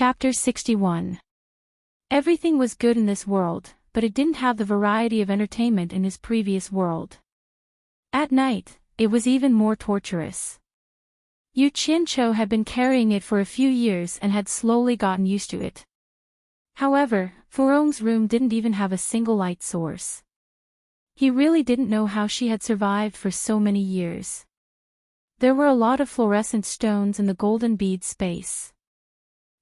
Chapter 61. Everything was good in this world, but it didn't have the variety of entertainment in his previous world. At night, it was even more torturous. Yu Qianqiu had been carrying it for a few years and had slowly gotten used to it. However, Furong's room didn't even have a single light source. He really didn't know how she had survived for so many years. There were a lot of fluorescent stones in the golden bead space.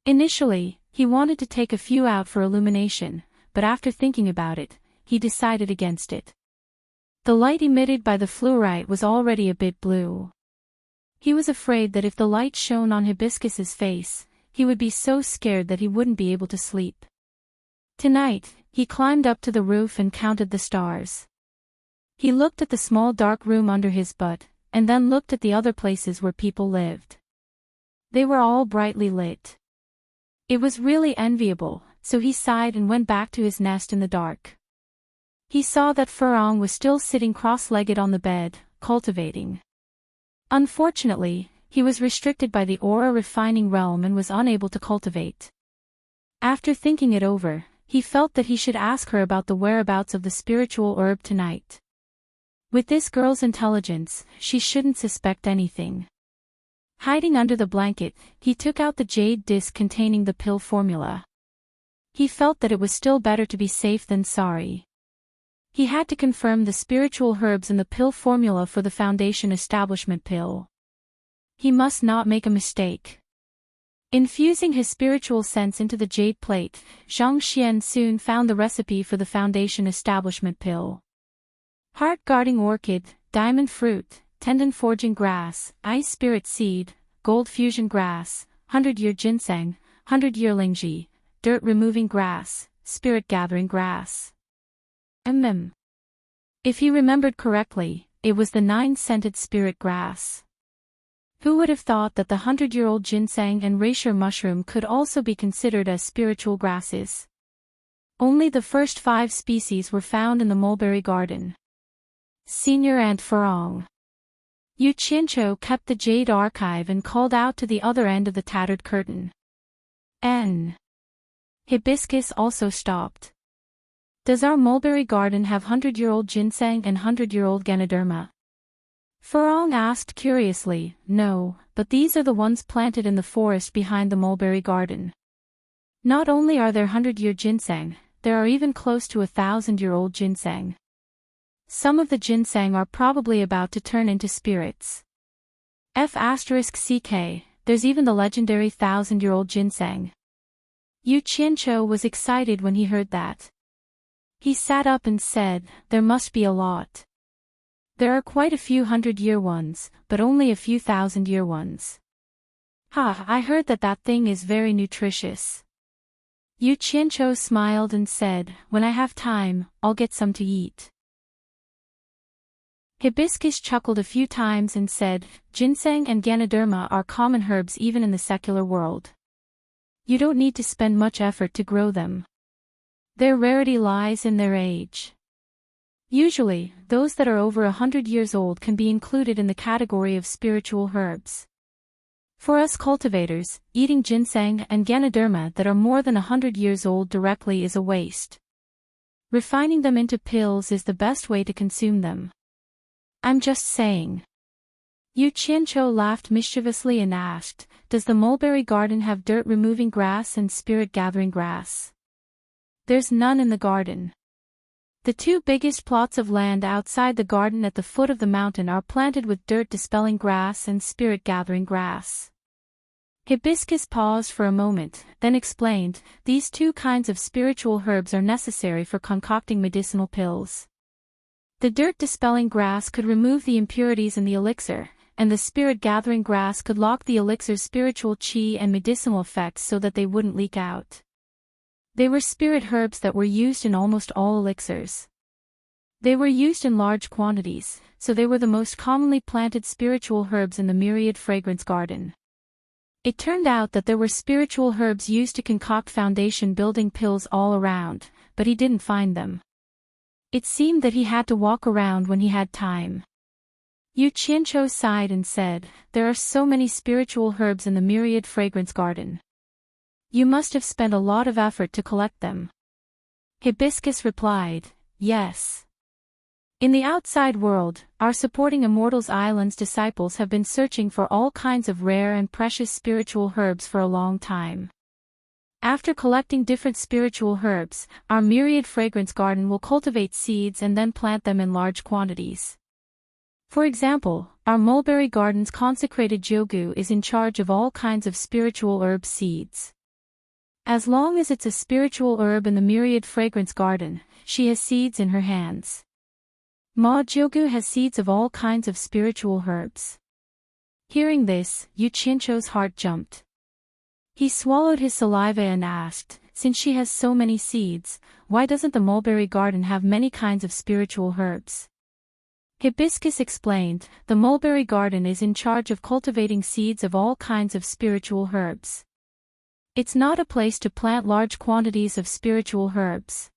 Initially, he wanted to take a few out for illumination, but after thinking about it, he decided against it. The light emitted by the fluorite was already a bit blue. He was afraid that if the light shone on Hibiscus's face, he would be so scared that he wouldn't be able to sleep. Tonight, he climbed up to the roof and counted the stars. He looked at the small dark room under his butt, and then looked at the other places where people lived. They were all brightly lit. It was really enviable, so he sighed and went back to his nest in the dark. He saw that Furong was still sitting cross-legged on the bed, cultivating. Unfortunately, he was restricted by the aura refining realm and was unable to cultivate. After thinking it over, he felt that he should ask her about the whereabouts of the spiritual herb tonight. With this girl's intelligence, she shouldn't suspect anything. Hiding under the blanket, he took out the jade disc containing the pill formula. He felt that it was still better to be safe than sorry. He had to confirm the spiritual herbs in the pill formula for the Foundation Establishment pill. He must not make a mistake. Infusing his spiritual sense into the jade plate, Zhang Xian soon found the recipe for the Foundation Establishment pill. Heart-guarding orchid, diamond fruit, tendon-forging grass, ice spirit seed, gold fusion grass, 100-year ginseng, 100-year lingji, dirt-removing grass, spirit-gathering grass. If he remembered correctly, it was the 9-scented spirit grass. Who would have thought that the 100-year-old ginseng and reishi mushroom could also be considered as spiritual grasses? Only the first 5 species were found in the mulberry garden. Senior Aunt Furong. Yu Qianqiu kept the jade archive and called out to the other end of the tattered curtain. Hibiscus also stopped. Does our mulberry garden have 100-year-old ginseng and 100-year-old Ganoderma? Furong asked curiously. No, but these are the ones planted in the forest behind the mulberry garden. Not only are there 100-year ginseng, there are even close to 1,000-year-old ginseng. Some of the ginseng are probably about to turn into spirits. *CK, there's even the legendary 1,000-year-old ginseng. Yu Qianqiu was excited when he heard that. He sat up and said, there must be a lot. There are quite a few 100-year ones, but only a few 1,000-year ones. I heard that thing is very nutritious. Yu Qianqiu smiled and said, when I have time, I'll get some to eat. Hibiscus chuckled a few times and said, ginseng and Ganoderma are common herbs even in the secular world. You don't need to spend much effort to grow them. Their rarity lies in their age. Usually, those that are over 100 years old can be included in the category of spiritual herbs. For us cultivators, eating ginseng and Ganoderma that are more than 100 years old directly is a waste. Refining them into pills is the best way to consume them. I'm just saying. Yu Qianqiu laughed mischievously and asked, does the mulberry garden have dirt-removing grass and spirit-gathering grass? There's none in the garden. The 2 biggest plots of land outside the garden at the foot of the mountain are planted with dirt-dispelling grass and spirit-gathering grass. Hibiscus paused for a moment, then explained, these 2 kinds of spiritual herbs are necessary for concocting medicinal pills. The dirt-dispelling grass could remove the impurities in the elixir, and the spirit-gathering grass could lock the elixir's spiritual qi and medicinal effects so that they wouldn't leak out. They were spirit herbs that were used in almost all elixirs. They were used in large quantities, so they were the most commonly planted spiritual herbs in the myriad fragrance garden. It turned out that there were spiritual herbs used to concoct foundation building pills all around, but he didn't find them. It seemed that he had to walk around when he had time. Yu Qianqiu sighed and said, there are so many spiritual herbs in the myriad fragrance garden. You must have spent a lot of effort to collect them. Hibiscus replied, yes. In the outside world, our supporting Immortals Island's disciples have been searching for all kinds of rare and precious spiritual herbs for a long time. After collecting different spiritual herbs, our myriad fragrance garden will cultivate seeds and then plant them in large quantities. For example, our mulberry garden's consecrated Jogu is in charge of all kinds of spiritual herb seeds. As long as it's a spiritual herb in the myriad fragrance garden, she has seeds in her hands. Ma Jogu has seeds of all kinds of spiritual herbs. Hearing this, Yu Qianchou's heart jumped. He swallowed his saliva and asked, since she has so many seeds, why doesn't the mulberry garden have many kinds of spiritual herbs? Hibiscus explained, the mulberry garden is in charge of cultivating seeds of all kinds of spiritual herbs. It's not a place to plant large quantities of spiritual herbs.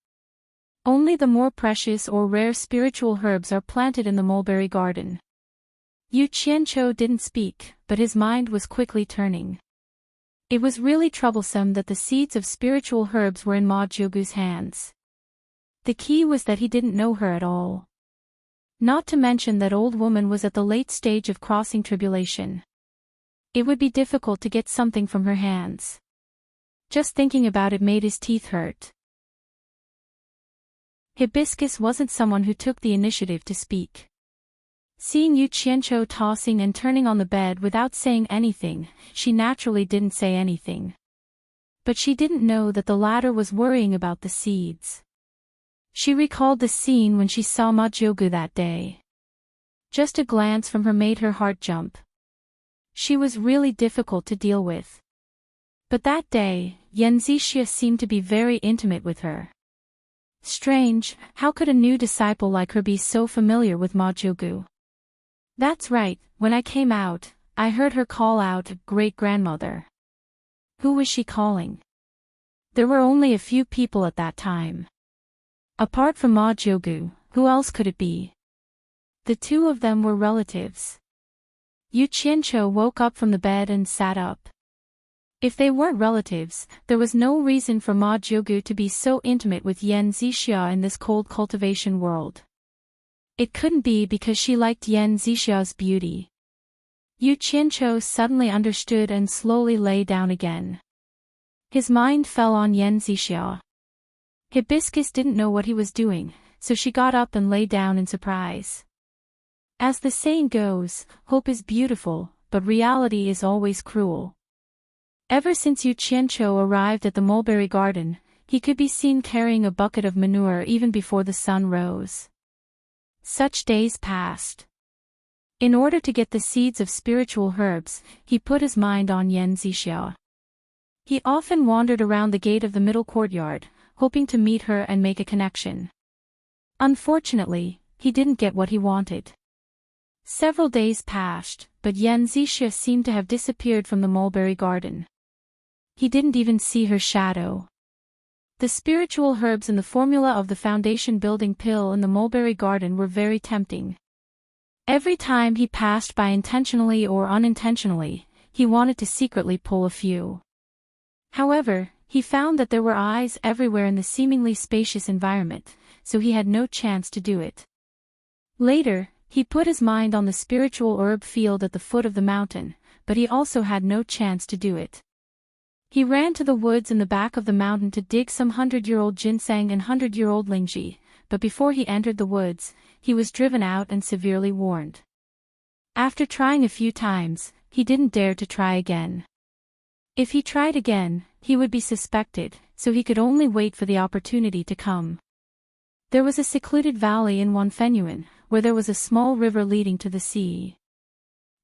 Only the more precious or rare spiritual herbs are planted in the mulberry garden. Yu Qianchou didn't speak, but his mind was quickly turning. It was really troublesome that the seeds of spiritual herbs were in Ma Jogu's hands. The key was that he didn't know her at all. Not to mention that old woman was at the late stage of crossing tribulation. It would be difficult to get something from her hands. Just thinking about it made his teeth hurt. Hibiscus wasn't someone who took the initiative to speak. Seeing Yu Qianchou tossing and turning on the bed without saying anything, she naturally didn't say anything. But she didn't know that the latter was worrying about the seeds. She recalled the scene when she saw Ma Jogu that day. Just a glance from her made her heart jump. She was really difficult to deal with. But that day, Yan Zixia seemed to be very intimate with her. Strange, how could a new disciple like her be so familiar with Ma Jogu? That's right, when I came out, I heard her call out, great-grandmother. Who was she calling? There were only a few people at that time. Apart from Ma Jogu, who else could it be? The two of them were relatives. Yu Qianchou woke up from the bed and sat up. If they weren't relatives, there was no reason for Ma Jogu to be so intimate with Yan Zixia in this cold cultivation world. It couldn't be because she liked Yan Zixia's beauty. Yu Qianchou suddenly understood and slowly lay down again. His mind fell on Yan Zixia. Hibiscus didn't know what he was doing, so she got up and lay down in surprise. As the saying goes, hope is beautiful, but reality is always cruel. Ever since Yu Qianchou arrived at the mulberry garden, he could be seen carrying a bucket of manure even before the sun rose. Such days passed. In order to get the seeds of spiritual herbs, he put his mind on Yan Zixia. He often wandered around the gate of the middle courtyard, hoping to meet her and make a connection. Unfortunately, he didn't get what he wanted. Several days passed, but Yan Zixia seemed to have disappeared from the mulberry garden. He didn't even see her shadow. The spiritual herbs in the formula of the foundation building pill in the mulberry garden were very tempting. Every time he passed by intentionally or unintentionally, he wanted to secretly pull a few. However, he found that there were eyes everywhere in the seemingly spacious environment, so he had no chance to do it. Later, he put his mind on the spiritual herb field at the foot of the mountain, but he also had no chance to do it. He ran to the woods in the back of the mountain to dig some 100-year-old ginseng and 100-year-old lingji, but before he entered the woods, he was driven out and severely warned. After trying a few times, he didn't dare to try again. If he tried again, he would be suspected, so he could only wait for the opportunity to come. There was a secluded valley in Wanfenyuan, where there was a small river leading to the sea.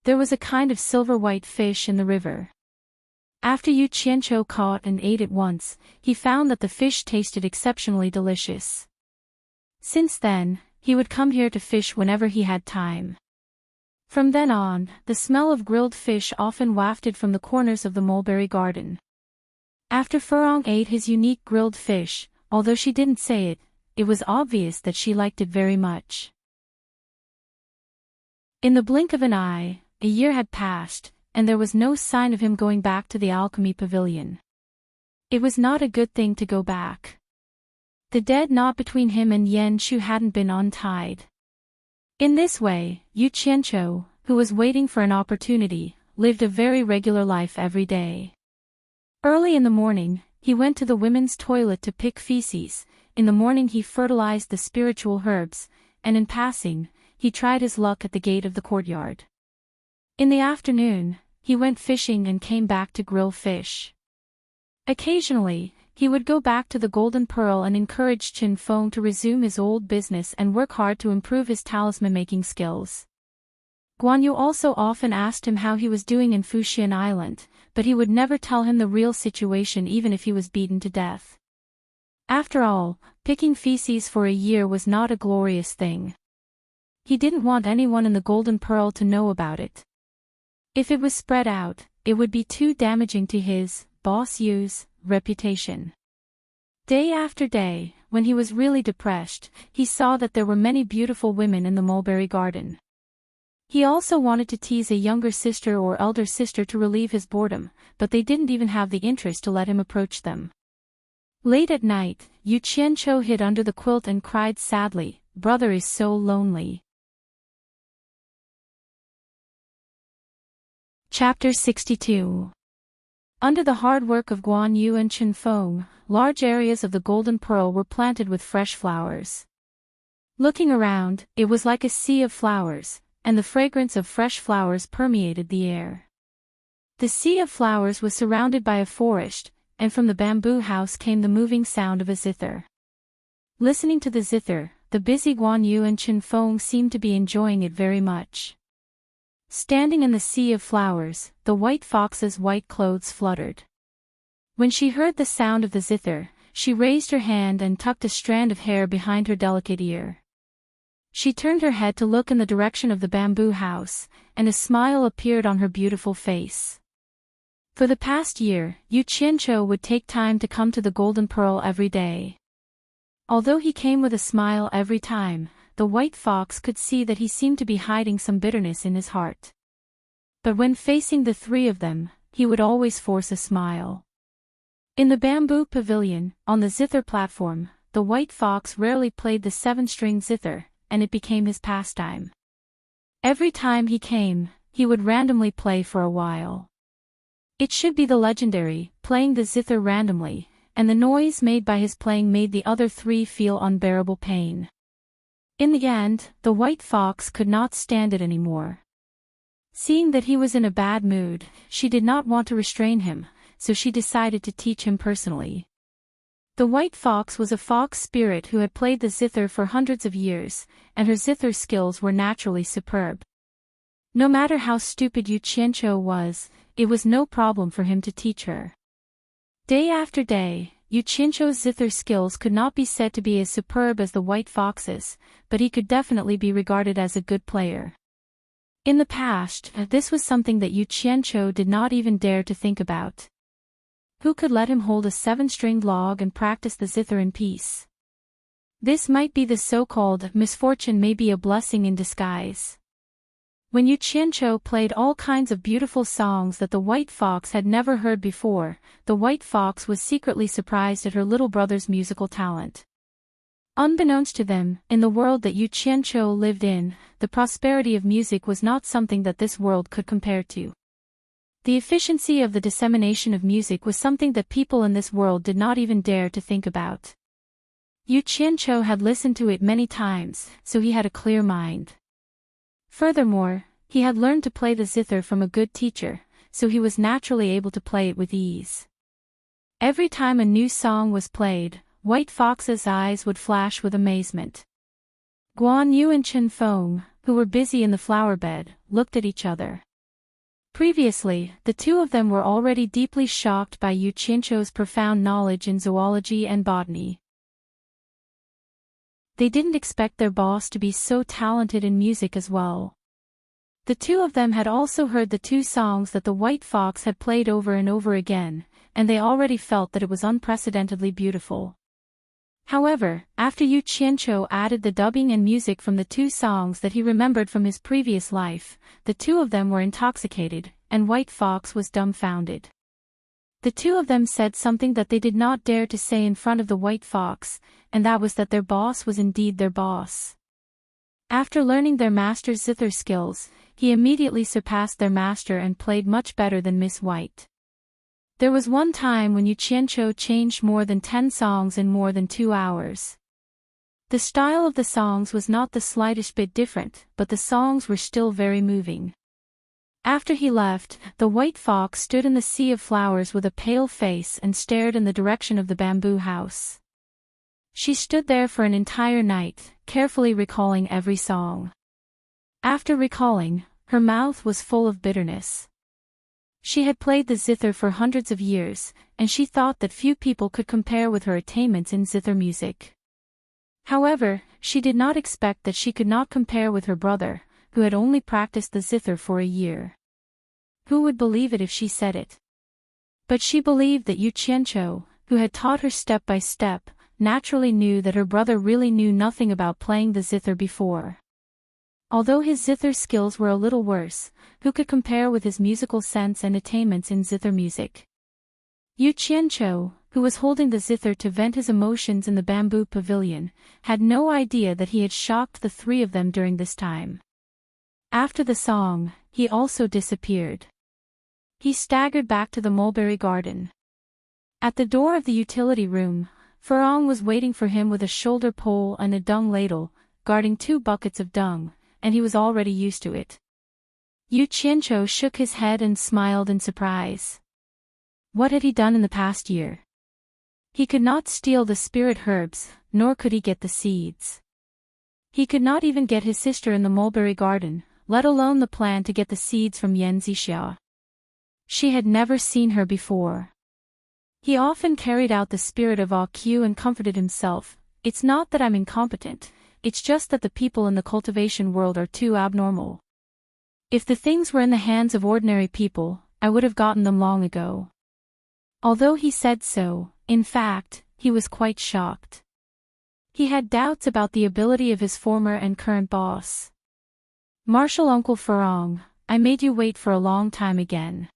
There was a kind of silver-white fish in the river. After Yu Qianchou caught and ate it once, he found that the fish tasted exceptionally delicious. Since then, he would come here to fish whenever he had time. From then on, the smell of grilled fish often wafted from the corners of the mulberry garden. After Furong ate his unique grilled fish, although she didn't say it, it was obvious that she liked it very much. In the blink of an eye, a year had passed, and there was no sign of him going back to the alchemy pavilion. It was not a good thing to go back. The dead knot between him and Yan Shu hadn't been untied. In this way, Yu Qianqiu, who was waiting for an opportunity, lived a very regular life every day. Early in the morning, he went to the women's toilet to pick feces. In the morning he fertilized the spiritual herbs, and in passing, he tried his luck at the gate of the courtyard. In the afternoon, he went fishing and came back to grill fish. Occasionally, he would go back to the Golden Pearl and encourage Qin Feng to resume his old business and work hard to improve his talisman-making skills. Guan Yu also often asked him how he was doing in Fuxian Island, but he would never tell him the real situation even if he was beaten to death. After all, picking feces for a year was not a glorious thing. He didn't want anyone in the Golden Pearl to know about it. If it was spread out, it would be too damaging to his, Boss Yu's, reputation. Day after day, when he was really depressed, he saw that there were many beautiful women in the mulberry garden. He also wanted to tease a younger sister or elder sister to relieve his boredom, but they didn't even have the interest to let him approach them. Late at night, Yu Qianqiu hid under the quilt and cried sadly, "Brother is so lonely." Chapter 62. Under the hard work of Guan Yu and Qin Feng, large areas of the Golden Pearl were planted with fresh flowers. Looking around, it was like a sea of flowers, and the fragrance of fresh flowers permeated the air. The sea of flowers was surrounded by a forest, and from the bamboo house came the moving sound of a zither. Listening to the zither, the busy Guan Yu and Qin Feng seemed to be enjoying it very much. Standing in the sea of flowers, the white fox's white clothes fluttered. When she heard the sound of the zither, she raised her hand and tucked a strand of hair behind her delicate ear. She turned her head to look in the direction of the bamboo house, and a smile appeared on her beautiful face. For the past year, Yu Qianqiu would take time to come to the Golden Pearl every day. Although he came with a smile every time, the white fox could see that he seemed to be hiding some bitterness in his heart. But when facing the three of them, he would always force a smile. In the bamboo pavilion, on the zither platform, the white fox rarely played the 7-string zither, and it became his pastime. Every time he came, he would randomly play for a while. It should be the legendary, playing the zither randomly, and the noise made by his playing made the other three feel unbearable pain. In the end, the white fox could not stand it anymore. Seeing that he was in a bad mood, she did not want to restrain him, so she decided to teach him personally. The white fox was a fox spirit who had played the zither for hundreds of years, and her zither skills were naturally superb. No matter how stupid Yu Qianqiu was, it was no problem for him to teach her. Day after day, Yu Qianqiu's zither skills could not be said to be as superb as the white fox's, but he could definitely be regarded as a good player. In the past, this was something that Yu Qianqiu did not even dare to think about. Who could let him hold a 7-stringed log and practice the zither in peace? This might be the so-called misfortune, may be a blessing in disguise. When Yu Qianqiu played all kinds of beautiful songs that the white fox had never heard before, the white fox was secretly surprised at her little brother's musical talent. Unbeknownst to them, in the world that Yu Qianqiu lived in, the prosperity of music was not something that this world could compare to. The efficiency of the dissemination of music was something that people in this world did not even dare to think about. Yu Qianqiu had listened to it many times, so he had a clear mind. Furthermore, he had learned to play the zither from a good teacher, so he was naturally able to play it with ease. Every time a new song was played, White Fox's eyes would flash with amazement. Guan Yu and Qin Feng, who were busy in the flower bed, looked at each other. Previously, the two of them were already deeply shocked by Yu Qianqiu's profound knowledge in zoology and botany. They didn't expect their boss to be so talented in music as well. The two of them had also heard the two songs that the white fox had played over and over again, and they already felt that it was unprecedentedly beautiful. However, after Yu Qianqiu added the dubbing and music from the two songs that he remembered from his previous life, the two of them were intoxicated, and White Fox was dumbfounded. The two of them said something that they did not dare to say in front of the white fox, and that was that their boss was indeed their boss. After learning their master's zither skills, he immediately surpassed their master and played much better than Miss White. There was one time when Yu Qianqiu changed more than 10 songs in more than 2 hours. The style of the songs was not the slightest bit different, but the songs were still very moving. After he left, the white fox stood in the sea of flowers with a pale face and stared in the direction of the bamboo house. She stood there for an entire night, carefully recalling every song. After recalling, her mouth was full of bitterness. She had played the zither for hundreds of years, and she thought that few people could compare with her attainments in zither music. However, she did not expect that she could not compare with her brother, who had only practiced the zither for a year. Who would believe it if she said it? But she believed that Yu Qianqiu, who had taught her step by step, naturally knew that her brother really knew nothing about playing the zither before. Although his zither skills were a little worse, who could compare with his musical sense and attainments in zither music? Yu Qianqiu, who was holding the zither to vent his emotions in the bamboo pavilion, had no idea that he had shocked the three of them during this time. After the song, he also disappeared. He staggered back to the mulberry garden. At the door of the utility room, Furong was waiting for him with a shoulder pole and a dung ladle, guarding 2 buckets of dung, and he was already used to it. Yu Qianqiu shook his head and smiled in surprise. What had he done in the past year? He could not steal the spirit herbs, nor could he get the seeds. He could not even get his sister in the mulberry garden, let alone the plan to get the seeds from Yan Zixia. She had never seen her before. He often carried out the spirit of AQ and comforted himself, "It's not that I'm incompetent, it's just that the people in the cultivation world are too abnormal. If the things were in the hands of ordinary people, I would have gotten them long ago." Although he said so, in fact, he was quite shocked. He had doubts about the ability of his former and current boss. "Martial Uncle Furong, I made you wait for a long time again."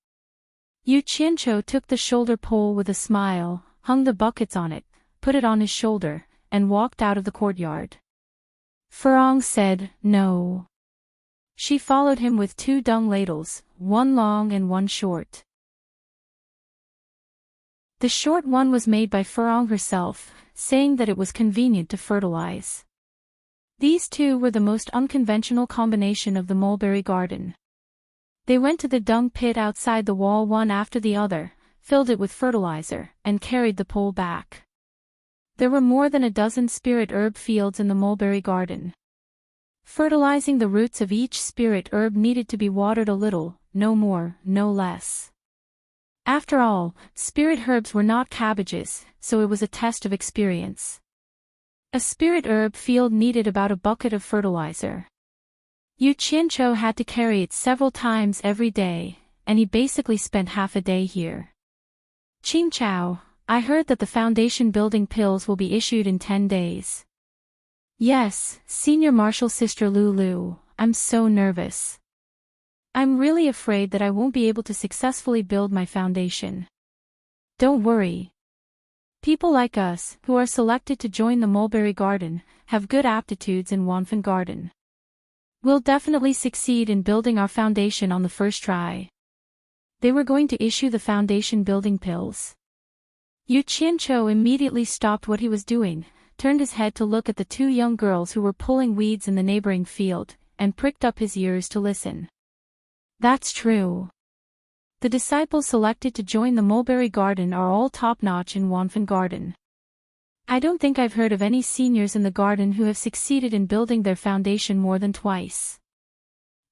Yu Qianqiu took the shoulder pole with a smile, hung the buckets on it, put it on his shoulder, and walked out of the courtyard. Furong said, "No." She followed him with 2 dung ladles, one long and one short. The short one was made by Furong herself, saying that it was convenient to fertilize. These two were the most unconventional combination of the mulberry garden. They went to the dung pit outside the wall one after the other, filled it with fertilizer, and carried the pole back. There were more than a dozen spirit herb fields in the mulberry garden. Fertilizing the roots of each spirit herb needed to be watered a little, no more, no less. After all, spirit herbs were not cabbages, so it was a test of experience. A spirit herb field needed about a bucket of fertilizer. Yu Qianqiu had to carry it several times every day, and he basically spent half a day here. "Qing Chao, I heard that the foundation building pills will be issued in 10 days. "Yes, Senior Marshal Sister Lulu, I'm so nervous. I'm really afraid that I won't be able to successfully build my foundation." "Don't worry. People like us, who are selected to join the mulberry garden, have good aptitudes in Wanfan garden. We'll definitely succeed in building our foundation on the first try." They were going to issue the foundation building pills. Yu Qianqiu immediately stopped what he was doing, turned his head to look at the 2 young girls who were pulling weeds in the neighboring field, and pricked up his ears to listen. That's true. The disciples selected to join the mulberry garden are all top-notch in Wanfan garden. I don't think I've heard of any seniors in the garden who have succeeded in building their foundation more than twice.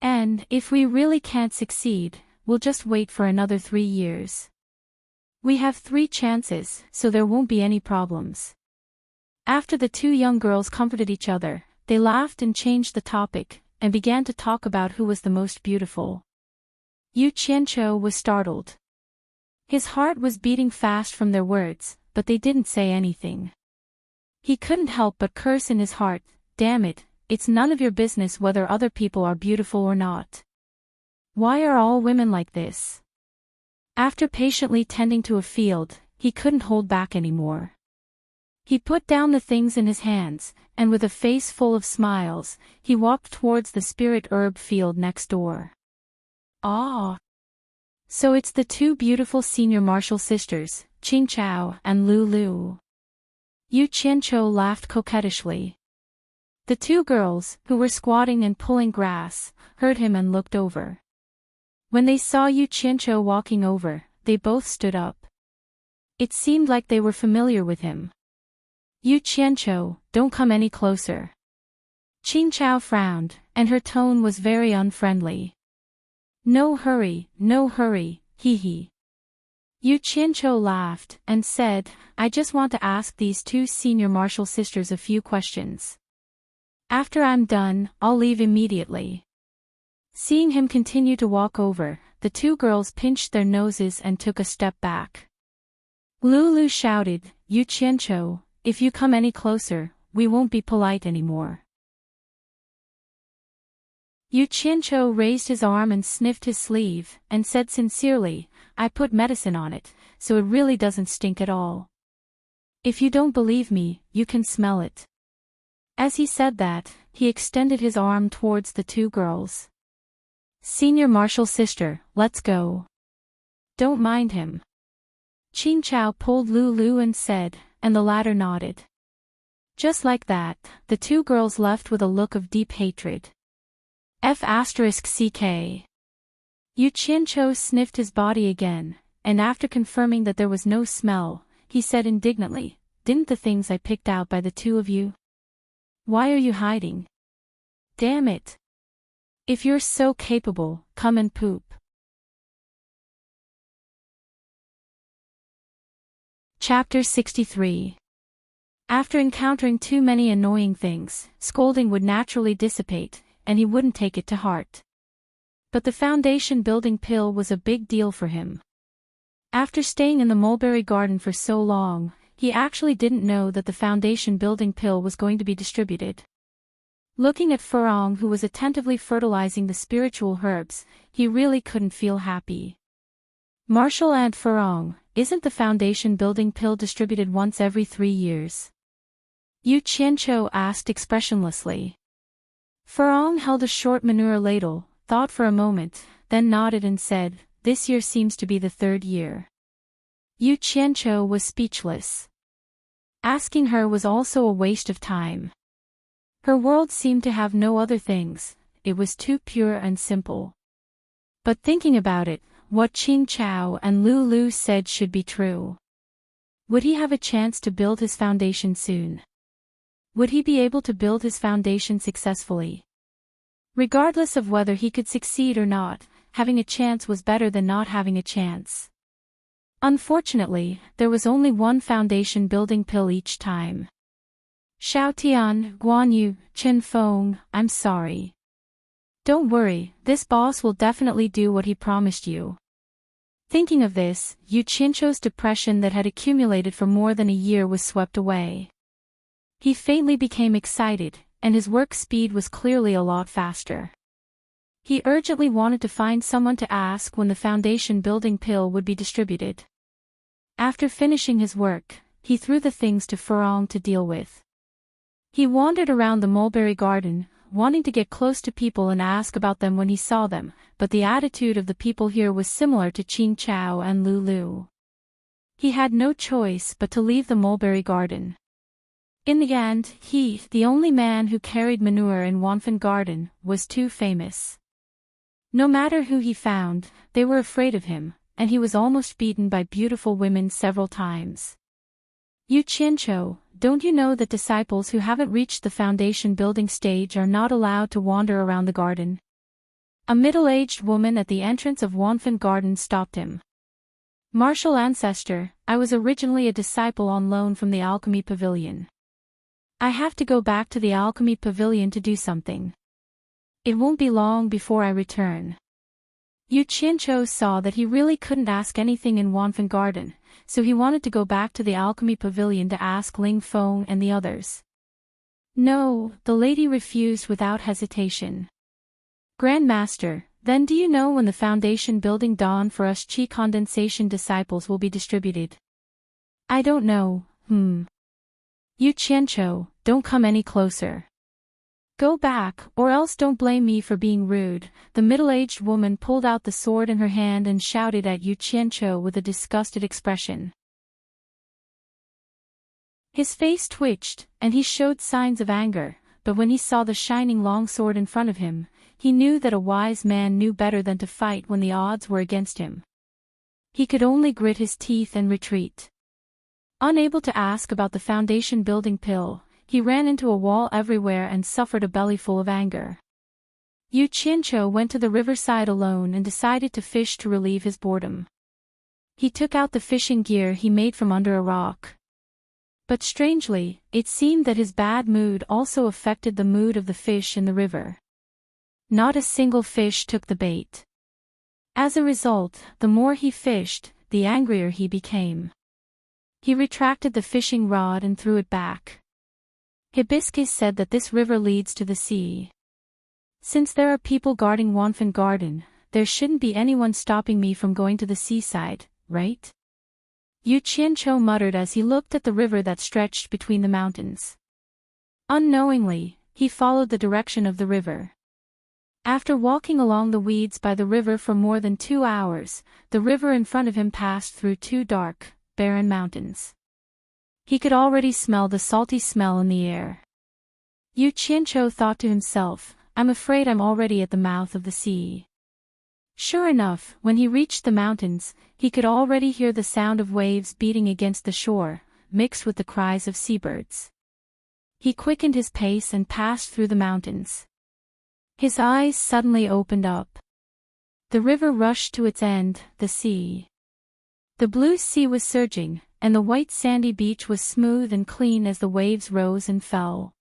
And, if we really can't succeed, we'll just wait for another 3 years. We have 3 chances, so there won't be any problems. After the 2 young girls comforted each other, they laughed and changed the topic, and began to talk about who was the most beautiful. Yu Qianqiu was startled. His heart was beating fast from their words, but they didn't say anything. He couldn't help but curse in his heart, "Damn it, it's none of your business whether other people are beautiful or not. Why are all women like this?" After patiently tending to a field, he couldn't hold back anymore. He put down the things in his hands, and with a face full of smiles, he walked towards the spirit herb field next door. Ah! So it's the two beautiful senior martial sisters, Qing Chao and Lu Lu. Yu Qianqiu laughed coquettishly. The two girls, who were squatting and pulling grass, heard him and looked over. When they saw Yu Qianqiu walking over, they both stood up. It seemed like they were familiar with him. Yu Qianqiu, don't come any closer. Qing Chao frowned, and her tone was very unfriendly. No hurry, hee hee. Yu Qianqiu laughed, and said, I just want to ask these two senior martial sisters a few questions. After I'm done, I'll leave immediately. Seeing him continue to walk over, the two girls pinched their noses and took a step back. Lulu shouted, Yu Qianqiu, if you come any closer, we won't be polite anymore. Yu Qianqiu raised his arm and sniffed his sleeve, and said sincerely, I put medicine on it, so it really doesn't stink at all. If you don't believe me, you can smell it. As he said that, he extended his arm towards the two girls. Senior martial sister, let's go. Don't mind him. Qing Chao pulled Lulu and said, and the latter nodded. Just like that, the two girls left with a look of deep hatred. F***ck. Yu Qianqiu sniffed his body again, and after confirming that there was no smell, he said indignantly, didn't the things I picked out by the two of you? Why are you hiding? Damn it. If you're so capable, come and poop. Chapter 63. After encountering too many annoying things, scolding would naturally dissipate, and he wouldn't take it to heart. But the foundation building pill was a big deal for him. After staying in the mulberry garden for so long, he actually didn't know that the foundation building pill was going to be distributed. Looking at Furong, who was attentively fertilizing the spiritual herbs, he really couldn't feel happy. Martial Aunt Furong, isn't the foundation building pill distributed once every 3 years? Yu Qianqiu asked expressionlessly. Furong held a short manure ladle, thought for a moment, then nodded and said, this year seems to be the 3rd year. Yu Qianqiu was speechless. Asking her was also a waste of time. Her world seemed to have no other things, it was too pure and simple. But thinking about it, what Qing Chao and Lulu said should be true. Would he have a chance to build his foundation soon? Would he be able to build his foundation successfully? Regardless of whether he could succeed or not, having a chance was better than not having a chance. Unfortunately, there was only one foundation building pill each time. Xiaotian, Guanyu, Qin Feng, I'm sorry. Don't worry, this boss will definitely do what he promised you. Thinking of this, Yu Qianqiu's depression that had accumulated for more than a year was swept away. He faintly became excited, and his work speed was clearly a lot faster. He urgently wanted to find someone to ask when the foundation building pill would be distributed. After finishing his work, he threw the things to Furong to deal with. He wandered around the mulberry garden, wanting to get close to people and ask about them when he saw them, but the attitude of the people here was similar to Qing Chao and Lulu. He had no choice but to leave the mulberry garden. In the end, he, the only man who carried manure in Wanfen Garden, was too famous. No matter who he found, they were afraid of him, and he was almost beaten by beautiful women several times. Yu Qianqiu, don't you know that disciples who haven't reached the foundation building stage are not allowed to wander around the garden? A middle-aged woman at the entrance of Wanfen Garden stopped him. Martial ancestor, I was originally a disciple on loan from the Alchemy Pavilion. I have to go back to the Alchemy Pavilion to do something. It won't be long before I return. Yu Qianqiu saw that he really couldn't ask anything in Wanfen Garden, so he wanted to go back to the Alchemy Pavilion to ask Ling Feng and the others. No, the lady refused without hesitation. Grand Master, Then do you know when the foundation building dawn for us chi condensation disciples will be distributed? I don't know, Yu Qianqiu, don't come any closer. Go back, or else don't blame me for being rude. The middle-aged woman pulled out the sword in her hand and shouted at Yu Qianqiu with a disgusted expression. His face twitched, and he showed signs of anger, but when he saw the shining longsword in front of him, he knew that a wise man knew better than to fight when the odds were against him. He could only grit his teeth and retreat. Unable to ask about the foundation building pill, he ran into a wall everywhere and suffered a bellyful of anger. Yu Qianqiu went to the riverside alone and decided to fish to relieve his boredom. He took out the fishing gear he made from under a rock. But strangely, it seemed that his bad mood also affected the mood of the fish in the river. Not a single fish took the bait. As a result, the more he fished, the angrier he became. He retracted the fishing rod and threw it back. Hibiscus said that this river leads to the sea. Since there are people guarding Wanfan Garden, there shouldn't be anyone stopping me from going to the seaside, right? Yu Qianqiu muttered as he looked at the river that stretched between the mountains. Unknowingly, he followed the direction of the river. After walking along the weeds by the river for more than 2 hours, the river in front of him passed through 2 dark, barren mountains. He could already smell the salty smell in the air. Yu Qianqiu thought to himself, I'm afraid I'm already at the mouth of the sea. Sure enough, when he reached the mountains, he could already hear the sound of waves beating against the shore, mixed with the cries of seabirds. He quickened his pace and passed through the mountains. His eyes suddenly opened up. The river rushed to its end, the sea. The blue sea was surging, and the white sandy beach was smooth and clean as the waves rose and fell.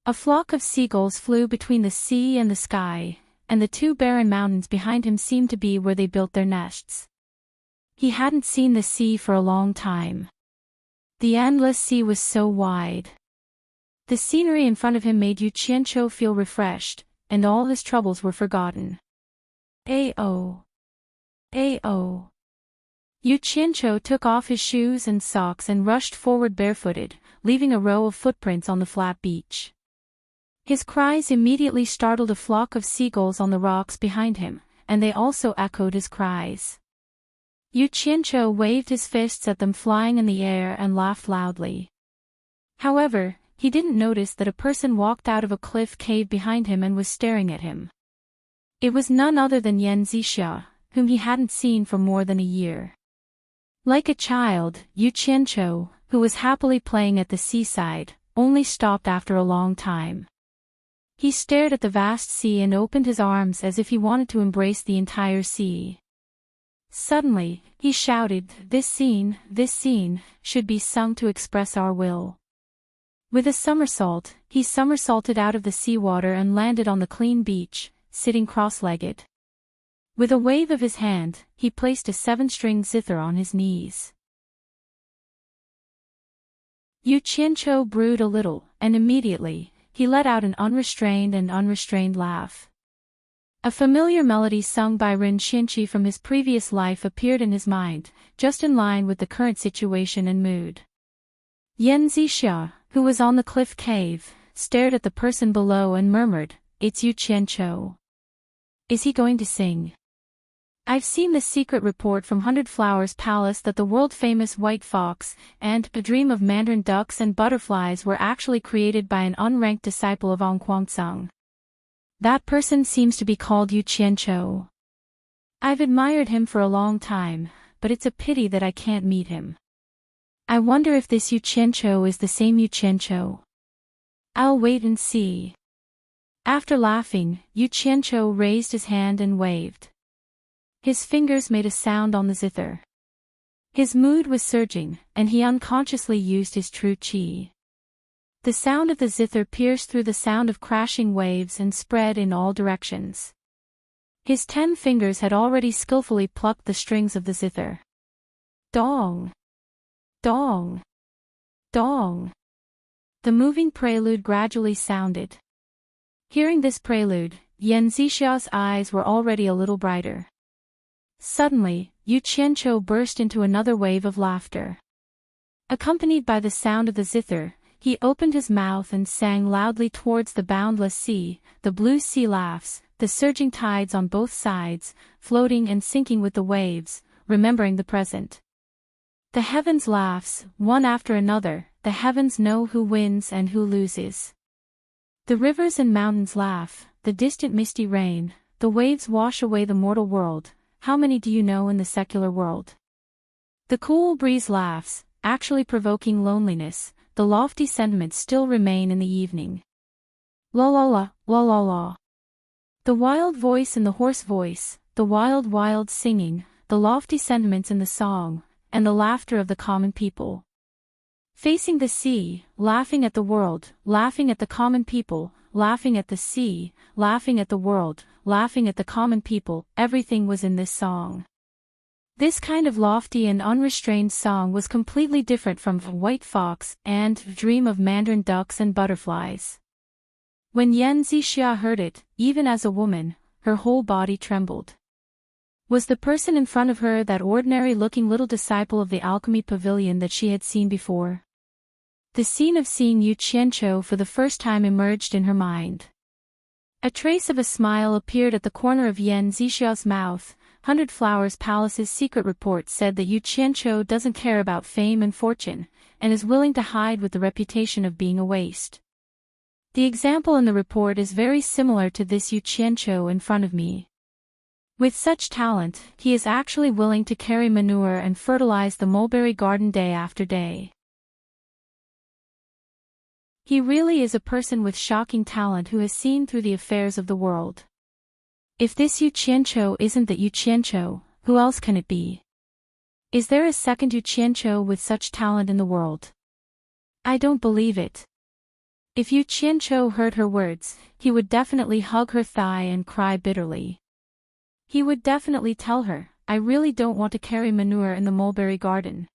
A flock of seagulls flew between the sea and the sky, and the 2 barren mountains behind him seemed to be where they built their nests. He hadn't seen the sea for a long time. The endless sea was so wide. The scenery in front of him made Yu Qianqiu feel refreshed, and all his troubles were forgotten. Ayo! Ayo! Yu Qianqiu took off his shoes and socks and rushed forward barefooted, leaving a row of footprints on the flat beach. His cries immediately startled a flock of seagulls on the rocks behind him, and they also echoed his cries. Yu Qianqiu waved his fists at them flying in the air and laughed loudly. However, he didn't notice that a person walked out of a cliff cave behind him and was staring at him. It was none other than Yan Zixia, whom he hadn't seen for more than a year. Like a child, Yu Qianqiu, who was happily playing at the seaside, only stopped after a long time. He stared at the vast sea and opened his arms as if he wanted to embrace the entire sea. Suddenly, he shouted, this scene, should be sung to express our will. With a somersault, he somersaulted out of the seawater and landed on the clean beach, sitting cross-legged. With a wave of his hand, he placed a 7-string zither on his knees. Yu Qianqiu brewed a little, and immediately, he let out an unrestrained laugh. A familiar melody sung by Ren Xinqi from his previous life appeared in his mind, just in line with the current situation and mood. Yan Zixia, who was on the cliff cave, stared at the person below and murmured, it's Yu Qianqiu. Is he going to sing? I've seen the secret report from Hundred Flowers Palace that the world-famous white fox and a dream of mandarin ducks and butterflies were actually created by an unranked disciple of Huangquangceng. That person seems to be called Yu Qianqiu. I've admired him for a long time, but it's a pity that I can't meet him. I wonder if this Yu Qianqiu is the same Yu Qianqiu. I'll wait and see. After laughing, Yu Qianqiu raised his hand and waved. His fingers made a sound on the zither. His mood was surging, and he unconsciously used his true qi. The sound of the zither pierced through the sound of crashing waves and spread in all directions. His 10 fingers had already skillfully plucked the strings of the zither. Dong! Dong! Dong! The moving prelude gradually sounded. Hearing this prelude, Yan Zhixia's eyes were already a little brighter. Suddenly, Yu Qianqiu burst into another wave of laughter. Accompanied by the sound of the zither, he opened his mouth and sang loudly towards the boundless sea. The blue sea laughs, the surging tides on both sides, floating and sinking with the waves, remembering the present. The heavens laughs, one after another, the heavens know who wins and who loses. The rivers and mountains laugh, the distant misty rain, the waves wash away the mortal world. How many do you know in the secular world? The cool breeze laughs, actually provoking loneliness, the lofty sentiments still remain in the evening. La la la, la la la. The wild voice and the hoarse voice, the wild singing, the lofty sentiments in the song, and the laughter of the common people. Facing the sea, laughing at the world, laughing at the common people, laughing at the sea, laughing at the world, laughing at the common people, everything was in this song. This kind of lofty and unrestrained song was completely different from White Fox and Dream of Mandarin Ducks and Butterflies. When Yan Zixia heard it, even as a woman, her whole body trembled. Was the person in front of her that ordinary-looking little disciple of the alchemy pavilion that she had seen before? The scene of seeing Yu Qianqiu for the first time emerged in her mind. A trace of a smile appeared at the corner of Yan Zixiao's mouth. 100 Flowers Palace's secret report said that Yu Qianqiu doesn't care about fame and fortune, and is willing to hide with the reputation of being a waste. The example in the report is very similar to this Yu Qianqiu in front of me. With such talent, he is actually willing to carry manure and fertilize the mulberry garden day after day. He really is a person with shocking talent who has seen through the affairs of the world. If this Yu Qianqiu isn't that Yu Qianqiu, who else can it be? Is there a second Yu Qianqiu with such talent in the world? I don't believe it. If Yu Qianqiu heard her words, he would definitely hug her thigh and cry bitterly. He would definitely tell her, I really don't want to carry manure in the mulberry garden.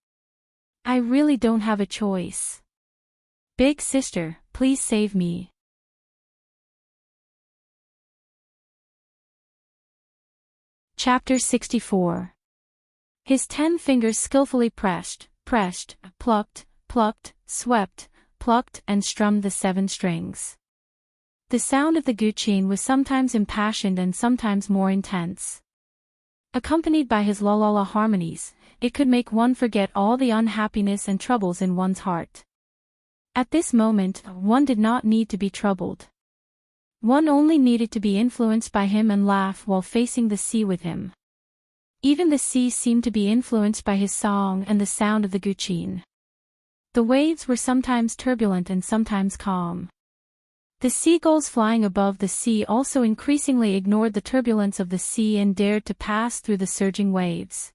I really don't have a choice. Big sister, please save me. Chapter 64. His 10 fingers skillfully pressed, plucked, swept, plucked and strummed the 7 strings. The sound of the guqin was sometimes impassioned and sometimes more intense. Accompanied by his la-la-la harmonies, it could make one forget all the unhappiness and troubles in one's heart. At this moment, one did not need to be troubled. One only needed to be influenced by him and laugh while facing the sea with him. Even the sea seemed to be influenced by his song and the sound of the guqin. The waves were sometimes turbulent and sometimes calm. The seagulls flying above the sea also increasingly ignored the turbulence of the sea and dared to pass through the surging waves.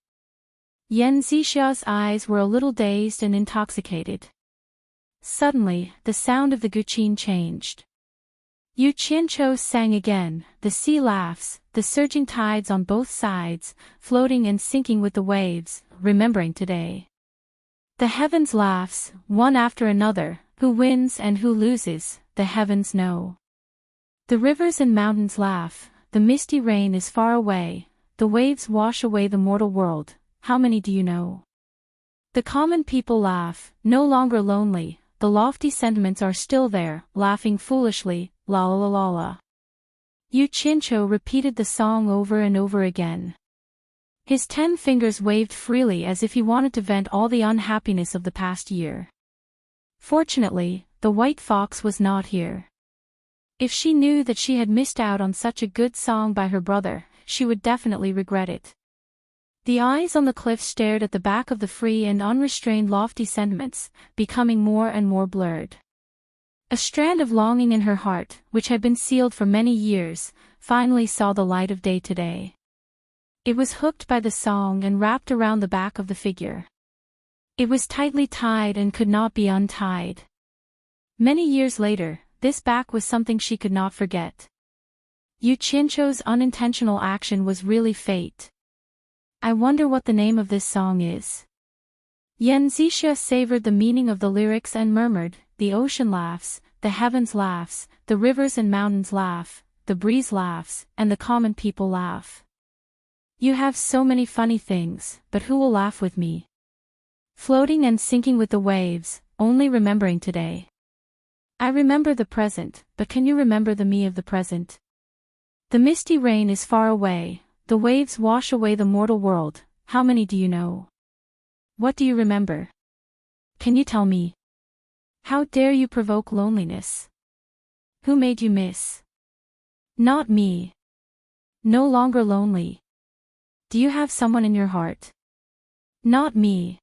Yan Zixia's eyes were a little dazed and intoxicated. Suddenly, the sound of the guqin changed. Yu Qianqiu sang again, the sea laughs, the surging tides on both sides, floating and sinking with the waves, remembering today. The heavens laughs, one after another, who wins and who loses, the heavens know. The rivers and mountains laugh, the misty rain is far away, the waves wash away the mortal world, how many do you know? The common people laugh, no longer lonely, the lofty sentiments are still there, laughing foolishly, la la la la la. Yu Qianqiu repeated the song over and over again. His 10 fingers waved freely as if he wanted to vent all the unhappiness of the past year. Fortunately, the white fox was not here. If she knew that she had missed out on such a good song by her brother, she would definitely regret it. The eyes on the cliff stared at the back of the free and unrestrained lofty sentiments, becoming more and more blurred. A strand of longing in her heart, which had been sealed for many years, finally saw the light of day today. It was hooked by the song and wrapped around the back of the figure. It was tightly tied and could not be untied. Many years later, this back was something she could not forget. Yu Qianqiu's unintentional action was really fate. I wonder what the name of this song is. Yan Zixia savored the meaning of the lyrics and murmured, the ocean laughs, the heavens laughs, the rivers and mountains laugh, the breeze laughs, and the common people laugh. You have so many funny things, but who will laugh with me? Floating and sinking with the waves, only remembering today. I remember the present, but can you remember the me of the present? The misty rain is far away, the waves wash away the mortal world, how many do you know? What do you remember? Can you tell me? How dare you provoke loneliness? Who made you miss? Not me. No longer lonely. Do you have someone in your heart? Not me.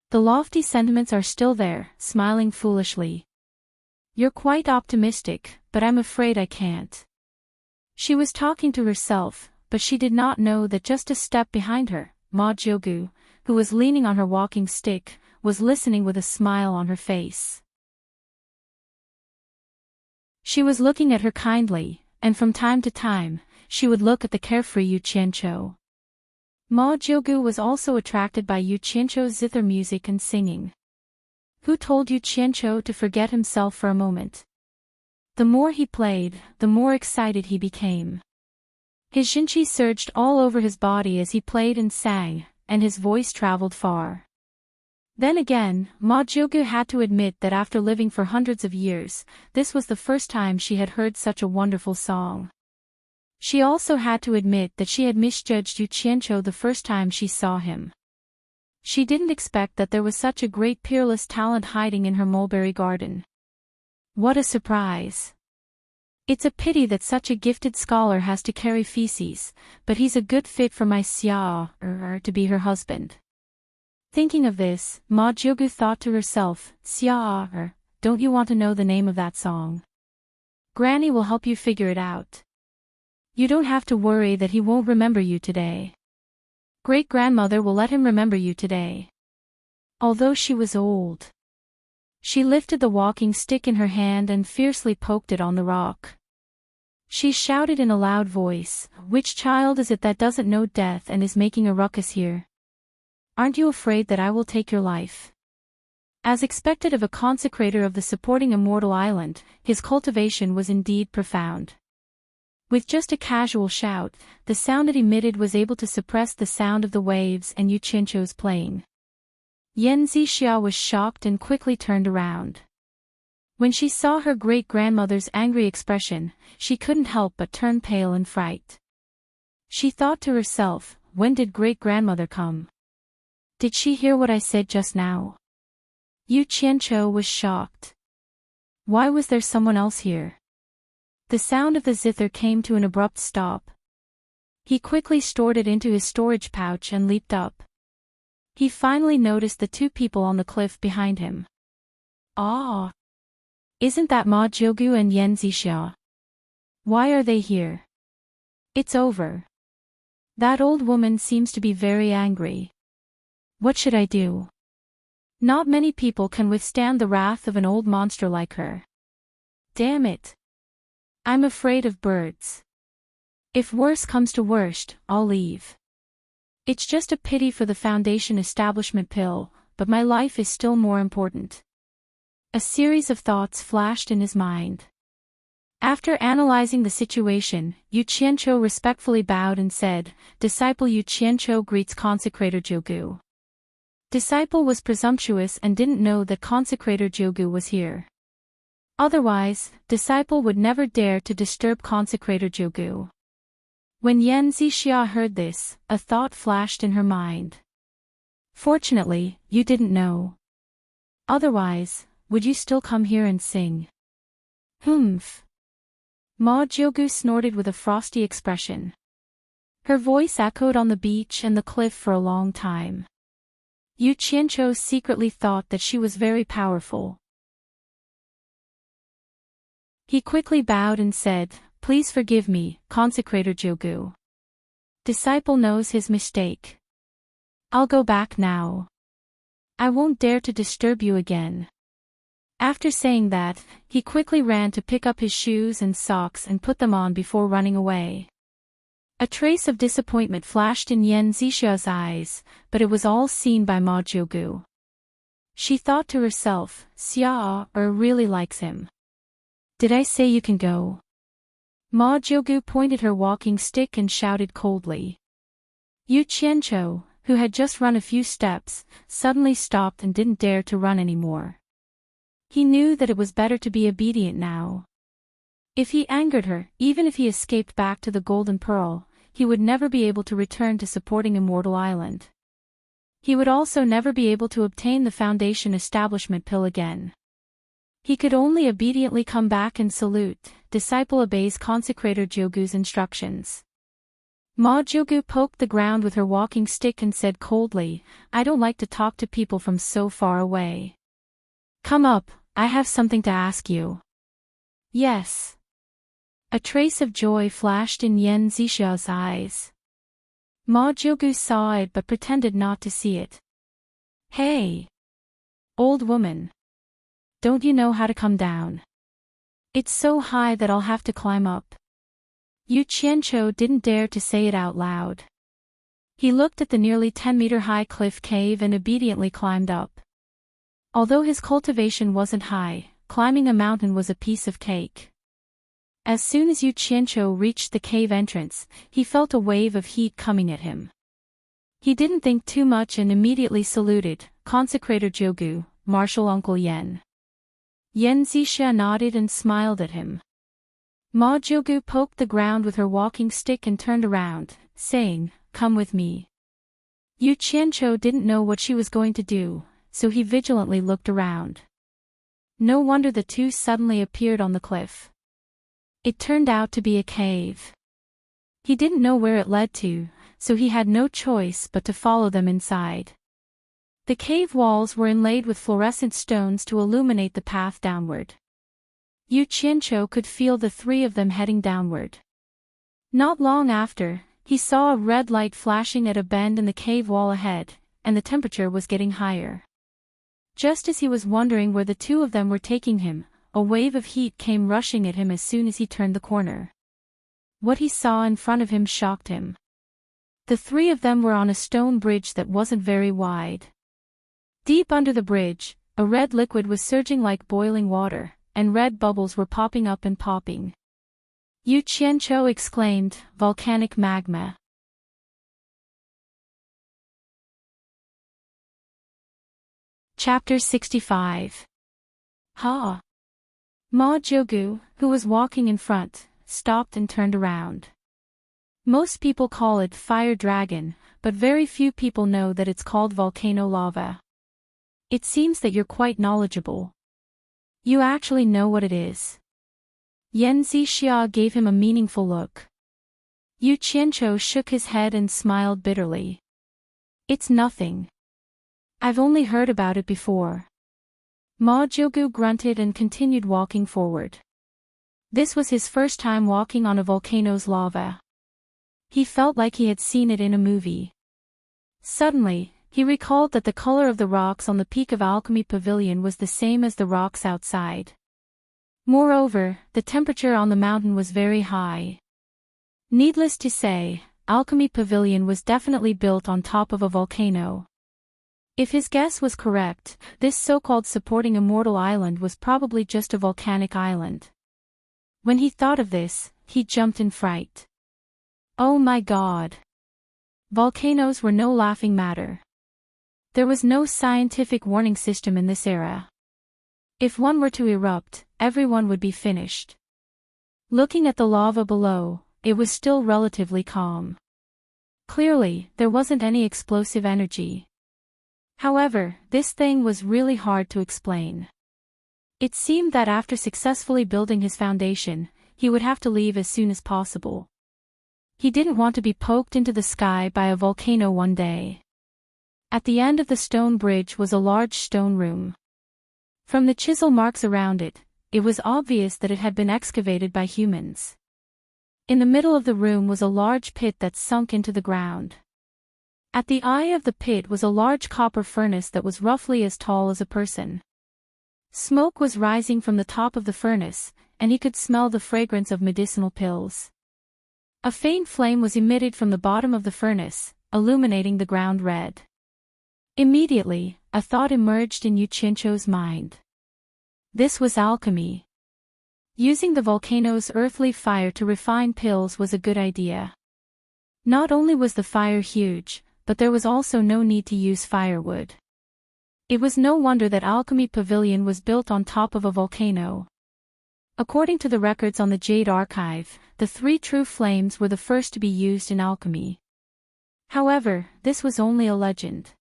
The lofty sentiments are still there, smiling foolishly. You're quite optimistic, but I'm afraid I can't. She was talking to herself, but she did not know that just a step behind her, Ma Jyogu, who was leaning on her walking stick, was listening with a smile on her face. She was looking at her kindly, and from time to time, she would look at the carefree Yu Qianqiu. Ma Jyogu was also attracted by Yu Qianqiu's zither music and singing. Who told Yu Qianqiu to forget himself for a moment? The more he played, the more excited he became. His jinqi surged all over his body as he played and sang, and his voice traveled far. Then again, Ma Jyogu had to admit that after living for hundreds of years, this was the first time she had heard such a wonderful song. She also had to admit that she had misjudged Yu Qianqiu the first time she saw him. She didn't expect that there was such a great peerless talent hiding in her mulberry garden. What a surprise! It's a pity that such a gifted scholar has to carry feces, but he's a good fit for my Xia to be her husband. Thinking of this, Ma Jyogu thought to herself, Xia, don't you want to know the name of that song? Granny will help you figure it out. You don't have to worry that he won't remember you today. Great-grandmother will let him remember you today. Although she was old. She lifted the walking stick in her hand and fiercely poked it on the rock. She shouted in a loud voice, which child is it that doesn't know death and is making a ruckus here? Aren't you afraid that I will take your life? As expected of a consecrator of the supporting immortal island, his cultivation was indeed profound. With just a casual shout, the sound it emitted was able to suppress the sound of the waves and Yu Qianqiu's playing. Yan Zixia was shocked and quickly turned around. When she saw her great-grandmother's angry expression, she couldn't help but turn pale in fright. She thought to herself, when did great-grandmother come? Did she hear what I said just now? Yu Qianqiu was shocked. Why was there someone else here? The sound of the zither came to an abrupt stop. He quickly stored it into his storage pouch and leaped up. He finally noticed the two people on the cliff behind him. Ah! Isn't that Ma Jyogu and Yan Zixia? Why are they here? It's over. That old woman seems to be very angry. What should I do? Not many people can withstand the wrath of an old monster like her. Damn it! I'm afraid of birds. If worse comes to worst, I'll leave. It's just a pity for the Foundation establishment pill, but my life is still more important. A series of thoughts flashed in his mind. After analyzing the situation, Yu Qianqiu respectfully bowed and said, Disciple Yu Qianqiu greets Consecrator Jyogu. Disciple was presumptuous and didn't know that Consecrator Jyogu was here. Otherwise, Disciple would never dare to disturb Consecrator Jyogu. When Yan Zixia heard this, a thought flashed in her mind. Fortunately, you didn't know. Otherwise, would you still come here and sing? Humph. Ma Jyogu snorted with a frosty expression. Her voice echoed on the beach and the cliff for a long time. Yu Qianqiu secretly thought that she was very powerful. He quickly bowed and said, Please forgive me, Consecrator Jyogu. Disciple knows his mistake. I'll go back now. I won't dare to disturb you again. After saying that, he quickly ran to pick up his shoes and socks and put them on before running away. A trace of disappointment flashed in Yan Zixia's eyes, but it was all seen by Ma Jyogu. She thought to herself, Xia really likes him. Did I say you can go? Ma Jiugu pointed her walking stick and shouted coldly. Yu Qianqiu, who had just run a few steps, suddenly stopped and didn't dare to run anymore. He knew that it was better to be obedient now. If he angered her, even if he escaped back to the Golden Pearl, he would never be able to return to supporting Immortal Island. He would also never be able to obtain the Foundation Establishment Pill again. He could only obediently come back and salute. Disciple obeys Consecrator Jiugu's instructions. Ma Jiugu poked the ground with her walking stick and said coldly, I don't like to talk to people from so far away. Come up, I have something to ask you. Yes. A trace of joy flashed in Yan Zixia's eyes. Ma Jiugu saw it but pretended not to see it. Hey! Old woman. Don't you know how to come down? It's so high that I'll have to climb up. Yu Qianqiu didn't dare to say it out loud. He looked at the nearly 10-meter-high cliff cave and obediently climbed up. Although his cultivation wasn't high, climbing a mountain was a piece of cake. As soon as Yu Qianqiu reached the cave entrance, he felt a wave of heat coming at him. He didn't think too much and immediately saluted, Consecrator Jiugu, Martial Uncle Yan. Yan Zixia nodded and smiled at him. Ma Jiugu poked the ground with her walking stick and turned around, saying, Come with me. Yu Qianqiu didn't know what she was going to do, so he vigilantly looked around. No wonder the two suddenly appeared on the cliff. It turned out to be a cave. He didn't know where it led to, so he had no choice but to follow them inside. The cave walls were inlaid with fluorescent stones to illuminate the path downward. Yu Qianqiu could feel the three of them heading downward. Not long after, he saw a red light flashing at a bend in the cave wall ahead, and the temperature was getting higher. Just as he was wondering where the two of them were taking him, a wave of heat came rushing at him as soon as he turned the corner. What he saw in front of him shocked him. The three of them were on a stone bridge that wasn't very wide. Deep under the bridge, a red liquid was surging like boiling water, and red bubbles were popping up and popping. Yu Qianqiu exclaimed, Volcanic magma. Chapter 65. Ha! Ma Jiugu, who was walking in front, stopped and turned around. Most people call it fire dragon, but very few people know that it's called volcano lava. It seems that you're quite knowledgeable. You actually know what it is. Yan Zixia gave him a meaningful look. Yu Qianqiu shook his head and smiled bitterly. It's nothing. I've only heard about it before. Ma Jiugu grunted and continued walking forward. This was his first time walking on a volcano's lava. He felt like he had seen it in a movie. Suddenly, he recalled that the color of the rocks on the peak of Alchemy Pavilion was the same as the rocks outside. Moreover, the temperature on the mountain was very high. Needless to say, Alchemy Pavilion was definitely built on top of a volcano. If his guess was correct, this so-called supporting Immortal Island was probably just a volcanic island. When he thought of this, he jumped in fright. Oh my God! Volcanoes were no laughing matter. There was no scientific warning system in this era. If one were to erupt, everyone would be finished. Looking at the lava below, it was still relatively calm. Clearly, there wasn't any explosive energy. However, this thing was really hard to explain. It seemed that after successfully building his foundation, he would have to leave as soon as possible. He didn't want to be poked into the sky by a volcano one day. At the end of the stone bridge was a large stone room. From the chisel marks around it, it was obvious that it had been excavated by humans. In the middle of the room was a large pit that sunk into the ground. At the eye of the pit was a large copper furnace that was roughly as tall as a person. Smoke was rising from the top of the furnace, and he could smell the fragrance of medicinal pills. A faint flame was emitted from the bottom of the furnace, illuminating the ground red. Immediately, a thought emerged in Yu Qianqiu's mind. This was alchemy. Using the volcano's earthly fire to refine pills was a good idea. Not only was the fire huge, but there was also no need to use firewood. It was no wonder that Alchemy Pavilion was built on top of a volcano. According to the records on the Jade Archive, the 3 true flames were the first to be used in alchemy. However, this was only a legend.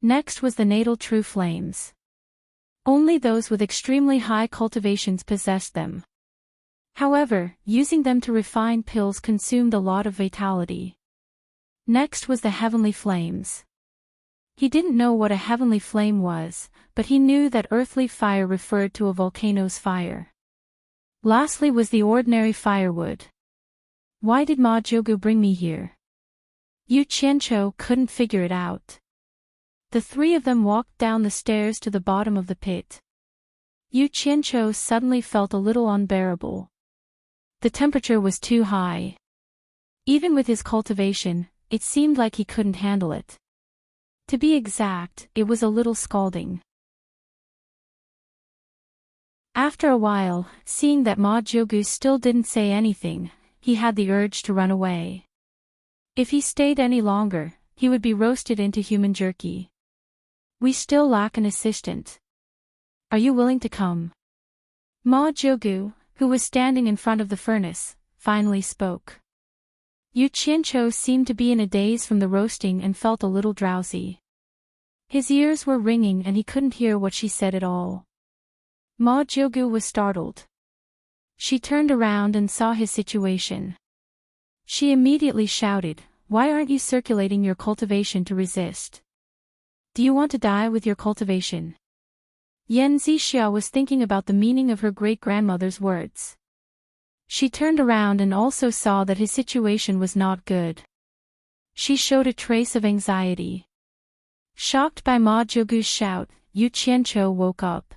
Next was the natal true flames. Only those with extremely high cultivations possessed them. However, using them to refine pills consumed a lot of vitality. Next was the heavenly flames. He didn't know what a heavenly flame was, but he knew that earthly fire referred to a volcano's fire. Lastly was the ordinary firewood. Why did Ma Jogu bring me here? Yu Qianqiu couldn't figure it out. The 3 of them walked down the stairs to the bottom of the pit. Yu Qianqiu suddenly felt a little unbearable. The temperature was too high. Even with his cultivation, it seemed like he couldn't handle it. To be exact, it was a little scalding. After a while, seeing that Ma Jogu still didn't say anything, he had the urge to run away. If he stayed any longer, he would be roasted into human jerky. We still lack an assistant. Are you willing to come? Ma Jogu, who was standing in front of the furnace, finally spoke. Yu Qianqiu seemed to be in a daze from the roasting and felt a little drowsy. His ears were ringing and he couldn't hear what she said at all. Ma Jogu was startled. She turned around and saw his situation. She immediately shouted, "Why aren't you circulating your cultivation to resist? Do you want to die with your cultivation?" Yan Zixia was thinking about the meaning of her great-grandmother's words. She turned around and also saw that his situation was not good. She showed a trace of anxiety. Shocked by Ma Jogu's shout, Yu Qianqiu woke up.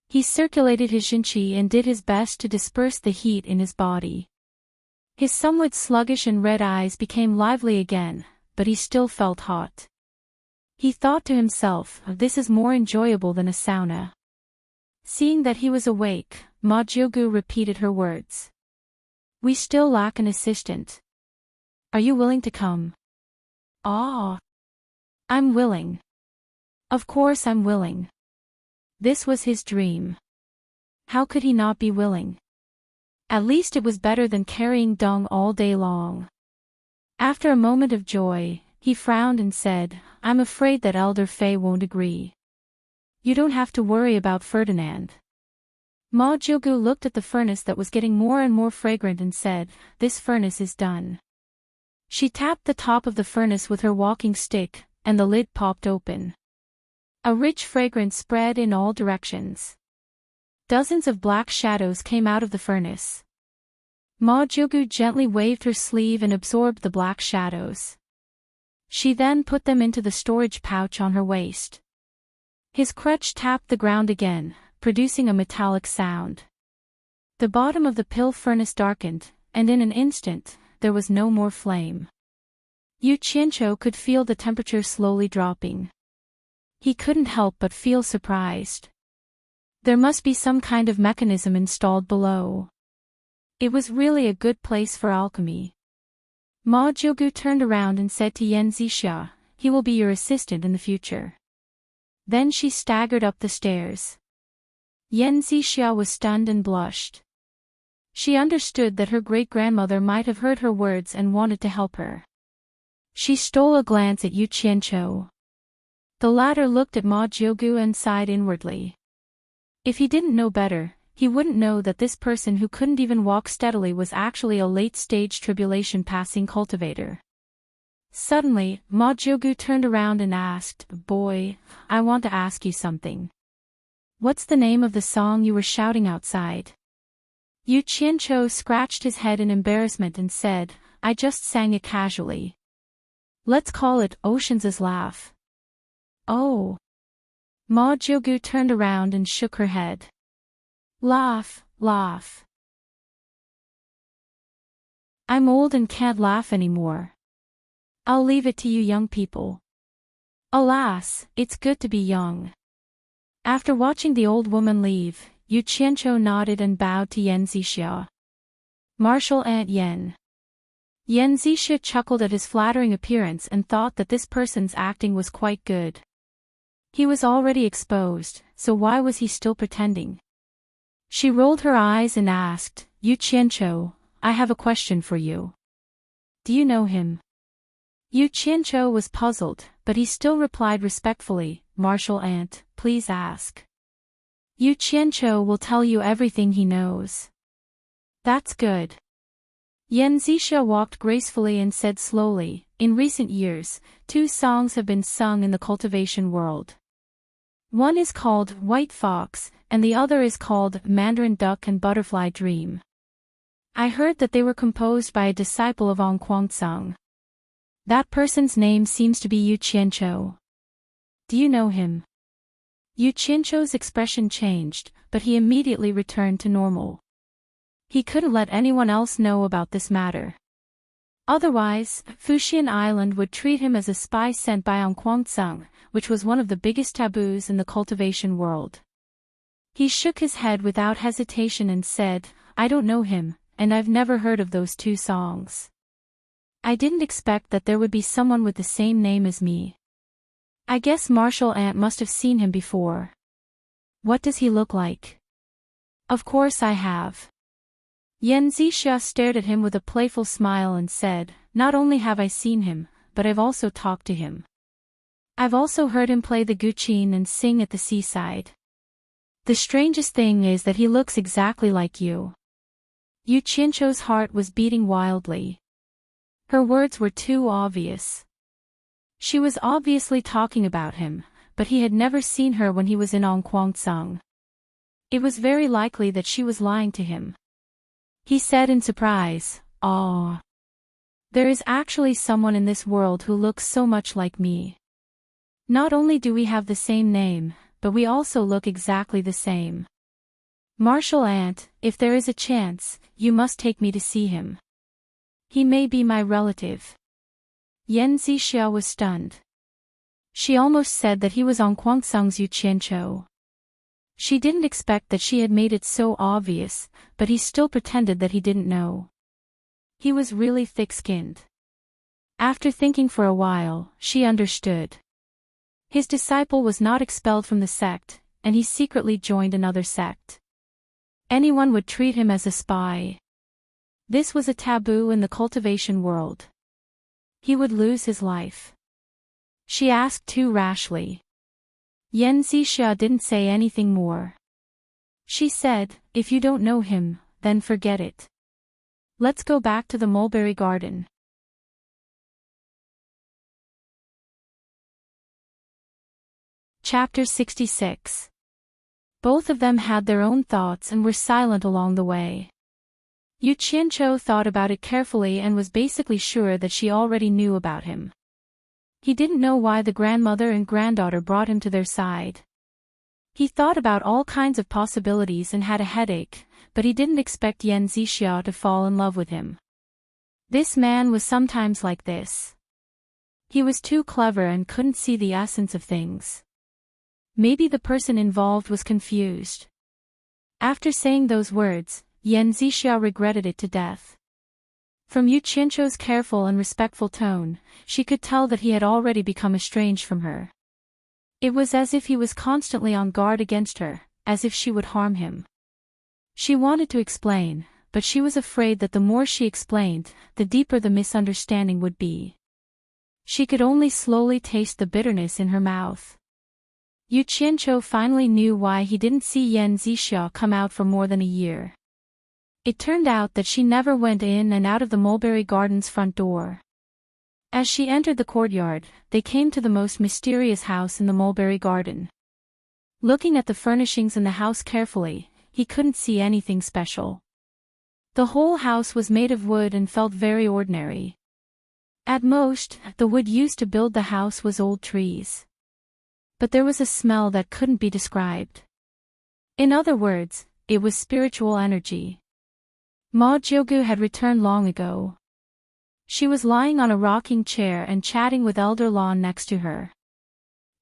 He circulated his Jinqi and did his best to disperse the heat in his body. His somewhat sluggish and red eyes became lively again, but he still felt hot. He thought to himself, this is more enjoyable than a sauna. Seeing that he was awake, Ma Jogu repeated her words. We still lack an assistant. Are you willing to come? Ah. I'm willing. Of course I'm willing. This was his dream. How could he not be willing? At least it was better than carrying dung all day long. After a moment of joy, he frowned and said, I'm afraid that Elder Fei won't agree. You don't have to worry about Ferdinand. Ma Jogu looked at the furnace that was getting more and more fragrant and said, this furnace is done. She tapped the top of the furnace with her walking stick, and the lid popped open. A rich fragrance spread in all directions. Dozens of black shadows came out of the furnace. Ma Jogu gently waved her sleeve and absorbed the black shadows. She then put them into the storage pouch on her waist. His crutch tapped the ground again, producing a metallic sound. The bottom of the pill furnace darkened, and in an instant, there was no more flame. Yu Qianqiu could feel the temperature slowly dropping. He couldn't help but feel surprised. There must be some kind of mechanism installed below. It was really a good place for alchemy. Ma Jogu turned around and said to Yan Zixia, he will be your assistant in the future. Then she staggered up the stairs. Yan Zixia was stunned and blushed. She understood that her great-grandmother might have heard her words and wanted to help her. She stole a glance at Yu Qianqiu. The latter looked at Ma Jogu and sighed inwardly. If he didn't know better, he wouldn't know that this person who couldn't even walk steadily was actually a late-stage tribulation-passing cultivator. Suddenly, Ma Jogu turned around and asked, Boy, I want to ask you something. What's the name of the song you were shouting outside? Yu Qianqiu scratched his head in embarrassment and said, I just sang it casually. Let's call it Ocean's Laugh. Oh. Ma Jogu turned around and shook her head. Laugh, laugh. I'm old and can't laugh anymore. I'll leave it to you young people. Alas, it's good to be young. After watching the old woman leave, Yu Qianzhou nodded and bowed to Yan Zixia. Martial Ant Yen. Yan Zixia chuckled at his flattering appearance and thought that this person's acting was quite good. He was already exposed, so why was he still pretending? She rolled her eyes and asked, Yu Qianzhou, I have a question for you. Do you know him? Yu Qianzhou was puzzled, but he still replied respectfully, Martial Ant, please ask. Yu Qianzhou will tell you everything he knows. That's good. Yan Zixia walked gracefully and said slowly, in recent years, 2 songs have been sung in the cultivation world. One is called White Fox, and the other is called Mandarin Duck and Butterfly Dream. I heard that they were composed by a disciple of Onquangsong. That person's name seems to be Yu Qianzhou. Do you know him? Yu Qianzhou's expression changed, but he immediately returned to normal. He couldn't let anyone else know about this matter. Otherwise, Fuxian Island would treat him as a spy sent by Onquangsong, which was one of the biggest taboos in the cultivation world. He shook his head without hesitation and said, I don't know him, and I've never heard of those 2 songs. I didn't expect that there would be someone with the same name as me. I guess Martial Ant must have seen him before. What does he look like? Of course I have. Yan Zixia stared at him with a playful smile and said, not only have I seen him, but I've also talked to him. I've also heard him play the guqin and sing at the seaside. The strangest thing is that he looks exactly like you. Yu Qianzhou's heart was beating wildly. Her words were too obvious. She was obviously talking about him, but he had never seen her when he was in Onquangsong. It was very likely that she was lying to him. He said in surprise, "Ah. There is actually someone in this world who looks so much like me. Not only do we have the same name, but we also look exactly the same. Martial Ant, if there is a chance, you must take me to see him. He may be my relative." Yan Zixia was stunned. She almost said that he was Onquangsong's Yu Qianzhou. She didn't expect that she had made it so obvious, but he still pretended that he didn't know. He was really thick-skinned. After thinking for a while, she understood. His disciple was not expelled from the sect, and he secretly joined another sect. Anyone would treat him as a spy. This was a taboo in the cultivation world. He would lose his life. She asked too rashly. Yan Zixia didn't say anything more. She said, if you don't know him, then forget it. Let's go back to the mulberry garden. Chapter 66. Both of them had their own thoughts and were silent along the way. Yu Qianzhou thought about it carefully and was basically sure that she already knew about him. He didn't know why the grandmother and granddaughter brought him to their side. He thought about all kinds of possibilities and had a headache, but he didn't expect Yan Zixia to fall in love with him. This man was sometimes like this. He was too clever and couldn't see the essence of things. Maybe the person involved was confused. After saying those words, Yan Zixia regretted it to death. From Yu Qianzhou's careful and respectful tone, she could tell that he had already become estranged from her. It was as if he was constantly on guard against her, as if she would harm him. She wanted to explain, but she was afraid that the more she explained, the deeper the misunderstanding would be. She could only slowly taste the bitterness in her mouth. Yu Qianzhou finally knew why he didn't see Yan Zixia come out for more than a year. It turned out that she never went in and out of the mulberry garden's front door. As she entered the courtyard, they came to the most mysterious house in the mulberry garden. Looking at the furnishings in the house carefully, he couldn't see anything special. The whole house was made of wood and felt very ordinary. At most, the wood used to build the house was old trees. But there was a smell that couldn't be described. In other words, it was spiritual energy. Ma Jiugu had returned long ago. She was lying on a rocking chair and chatting with Elder Lan next to her.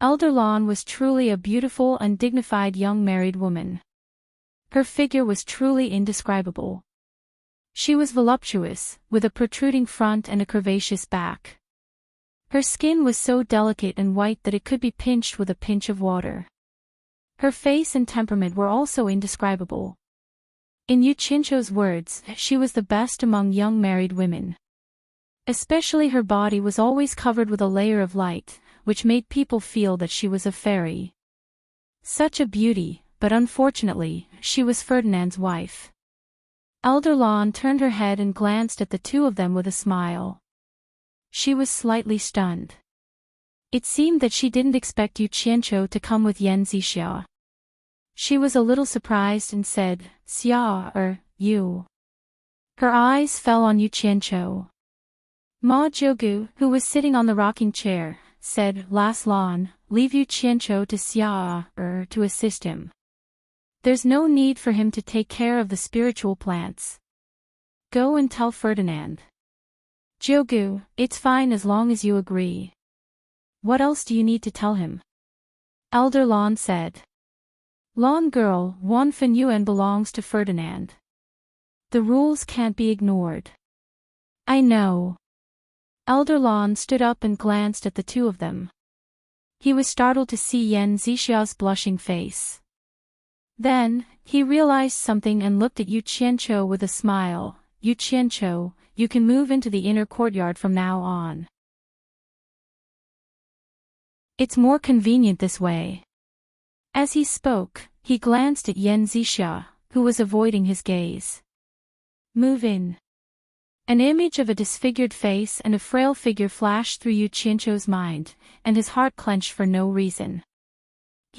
Elder Lan was truly a beautiful and dignified young married woman. Her figure was truly indescribable. She was voluptuous, with a protruding front and a curvaceous back. Her skin was so delicate and white that it could be pinched with a pinch of water. Her face and temperament were also indescribable. In Yu Qianqiu's words, she was the best among young married women. Especially her body was always covered with a layer of light, which made people feel that she was a fairy. Such a beauty, but unfortunately, she was Ferdinand's wife. Elder Lan turned her head and glanced at the two of them with a smile. She was slightly stunned. It seemed that she didn't expect Yu Qianqiu to come with Yan Zixia. She was a little surprised and said, "Xia, you." Her eyes fell on Yu Qianqiu. Ma Jiugu, who was sitting on the rocking chair, said, "Last Lan, leave Yu Qianqiu to Xia, to assist him. There's no need for him to take care of the spiritual plants. Go and tell Ferdinand." "Jiugu, it's fine as long as you agree." "What else do you need to tell him?" Elder Lan said. "Lan girl, 1 Yuan belongs to Ferdinand. The rules can't be ignored." "I know." Elder Lan stood up and glanced at the two of them. He was startled to see Yan Zixia's blushing face. Then, he realized something and looked at Yu Qianqiu with a smile. "Yu Qianqiu, you can move into the inner courtyard from now on. It's more convenient this way." As he spoke, he glanced at Yan Zixia, who was avoiding his gaze. "Move in." An image of a disfigured face and a frail figure flashed through Yu Qianqiu's mind, and his heart clenched for no reason.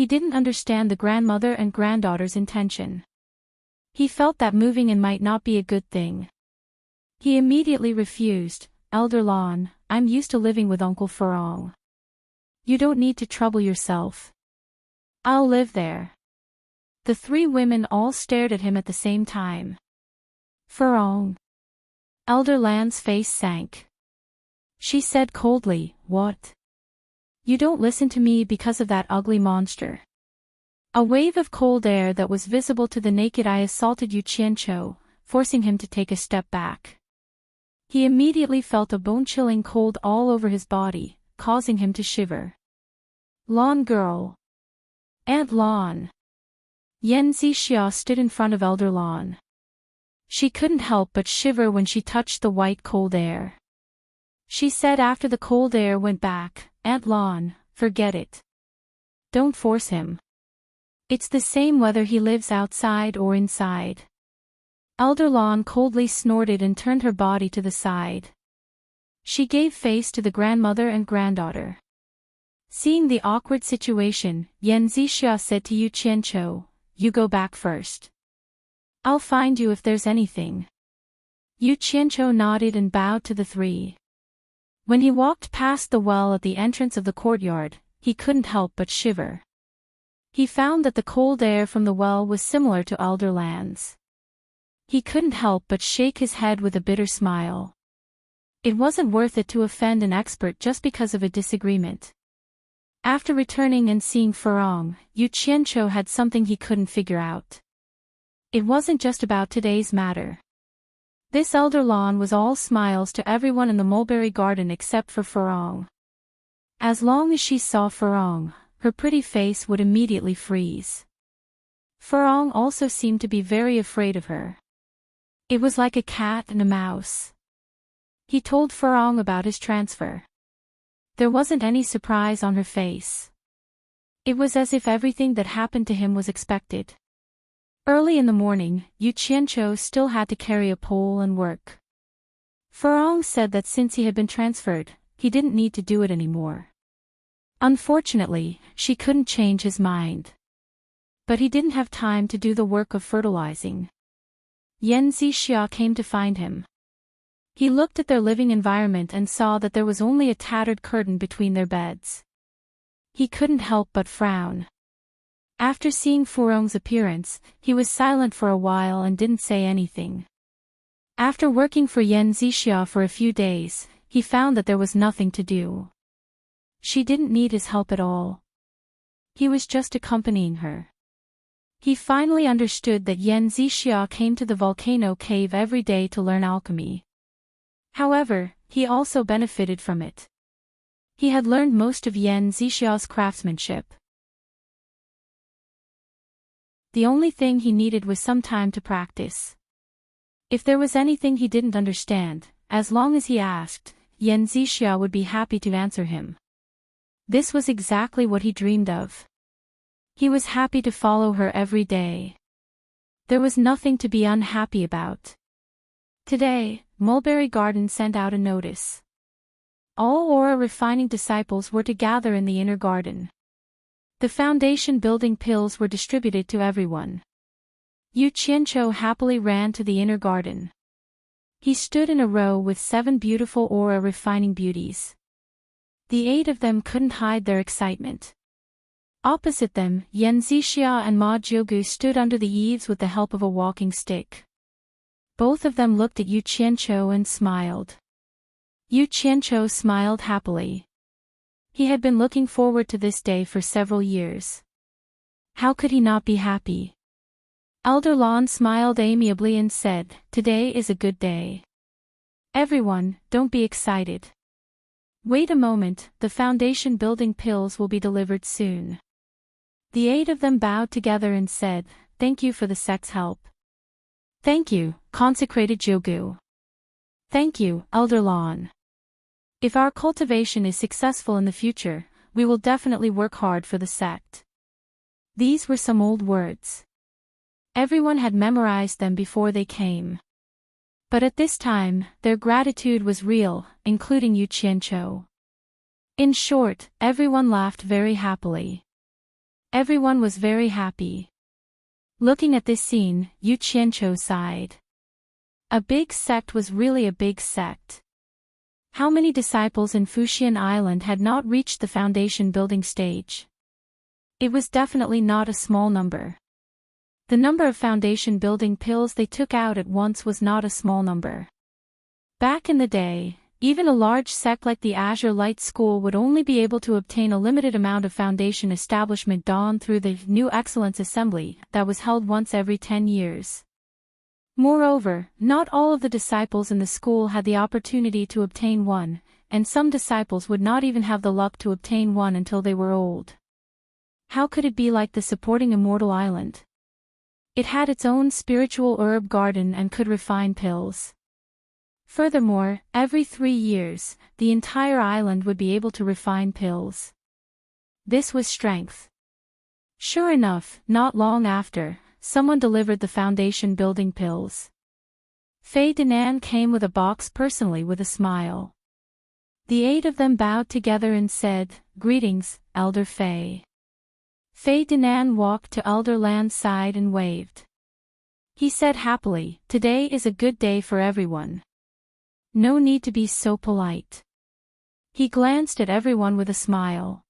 He didn't understand the grandmother and granddaughter's intention. He felt that moving in might not be a good thing. He immediately refused. "Elder Lan, I'm used to living with Uncle Furong. You don't need to trouble yourself. I'll live there." The three women all stared at him at the same time. "Furong." Elder Lan's face sank. She said coldly, "What? You don't listen to me because of that ugly monster." A wave of cold air that was visible to the naked eye assaulted Yu Qianqiu, forcing him to take a step back. He immediately felt a bone-chilling cold all over his body, causing him to shiver. "Lan girl." "Aunt Lan." Yan Zixia stood in front of Elder Lan. She couldn't help but shiver when she touched the white cold air. She said after the cold air went back, "Aunt Lan, forget it. Don't force him. It's the same whether he lives outside or inside." Elder Lan coldly snorted and turned her body to the side. She gave face to the grandmother and granddaughter. Seeing the awkward situation, Yan Zixia said to Yu Qianqiu, "You go back first. I'll find you if there's anything." Yu Qianqiu nodded and bowed to the three. When he walked past the well at the entrance of the courtyard, he couldn't help but shiver. He found that the cold air from the well was similar to Elder Lan's. He couldn't help but shake his head with a bitter smile. It wasn't worth it to offend an expert just because of a disagreement. After returning and seeing Furong, Yu Qianqiu had something he couldn't figure out. It wasn't just about today's matter. This Elder Lan was all smiles to everyone in the mulberry garden except for Furong. As long as she saw Furong, her pretty face would immediately freeze. Furong also seemed to be very afraid of her. It was like a cat and a mouse. He told Furong about his transfer. There wasn't any surprise on her face. It was as if everything that happened to him was expected. Early in the morning, Yu Qianqiu still had to carry a pole and work. Furong said that since he had been transferred, he didn't need to do it anymore. Unfortunately, she couldn't change his mind. But he didn't have time to do the work of fertilizing. Yan Zixia came to find him. He looked at their living environment and saw that there was only a tattered curtain between their beds. He couldn't help but frown. After seeing Furong's appearance, he was silent for a while and didn't say anything. After working for Yan Zixia for a few days, he found that there was nothing to do. She didn't need his help at all. He was just accompanying her. He finally understood that Yan Zixia came to the volcano cave every day to learn alchemy. However, he also benefited from it. He had learned most of Yan Zixia's craftsmanship. The only thing he needed was some time to practice. If there was anything he didn't understand, as long as he asked, Yan Zixia would be happy to answer him. This was exactly what he dreamed of. He was happy to follow her every day. There was nothing to be unhappy about. Today, Mulberry Garden sent out a notice. All aura refining disciples were to gather in the inner garden. The foundation building pills were distributed to everyone. Yu Qianqiu happily ran to the inner garden. He stood in a row with 7 beautiful aura refining beauties. The 8 of them couldn't hide their excitement. Opposite them, Yan Zixia and Ma Jiugu stood under the eaves with the help of a walking stick. Both of them looked at Yu Qianqiu and smiled. Yu Qianqiu smiled happily. He had been looking forward to this day for several years. How could he not be happy? Elder Lan smiled amiably and said, "Today is a good day. Everyone, don't be excited. Wait a moment, the foundation building pills will be delivered soon." The 8 of them bowed together and said, "Thank you for the sect's help." "Thank you, consecrated Jiugu." "Thank you, Elder Lan. If our cultivation is successful in the future, we will definitely work hard for the sect." These were some old words. Everyone had memorized them before they came. But at this time, their gratitude was real, including Yu Qianqiu. In short, everyone laughed very happily. Everyone was very happy. Looking at this scene, Yu Qianqiu sighed. A big sect was really a big sect. How many disciples in Fuxian Island had not reached the foundation building stage? It was definitely not a small number. The number of foundation building pills they took out at once was not a small number. Back in the day, even a large sect like the Azure Light School would only be able to obtain a limited amount of foundation establishment dawn through the New Excellence Assembly that was held once every 10 years. Moreover, not all of the disciples in the school had the opportunity to obtain one, and some disciples would not even have the luck to obtain one until they were old. How could it be like the supporting Immortal Island? It had its own spiritual herb garden and could refine pills. Furthermore, every 3 years, the entire island would be able to refine pills. This was strength. Sure enough, not long after, someone delivered the foundation building pills. Fei Dinan came with a box personally with a smile. The 8 of them bowed together and said, "Greetings, Elder Fei." Fei Dinan walked to Elder Lan's side and waved. He said happily, "Today is a good day for everyone. No need to be so polite." He glanced at everyone with a smile.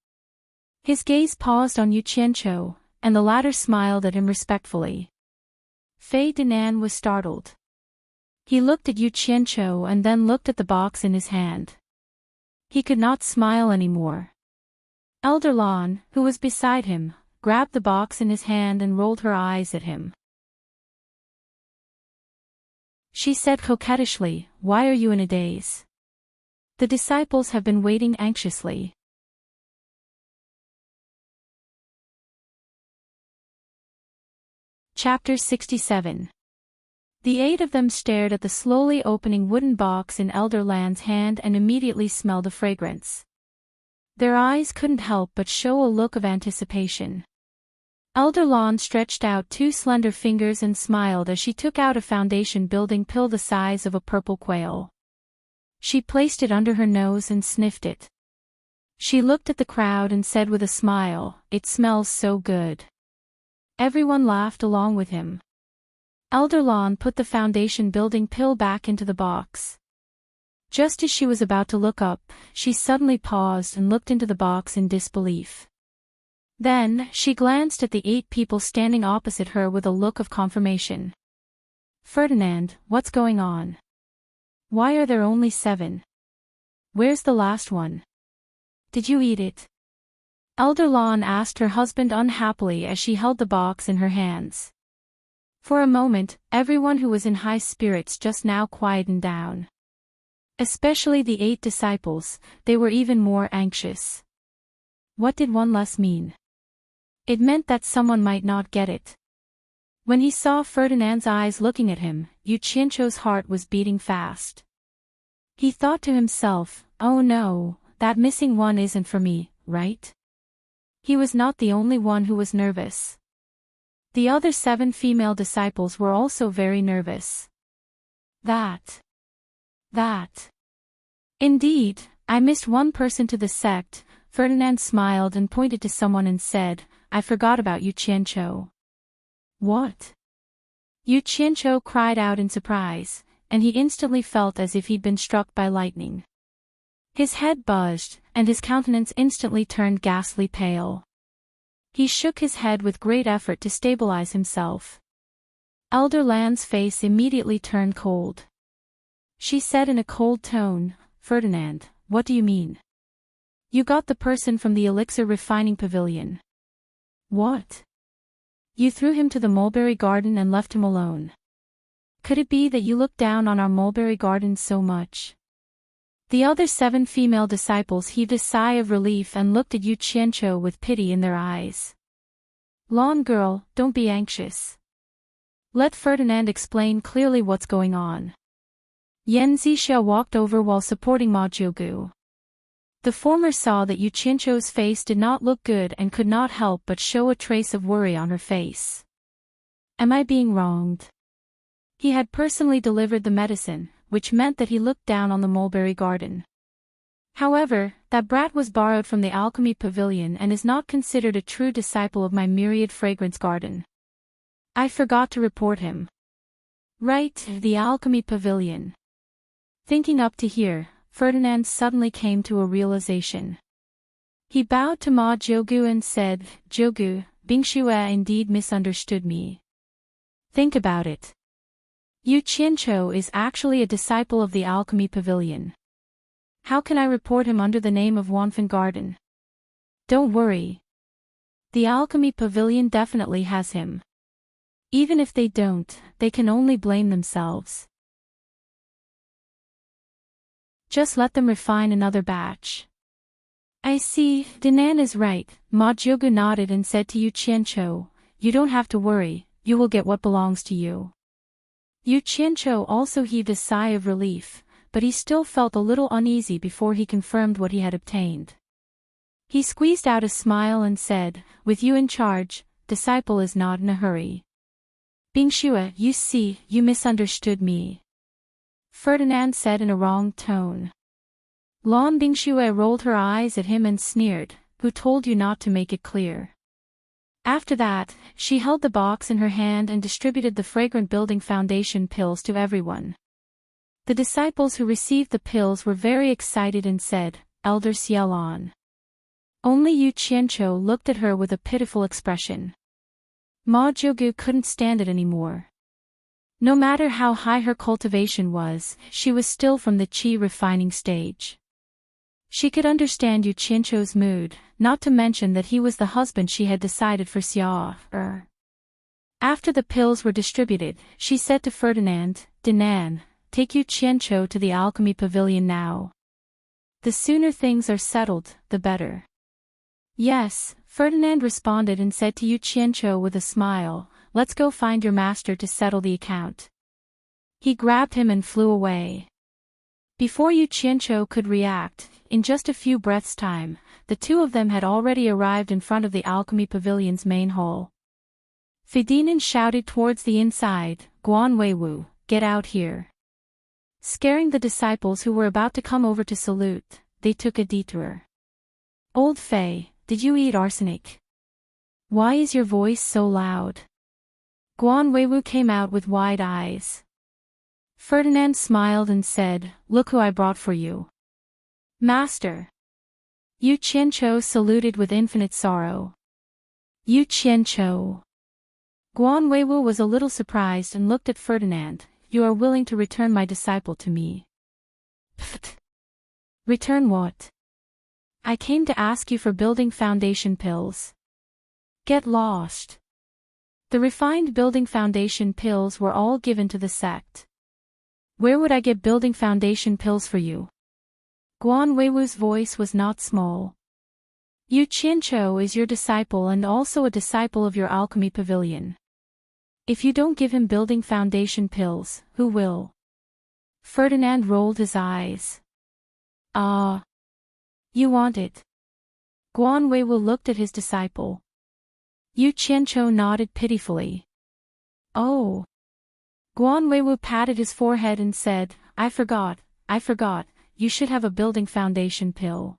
His gaze paused on Yu Qianqiu, and the latter smiled at him respectfully. Fei Dinan was startled. He looked at Yu Qianqiu and then looked at the box in his hand. He could not smile anymore. Elder Lan, who was beside him, grabbed the box in his hand and rolled her eyes at him. She said coquettishly, "Why are you in a daze? The disciples have been waiting anxiously." Chapter 67. The 8 of them stared at the slowly opening wooden box in Elder Lan's hand and immediately smelled a fragrance. Their eyes couldn't help but show a look of anticipation. Elder Lan stretched out 2 slender fingers and smiled as she took out a foundation building pill the size of a purple quail. She placed it under her nose and sniffed it. She looked at the crowd and said with a smile, "It smells so good." Everyone laughed along with him. Elder Lan put the foundation building pill back into the box. Just as she was about to look up, she suddenly paused and looked into the box in disbelief. Then, she glanced at the 8 people standing opposite her with a look of confirmation. "Ferdinand, what's going on? Why are there only 7? Where's the last one? Did you eat it?" Elder Lan asked her husband unhappily as she held the box in her hands. For a moment, everyone who was in high spirits just now quietened down. Especially the 8 disciples, they were even more anxious. What did one less mean? It meant that someone might not get it. When he saw Ferdinand's eyes looking at him, Yu Qianzhou's heart was beating fast. He thought to himself, oh no, that missing one isn't for me, right? He was not the only one who was nervous. The other 7 female disciples were also very nervous. That. Indeed, I missed one person to the sect. Ferdinand smiled and pointed to someone and said, I forgot about Yu Qianzhou. What? Yu Qianzhou cried out in surprise, and he instantly felt as if he'd been struck by lightning. His head buzzed, and his countenance instantly turned ghastly pale. He shook his head with great effort to stabilize himself. Elder Lan's face immediately turned cold. She said in a cold tone, Ferdinand, what do you mean? You got the person from the elixir refining pavilion. What? You threw him to the mulberry garden and left him alone. Could it be that you looked down on our mulberry garden so much? The other 7 female disciples heaved a sigh of relief and looked at Yu Qianzhou with pity in their eyes. Lan girl, don't be anxious. Let Ferdinand explain clearly what's going on. Yan Zixia walked over while supporting Ma Jiugu. The former saw that Yu Qianzhou's face did not look good and could not help but show a trace of worry on her face. Am I being wronged? He had personally delivered the medicine, which meant that he looked down on the mulberry garden. However, that brat was borrowed from the alchemy pavilion and is not considered a true disciple of my myriad fragrance garden. I forgot to report him. Right, the alchemy pavilion. Thinking up to here, Ferdinand suddenly came to a realization. He bowed to Ma Jiugu and said, Jiugu, Bingxue indeed misunderstood me. Think about it. Yu Qianzhou is actually a disciple of the alchemy pavilion. How can I report him under the name of Wanfan Garden? Don't worry. The alchemy pavilion definitely has him. Even if they don't, they can only blame themselves. Just let them refine another batch. I see, Dinan is right, Ma Jiugu nodded and said to Yu Qianzhou, you don't have to worry, you will get what belongs to you. Yu Qianzhou also heaved a sigh of relief, but he still felt a little uneasy before he confirmed what he had obtained. He squeezed out a smile and said, with you in charge, disciple is not in a hurry. Bingxue, you see, you misunderstood me. Ferdinand said in a wrong tone. Lan Bingxue rolled her eyes at him and sneered, who told you not to make it clear? After that, she held the box in her hand and distributed the fragrant building foundation pills to everyone. The disciples who received the pills were very excited and said, Elder Xiaolan. Only Yu Qianzhou looked at her with a pitiful expression. Ma Jiugu couldn't stand it anymore. No matter how high her cultivation was, she was still from the qi refining stage. She could understand Yu Qianzhou's mood, not to mention that he was the husband she had decided for Xia. After the pills were distributed, she said to Ferdinand, Dinan, take Yu Qianzhou to the alchemy pavilion now. The sooner things are settled, the better. Yes, Ferdinand responded and said to Yu Qianzhou with a smile, let's go find your master to settle the account. He grabbed him and flew away. Before Yu Qianzhou could react, in just a few breaths' time, the two of them had already arrived in front of the alchemy pavilion's main hall. Ferdinand shouted towards the inside, Guan Weiwu, get out here. Scaring the disciples who were about to come over to salute, they took a detour. Old Fei, did you eat arsenic? Why is your voice so loud? Guan Weiwu came out with wide eyes. Ferdinand smiled and said, look who I brought for you. Master. Yu Qianzhou saluted with infinite sorrow. Yu Qianzhou. Guan Weiwu was a little surprised and looked at Ferdinand, you are willing to return my disciple to me. Pfft. Return what? I came to ask you for building foundation pills. Get lost. The refined building foundation pills were all given to the sect. Where would I get building foundation pills for you? Guan Weiwu's voice was not small. Yu Qianqiu is your disciple and also a disciple of your alchemy pavilion. If you don't give him building foundation pills, who will? Ferdinand rolled his eyes. Ah. You want it. Guan Weiwu looked at his disciple. Yu Qianqiu nodded pitifully. Oh. Guan Weiwu patted his forehead and said, I forgot, you should have a building foundation pill.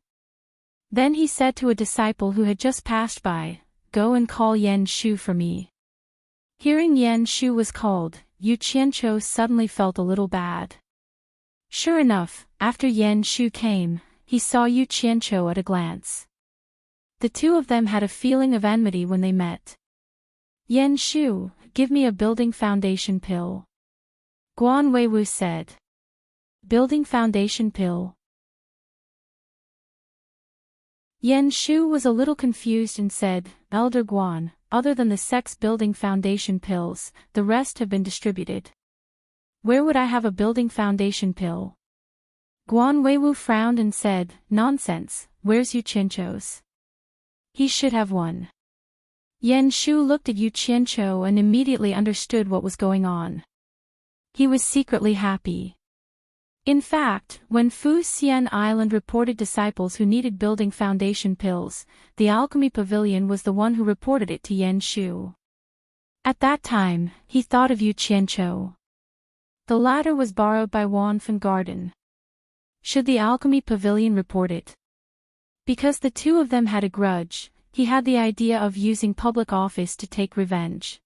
Then he said to a disciple who had just passed by, go and call Yan Shu for me. Hearing Yan Shu was called, Yu Qianqiu suddenly felt a little bad. Sure enough, after Yan Shu came, he saw Yu Qianqiu at a glance. The two of them had a feeling of enmity when they met. Yan Shu, give me a building foundation pill. Guan Weiwu said. Building foundation pill. Yan Shu was a little confused and said, Elder Guan, other than the sect's building foundation pills, the rest have been distributed. Where would I have a building foundation pill? Guan Weiwu frowned and said, nonsense, where's Yu Qianqiu's? He should have one. Yan Shu looked at Yu Qianqiu and immediately understood what was going on. He was secretly happy. In fact, when Fu Xian Island reported disciples who needed building foundation pills, the alchemy pavilion was the one who reported it to Yan Shu. At that time, he thought of Yu Qianqiu. The latter was borrowed by Wan Fan Garden. Should the alchemy pavilion report it? Because the two of them had a grudge, he had the idea of using public office to take revenge.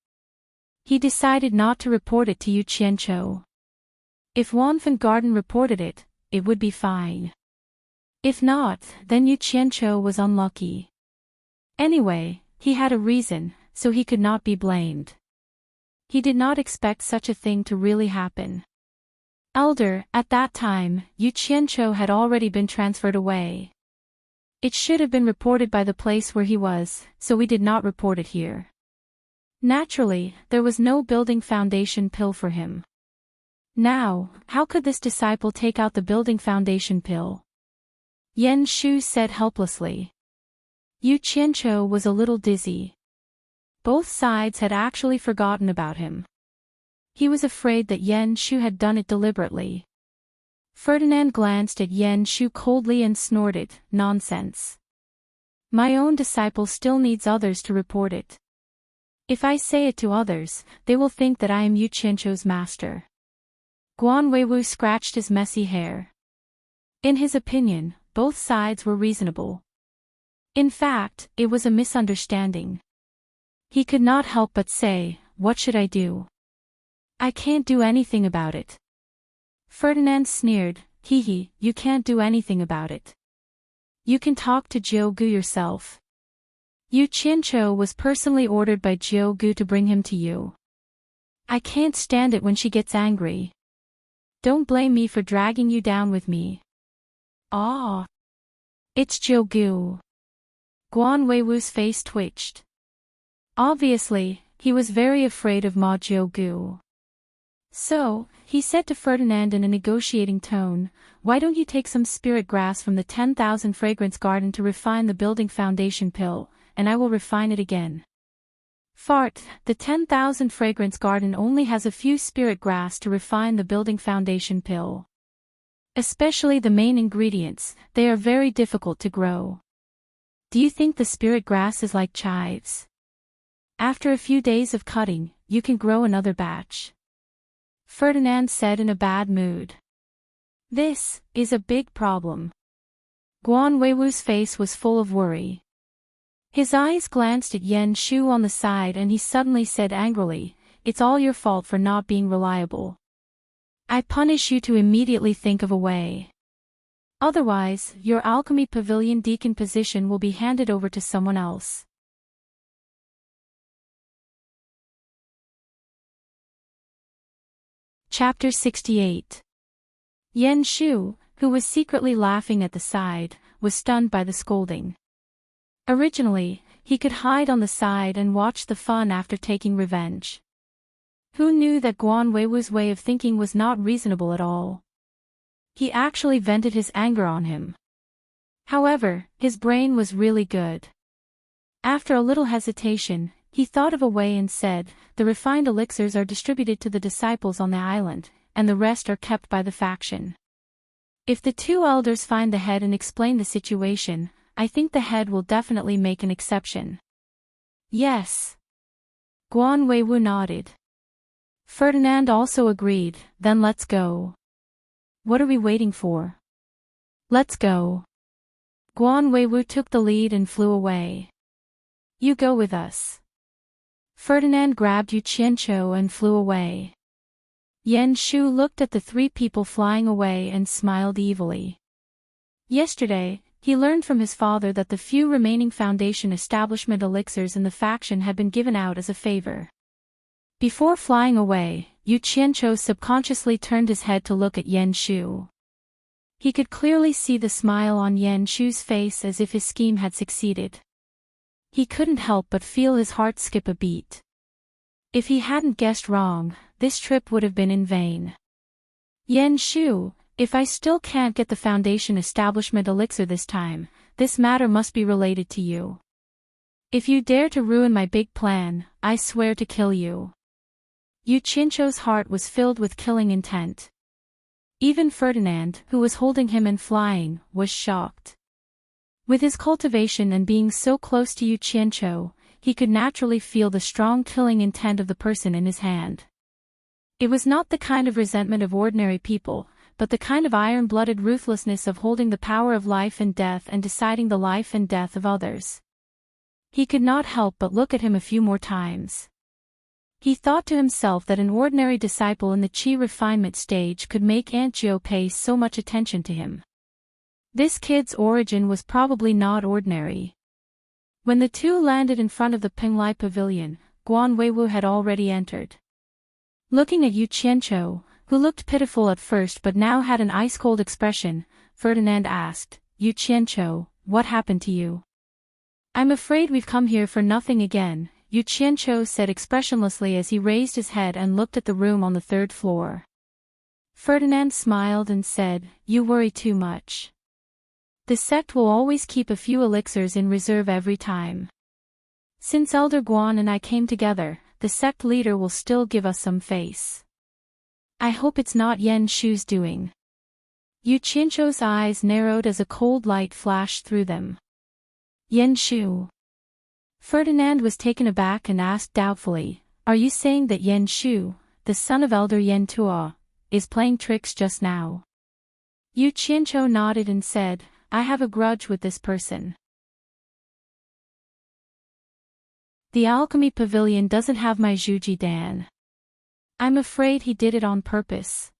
He decided not to report it to Yu Qianqiu. If Wan Fan Garden reported it, it would be fine. If not, then Yu Qianqiu was unlucky. Anyway, he had a reason, so he could not be blamed. He did not expect such a thing to really happen. Elder, at that time, Yu Qianqiu had already been transferred away. It should have been reported by the place where he was, so we did not report it here. Naturally, there was no building foundation pill for him. Now, how could this disciple take out the building foundation pill? Yan Shu said helplessly. Yu Qianqiu was a little dizzy. Both sides had actually forgotten about him. He was afraid that Yan Shu had done it deliberately. Ferdinand glanced at Yan Shu coldly and snorted, nonsense. My own disciple still needs others to report it. If I say it to others, they will think that I am Yu Qianqiu's master. Guan Weiwu scratched his messy hair. In his opinion, both sides were reasonable. In fact, it was a misunderstanding. He could not help but say, what should I do? I can't do anything about it. Ferdinand sneered, hee, you can't do anything about it. You can talk to Jiu Gu yourself. Yu Qianqiu was personally ordered by Jiu Gu to bring him to you. I can't stand it when she gets angry. Don't blame me for dragging you down with me. Ah. It's Jiu Gu. Guan Weiwu's face twitched. Obviously, he was very afraid of Ma Jiu Gu. So, he said to Ferdinand in a negotiating tone, why don't you take some spirit grass from the 10,000 fragrance garden to refine the building foundation pill, and I will refine it again. Fart, the 10,000 fragrance garden only has a few spirit grass to refine the building foundation pill. Especially the main ingredients, they are very difficult to grow. Do you think the spirit grass is like chives? After a few days of cutting, you can grow another batch. Ferdinand said in a bad mood. This is a big problem. Guan Weiwu's face was full of worry. His eyes glanced at Yan Shu on the side and he suddenly said angrily, it's all your fault for not being reliable. I punish you to immediately think of a way. Otherwise, your alchemy pavilion deacon position will be handed over to someone else. Chapter 68. Yan Shu, who was secretly laughing at the side, was stunned by the scolding. Originally, he could hide on the side and watch the fun after taking revenge. Who knew that Guan Weiwu's way of thinking was not reasonable at all? He actually vented his anger on him. However, his brain was really good. After a little hesitation, he thought of a way and said, "The refined elixirs are distributed to the disciples on the island, and the rest are kept by the faction. If the two elders find the head and explain the situation, I think the head will definitely make an exception." "Yes." Guan Weiwu nodded. Ferdinand also agreed, "Then let's go." "What are we waiting for? Let's go." Guan Weiwu took the lead and flew away. "You go with us." Ferdinand grabbed Yu Qianqiu and flew away. Yan Shu looked at the three people flying away and smiled evilly. Yesterday, he learned from his father that the few remaining Foundation establishment elixirs in the faction had been given out as a favor. Before flying away, Yu Qianqiu subconsciously turned his head to look at Yan Shu. He could clearly see the smile on Yan Shu's face as if his scheme had succeeded. He couldn't help but feel his heart skip a beat. If he hadn't guessed wrong, this trip would have been in vain. "Yan Shu, if I still can't get the Foundation establishment elixir this time, this matter must be related to you. If you dare to ruin my big plan, I swear to kill you." Yu Qianqiu's heart was filled with killing intent. Even Ferdinand, who was holding him and flying, was shocked. With his cultivation and being so close to Yu Qianqiu, he could naturally feel the strong killing intent of the person in his hand. It was not the kind of resentment of ordinary people, but the kind of iron-blooded ruthlessness of holding the power of life and death and deciding the life and death of others. He could not help but look at him a few more times. He thought to himself that an ordinary disciple in the Qi refinement stage could make Aunt Jiu pay so much attention to him. This kid's origin was probably not ordinary. When the two landed in front of the Penglai Pavilion, Guan Weiwu had already entered. Looking at Yu Qianqiu, who looked pitiful at first but now had an ice-cold expression, Ferdinand asked, "Yu Qianqiu, what happened to you?" "I'm afraid we've come here for nothing again," Yu Qianqiu said expressionlessly as he raised his head and looked at the room on the third floor. Ferdinand smiled and said, "You worry too much. The sect will always keep a few elixirs in reserve every time. Since Elder Guan and I came together, the sect leader will still give us some face. I hope it's not Yan Shu's doing." Yu Qianqiu's eyes narrowed as a cold light flashed through them. "Yan Shu?" Ferdinand was taken aback and asked doubtfully, "Are you saying that Yan Shu, the son of Elder Yan Tua, is playing tricks just now?" Yu Qianqiu nodded and said, "I have a grudge with this person. The Alchemy Pavilion doesn't have my Zhuji Dan. I'm afraid he did it on purpose."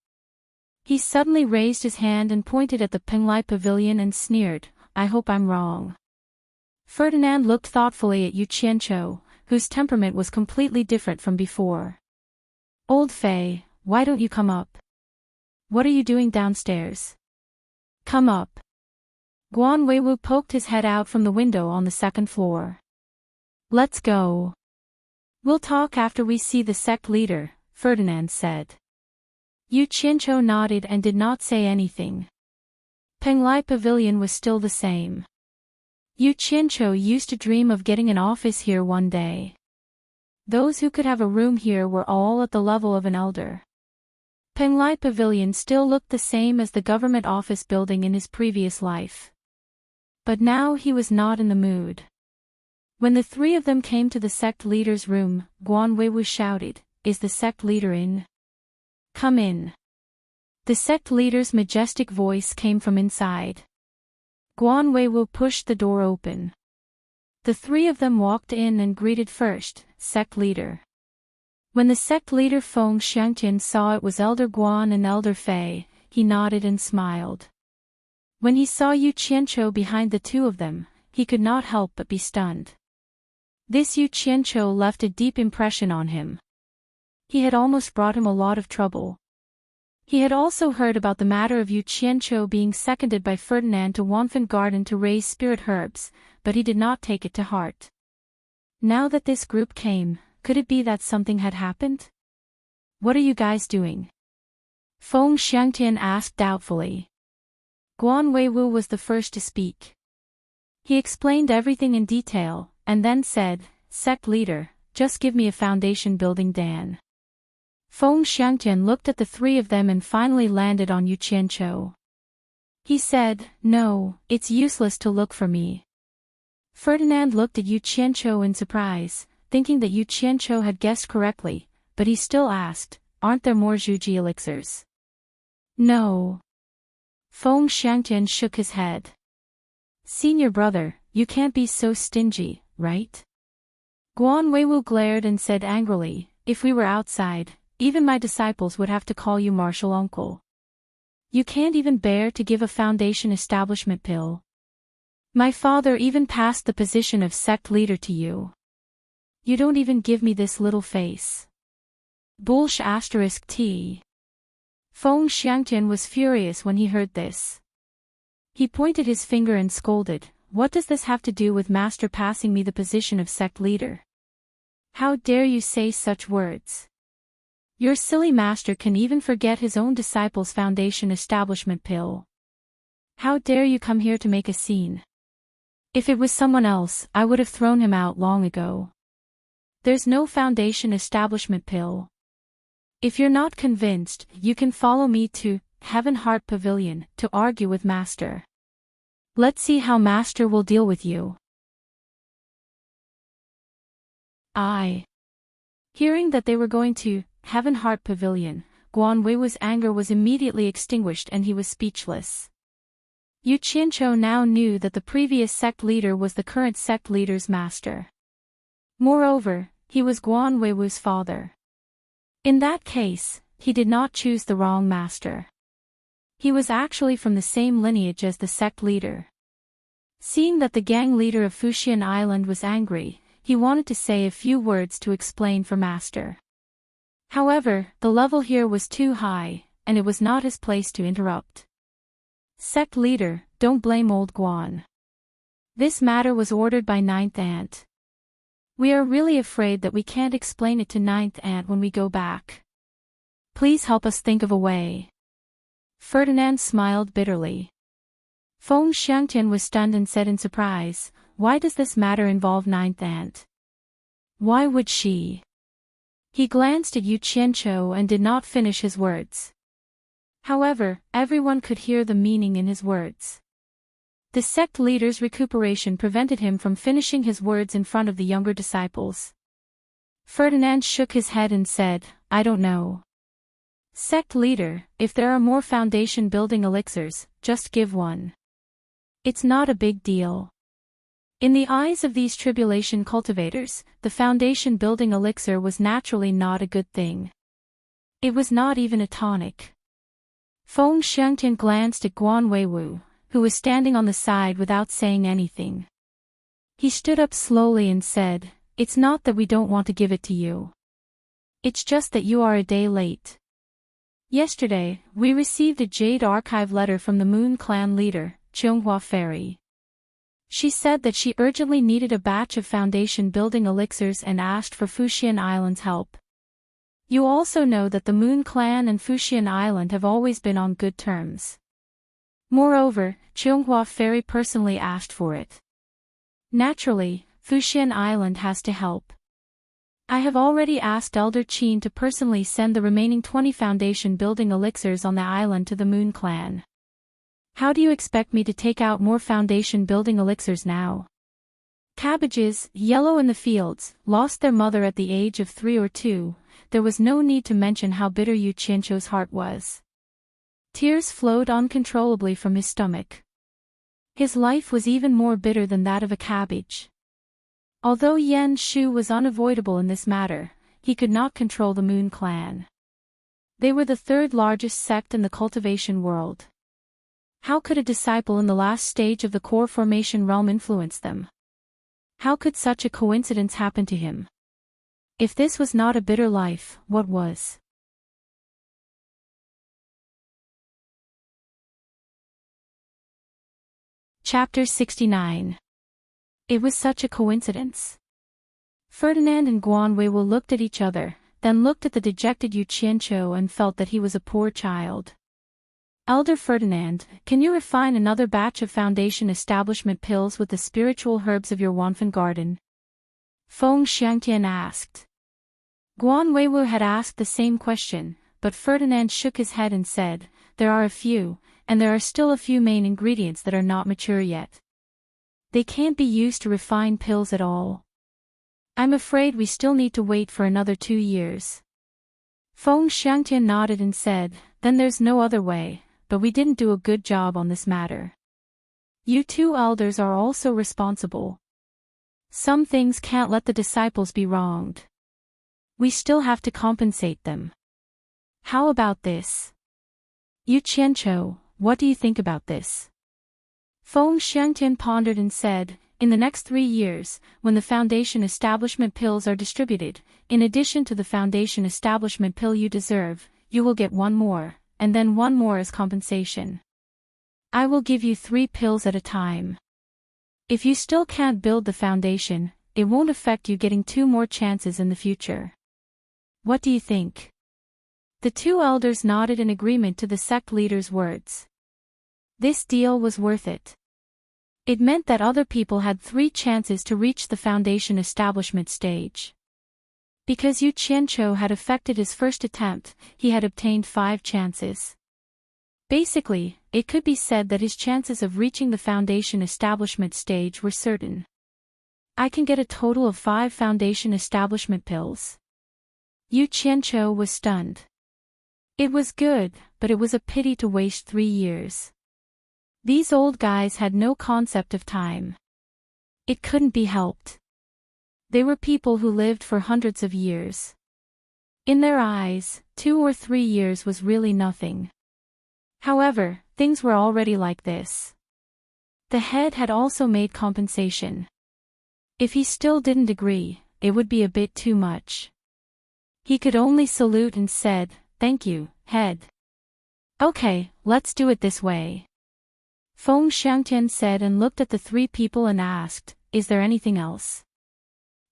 He suddenly raised his hand and pointed at the Penglai Pavilion and sneered, "I hope I'm wrong." Ferdinand looked thoughtfully at Yu Qianqiu, whose temperament was completely different from before. "Old Fei, why don't you come up? What are you doing downstairs? Come up." Guan Weiwu poked his head out from the window on the second floor. "Let's go. We'll talk after we see the sect leader," Ferdinand said. Yu Qianqiu nodded and did not say anything. Penglai Pavilion was still the same. Yu Qianqiu used to dream of getting an office here one day. Those who could have a room here were all at the level of an elder. Penglai Pavilion still looked the same as the government office building in his previous life. But now he was not in the mood. When the three of them came to the sect leader's room, Guan Weiwu shouted, "Is the sect leader in? Come in." The sect leader's majestic voice came from inside. Guan Weiwu pushed the door open. The three of them walked in and greeted first, "Sect leader." When the sect leader Feng Xiangtian saw it was Elder Guan and Elder Fei, he nodded and smiled. When he saw Yu Qianqiu behind the two of them, he could not help but be stunned. This Yu Qianqiu left a deep impression on him. He had almost brought him a lot of trouble. He had also heard about the matter of Yu Qianqiu being seconded by Ferdinand to Wanfen Garden to raise spirit herbs, but he did not take it to heart. Now that this group came, could it be that something had happened? What are you guys doing? Feng Xiangtian asked doubtfully. Guan Weiwu was the first to speak. He explained everything in detail, and then said, "Sect leader, just give me a foundation building Dan." Feng Xiangtian looked at the three of them and finally landed on Yu Qianqiu. He said, "No, it's useless to look for me." Ferdinand looked at Yu Qianqiu in surprise, thinking that Yu Qianqiu had guessed correctly, but he still asked, "Aren't there more Zhuji elixirs?" "No." Feng Xiangtian shook his head. "Senior brother, you can't be so stingy, right?" Guan Weiwu glared and said angrily, "If we were outside, even my disciples would have to call you martial uncle. You can't even bear to give a foundation establishment pill. My father even passed the position of sect leader to you. You don't even give me this little face. Bullsh *t. Feng Xiangtian was furious when he heard this. He pointed his finger and scolded, "What does this have to do with master passing me the position of sect leader? How dare you say such words? Your silly master can even forget his own disciples' foundation establishment pill. How dare you come here to make a scene? If it was someone else, I would have thrown him out long ago. There's no foundation establishment pill. If you're not convinced, you can follow me to Heaven Heart Pavilion to argue with Master. Let's see how Master will deal with you." Hearing that they were going to Heaven Heart Pavilion, Guan Weiwu's anger was immediately extinguished and he was speechless. Yu Qianqiu now knew that the previous sect leader was the current sect leader's master. Moreover, he was Guan Weiwu's father. In that case, he did not choose the wrong master. He was actually from the same lineage as the sect leader. Seeing that the gang leader of Fuxian Island was angry, he wanted to say a few words to explain for master. However, the level here was too high, and it was not his place to interrupt. "Sect leader, don't blame old Guan. This matter was ordered by Ninth Aunt. We are really afraid that we can't explain it to Ninth Aunt when we go back. Please help us think of a way." Ferdinand smiled bitterly. Feng Xiangtian was stunned and said in surprise, "Why does this matter involve Ninth Aunt? Why would she?" He glanced at Yu Qianqiu and did not finish his words. However, everyone could hear the meaning in his words. The sect leader's recuperation prevented him from finishing his words in front of the younger disciples. Ferdinand shook his head and said, "I don't know. Sect leader, if there are more foundation building elixirs, just give one. It's not a big deal." In the eyes of these tribulation cultivators, the foundation building elixir was naturally not a good thing. It was not even a tonic. Feng Xiangtian glanced at Guan Weiwu, who was standing on the side without saying anything. He stood up slowly and said, "It's not that we don't want to give it to you. It's just that you are a day late. Yesterday, we received a Jade Archive letter from the Moon Clan leader, Chionghua Fairy. She said that she urgently needed a batch of foundation building elixirs and asked for Fuxian Island's help. You also know that the Moon Clan and Fuxian Island have always been on good terms. Moreover, Chionghua Fairy personally asked for it. Naturally, Fuxian Island has to help. I have already asked Elder Qin to personally send the remaining 20 foundation building elixirs on the island to the Moon Clan. How do you expect me to take out more foundation building elixirs now? Cabbages, yellow in the fields, lost their mother at the age of 3 or 2, there was no need to mention how bitter Yu Qianqiu's heart was. Tears flowed uncontrollably from his stomach. His life was even more bitter than that of a cabbage. Although Yan Shu was unavoidable in this matter, he could not control the Moon Clan. They were the third largest sect in the cultivation world. How could a disciple in the last stage of the core formation realm influence them? How could such a coincidence happen to him? If this was not a bitter life, what was? Chapter 69. It was such a coincidence. Ferdinand and Guan Weiwu looked at each other, then looked at the dejected Yu Qianqiu and felt that he was a poor child. Elder Ferdinand, can you refine another batch of foundation establishment pills with the spiritual herbs of your Wanfen garden? Feng Xiangtian asked. Guan Weiwu had asked the same question, but Ferdinand shook his head and said, there are a few, and there are still a few main ingredients that are not mature yet. They can't be used to refine pills at all. I'm afraid we still need to wait for another 2 years. Feng Xiangtian nodded and said, then there's no other way, but we didn't do a good job on this matter. You two elders are also responsible. Some things can't let the disciples be wronged. We still have to compensate them. How about this? Yu Qianqiu, what do you think about this? Feng Xiangtian pondered and said, in the next 3 years, when the foundation establishment pills are distributed, in addition to the foundation establishment pill you deserve, you will get 1 more, and then 1 more as compensation. I will give you 3 pills at a time. If you still can't build the foundation, it won't affect you getting 2 more chances in the future. What do you think? The 2 elders nodded in agreement to the sect leader's words. This deal was worth it. It meant that other people had 3 chances to reach the foundation establishment stage. Because Yu Qianqiu had effected his first attempt, he had obtained 5 chances. Basically, it could be said that his chances of reaching the foundation establishment stage were certain. I can get a total of 5 foundation establishment pills. Yu Qianqiu was stunned. It was good, but it was a pity to waste 3 years. These old guys had no concept of time. It couldn't be helped. They were people who lived for hundreds of years. In their eyes, 2 or 3 years was really nothing. However, things were already like this. The head had also made compensation. If he still didn't agree, it would be a bit too much. He could only salute and said, thank you, head. Okay, let's do it this way. Feng Xiangtian said and looked at the 3 people and asked, is there anything else?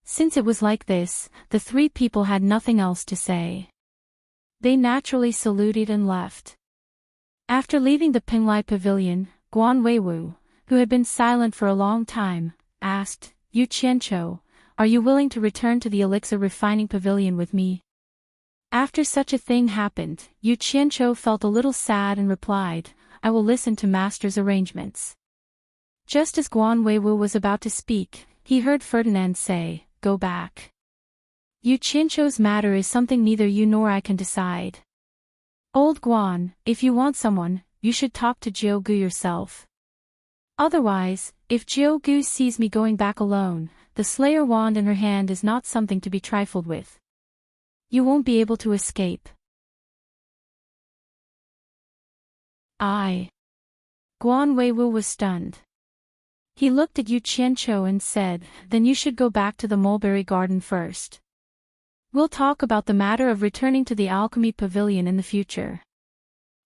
Since it was like this, the 3 people had nothing else to say. They naturally saluted and left. After leaving the Pinglai Pavilion, Guan Weiwu, who had been silent for a long time, asked, Yu Qianqiu, are you willing to return to the Elixir Refining Pavilion with me? After such a thing happened, Yu Qianqiu felt a little sad and replied, I will listen to Master's arrangements. Just as Guan Weiwu was about to speak, he heard Ferdinand say, go back. Yu Qianqiu's matter is something neither you nor I can decide. Old Guan, if you want someone, you should talk to Jiu Gu yourself. Otherwise, if Jiu Gu sees me going back alone, the Slayer wand in her hand is not something to be trifled with. You won't be able to escape. Guan Weiwu was stunned. He looked at Yu Qianqiu and said, then you should go back to the mulberry garden first. We'll talk about the matter of returning to the alchemy pavilion in the future.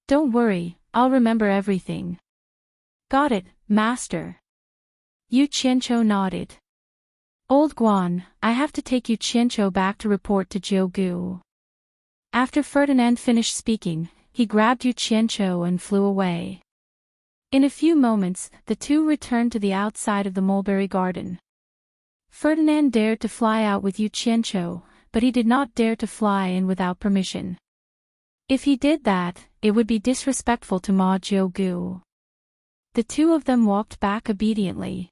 Don't worry, I'll remember everything. Got it, Master. Yu Qianqiu nodded. Old Guan, I have to take Yu Qianqiu back to report to Jiu Gu. After Ferdinand finished speaking, he grabbed Yu Qianqiu and flew away. In a few moments, the 2 returned to the outside of the mulberry garden. Ferdinand dared to fly out with Yu Qianqiu, but he did not dare to fly in without permission. If he did that, it would be disrespectful to Ma Jiu Gu. The 2 of them walked back obediently.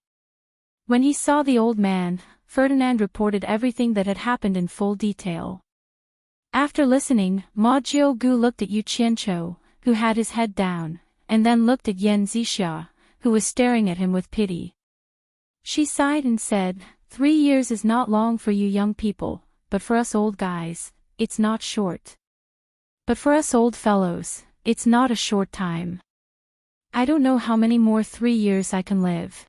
When he saw the old man, Ferdinand reported everything that had happened in full detail. After listening, Ma Jiu Gu looked at Yu Qianqiu, who had his head down, and then looked at Yan Zixia, who was staring at him with pity. She sighed and said, 3 years is not long for you young people, but for us old guys, it's not short. But for us old fellows, it's not a short time. I don't know how many more 3 years I can live.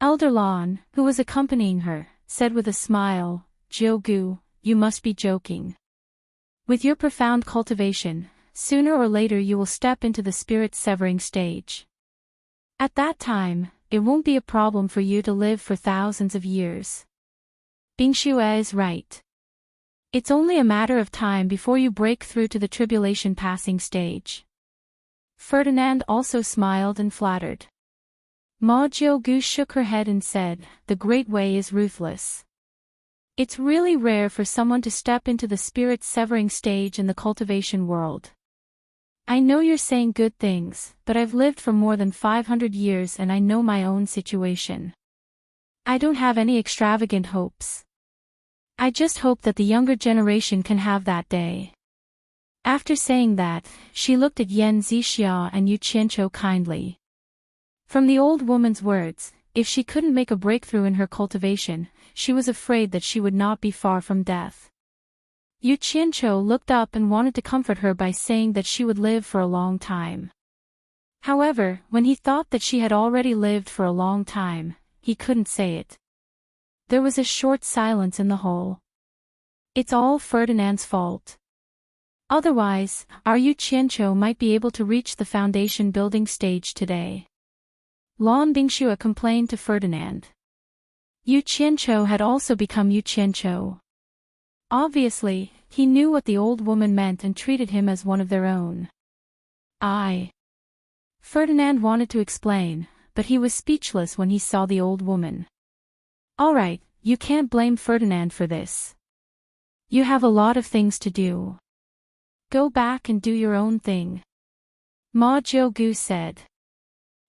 Elder Lan, who was accompanying her, said with a smile, Jiu Gu, you must be joking. With your profound cultivation, sooner or later you will step into the spirit-severing stage. At that time, it won't be a problem for you to live for thousands of years. Bingxue is right. It's only a matter of time before you break through to the tribulation passing stage. Ferdinand also smiled and flattered. Ma Jiugu shook her head and said, "The Great Way is ruthless. It's really rare for someone to step into the spirit-severing stage in the cultivation world. I know you're saying good things, but I've lived for more than 500 years and I know my own situation. I don't have any extravagant hopes. I just hope that the younger generation can have that day." After saying that, she looked at Yan Zixia and Yu Qianqiu kindly. From the old woman's words, if she couldn't make a breakthrough in her cultivation, she was afraid that she would not be far from death. Yu Qianqiu looked up and wanted to comfort her by saying that she would live for a long time. However, when he thought that she had already lived for a long time, he couldn't say it. There was a short silence in the hall. It's all Ferdinand's fault. Otherwise, our Yu Qianqiu might be able to reach the foundation building stage today. Lan Bingxue complained to Ferdinand. Yu Qianqiu had also become Yu Qianqiu. Obviously, he knew what the old woman meant and treated him as one of their own. Ferdinand wanted to explain, but he was speechless when he saw the old woman. All right, you can't blame Ferdinand for this. You have a lot of things to do. Go back and do your own thing. Ma Jiugu said.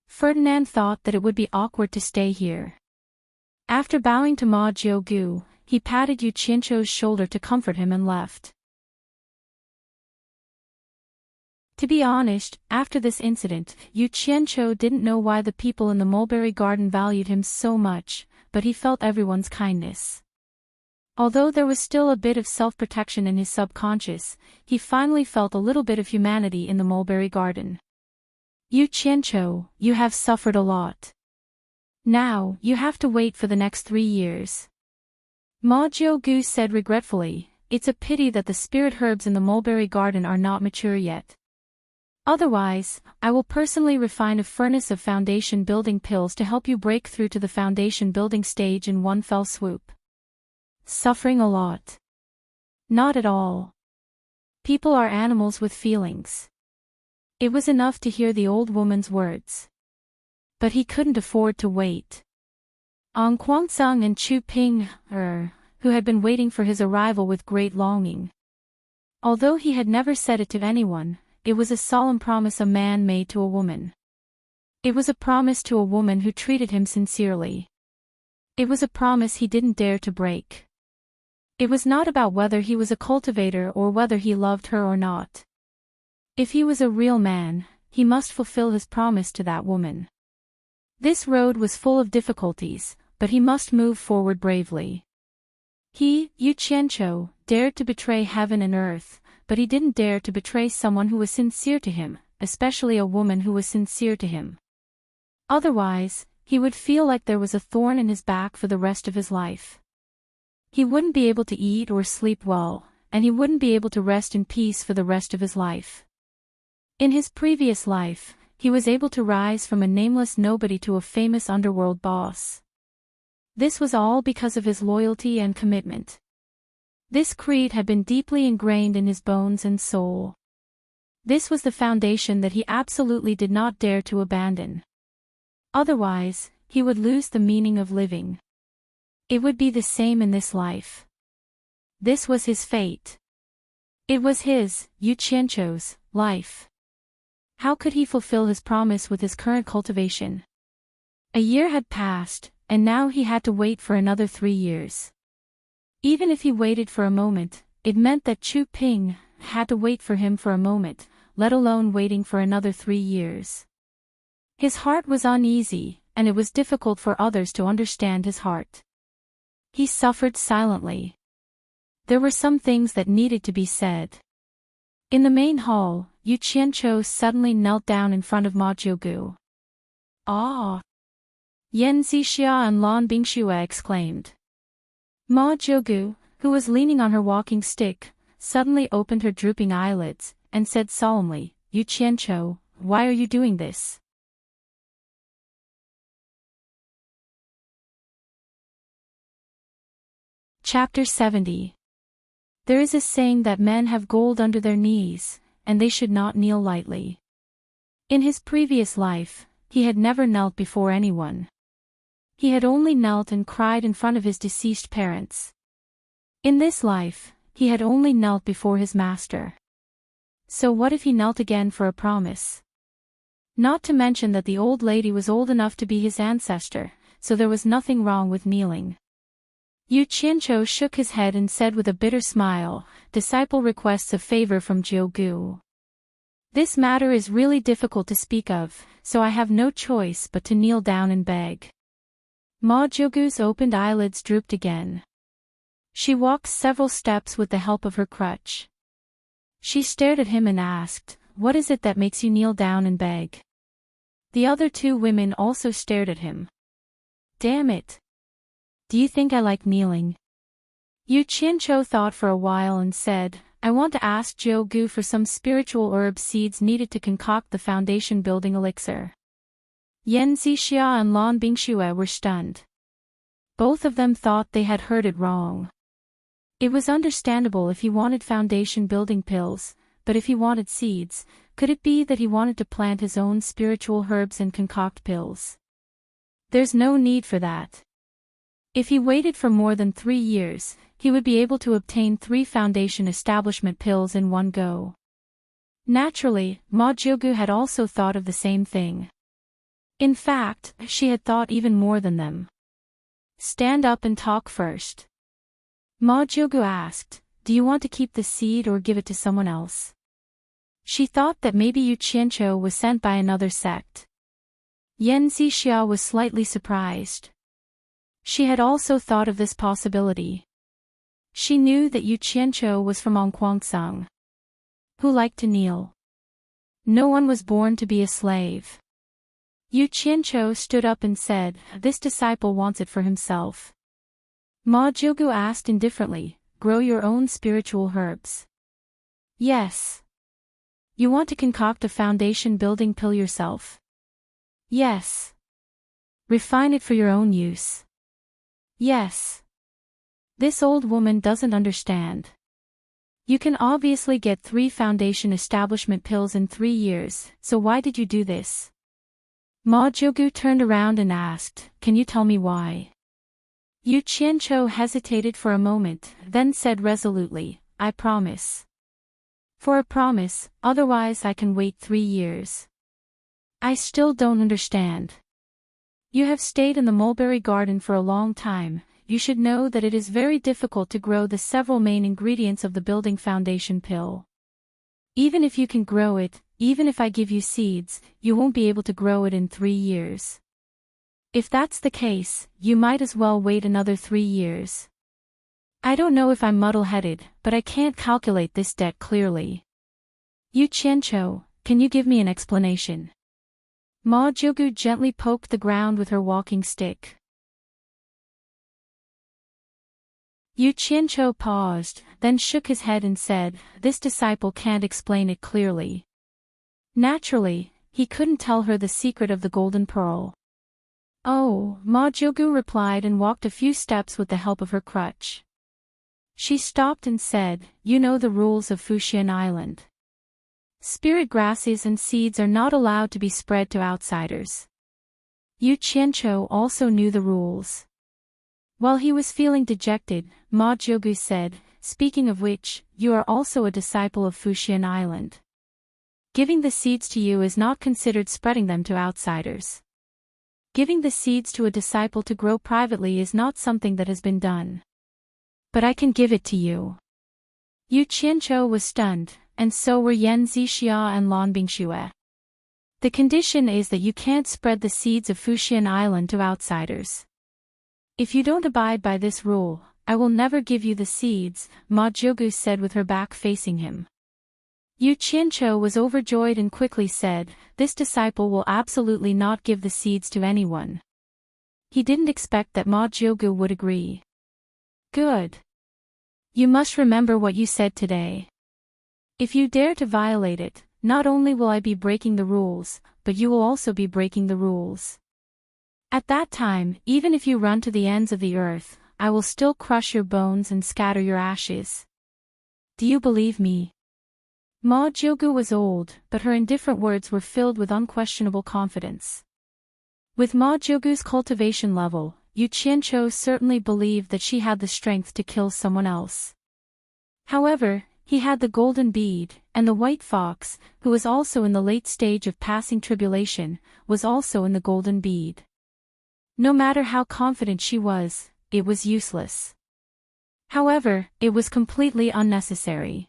Ferdinand thought that it would be awkward to stay here. After bowing to Ma Jiugu, he patted Yu Qianqiu's shoulder to comfort him and left. To be honest, after this incident, Yu Qianqiu didn't know why the people in the mulberry garden valued him so much, but he felt everyone's kindness. Although there was still a bit of self-protection in his subconscious, he finally felt a little bit of humanity in the mulberry garden. Yu Qianqiu, you have suffered a lot. Now, you have to wait for the next 3 years. Ma Jiugu said regretfully, "It's a pity that the spirit herbs in the mulberry garden are not mature yet. Otherwise, I will personally refine a furnace of foundation building pills to help you break through to the foundation building stage in one fell swoop." Suffering a lot? Not at all. People are animals with feelings. It was enough to hear the old woman's words. But he couldn't afford to wait. Ang Guangzheng and Chu Ping, who had been waiting for his arrival with great longing. Although he had never said it to anyone, it was a solemn promise a man made to a woman. It was a promise to a woman who treated him sincerely. It was a promise he didn't dare to break. It was not about whether he was a cultivator or whether he loved her or not. If he was a real man, he must fulfill his promise to that woman. This road was full of difficulties, but he must move forward bravely. He, Yu Qianqiu, dared to betray heaven and earth, but he didn't dare to betray someone who was sincere to him, especially a woman who was sincere to him. Otherwise, he would feel like there was a thorn in his back for the rest of his life. He wouldn't be able to eat or sleep well, and he wouldn't be able to rest in peace for the rest of his life. In his previous life, he was able to rise from a nameless nobody to a famous underworld boss. This was all because of his loyalty and commitment. This creed had been deeply ingrained in his bones and soul. This was the foundation that he absolutely did not dare to abandon. Otherwise, he would lose the meaning of living. It would be the same in this life. This was his fate. It was his, Yu Qianqiu's, life. How could he fulfill his promise with his current cultivation? A year had passed, and now he had to wait for another 3 years. Even if he waited for a moment, it meant that Chu Ping had to wait for him for a moment, let alone waiting for another 3 years. His heart was uneasy, and it was difficult for others to understand his heart. He suffered silently. There were some things that needed to be said. In the main hall, Yu Qianqiu suddenly knelt down in front of Ma Jiugu. "Ah!" Yan Zixia and Lan Bingxue exclaimed. Ma Jiugu, who was leaning on her walking stick, suddenly opened her drooping eyelids, and said solemnly, "Yu Qianqiu, why are you doing this?" Chapter 70. There is a saying that men have gold under their knees, and they should not kneel lightly. In his previous life, he had never knelt before anyone. He had only knelt and cried in front of his deceased parents. In this life, he had only knelt before his master. So what if he knelt again for a promise? Not to mention that the old lady was old enough to be his ancestor, so there was nothing wrong with kneeling. Yu Qianqiu shook his head and said with a bitter smile, "Disciple requests a favor from Jiugu. This matter is really difficult to speak of, so I have no choice but to kneel down and beg." Ma Jiugu's opened eyelids drooped again. She walked several steps with the help of her crutch. She stared at him and asked, "What is it that makes you kneel down and beg?" The other two women also stared at him. "Damn it! Do you think I like kneeling?" Yu Qianqiu thought for a while and said, "I want to ask Jiugu for some spiritual herb seeds needed to concoct the foundation building elixir." Yan Zixia and Lan Bingxue were stunned. Both of them thought they had heard it wrong. It was understandable if he wanted foundation building pills, but if he wanted seeds, could it be that he wanted to plant his own spiritual herbs and concoct pills? There's no need for that. If he waited for more than 3 years, he would be able to obtain 3 foundation establishment pills in one go. Naturally, Ma Jiugu had also thought of the same thing. In fact, she had thought even more than them. "Stand up and talk first." Ma Jiugu asked, "Do you want to keep the seed or give it to someone else?" She thought that maybe Yu Qianqiu was sent by another sect. Yan Zixia was slightly surprised. She had also thought of this possibility. She knew that Yu Qianqiu was from Onquangsang, who liked to kneel. No one was born to be a slave. Yu Qianqiu stood up and said, "This disciple wants it for himself." Ma Jiugu asked indifferently, "Grow your own spiritual herbs?" "Yes." "You want to concoct a foundation building pill yourself?" "Yes." "Refine it for your own use?" "Yes." This old woman doesn't understand. You can obviously get 3 foundation establishment pills in 3 years, so why did you do this? Ma Jiugu turned around and asked, "Can you tell me why?" Yu Qianqiu hesitated for a moment, then said resolutely, "I promise." "For a promise, otherwise I can wait 3 years." "I still don't understand. You have stayed in the mulberry garden for a long time. You should know that it is very difficult to grow the several main ingredients of the building foundation pill. Even if you can grow it, even if I give you seeds, you won't be able to grow it in 3 years. If that's the case, you might as well wait another 3 years. I don't know if I'm muddle-headed, but I can't calculate this debt clearly. Yu Qianqiu, can you give me an explanation?" Ma Jiugu gently poked the ground with her walking stick. Yu Qianqiu paused, then shook his head and said, "This disciple can't explain it clearly." Naturally, he couldn't tell her the secret of the golden pearl. "Oh," Ma Jiugu replied and walked a few steps with the help of her crutch. She stopped and said, "You know the rules of Fuxian Island. Spirit grasses and seeds are not allowed to be spread to outsiders." Yu Qianqiu also knew the rules. While he was feeling dejected, Ma Jiugu said, "Speaking of which, you are also a disciple of Fuxian Island. Giving the seeds to you is not considered spreading them to outsiders. Giving the seeds to a disciple to grow privately is not something that has been done. But I can give it to you." Yu Qianqiu was stunned, and so were Yan Zixia and Lan Bingxue. "The condition is that you can't spread the seeds of Fuxian Island to outsiders. If you don't abide by this rule, I will never give you the seeds," Ma Jiugu said with her back facing him. Yu Qianqiu was overjoyed and quickly said, "This disciple will absolutely not give the seeds to anyone." He didn't expect that Ma Jiugu would agree. "Good. You must remember what you said today. If you dare to violate it, not only will I be breaking the rules, but you will also be breaking the rules. At that time, even if you run to the ends of the earth, I will still crush your bones and scatter your ashes. Do you believe me? Ma Jiogu was old, but her indifferent words were filled with unquestionable confidence. With Ma Jiogu's cultivation level, Yu Qianqiu certainly believed that she had the strength to kill someone else. However, he had the golden bead, and the white fox, who was also in the late stage of passing tribulation, was also in the golden bead. No matter how confident she was, it was useless. However, it was completely unnecessary.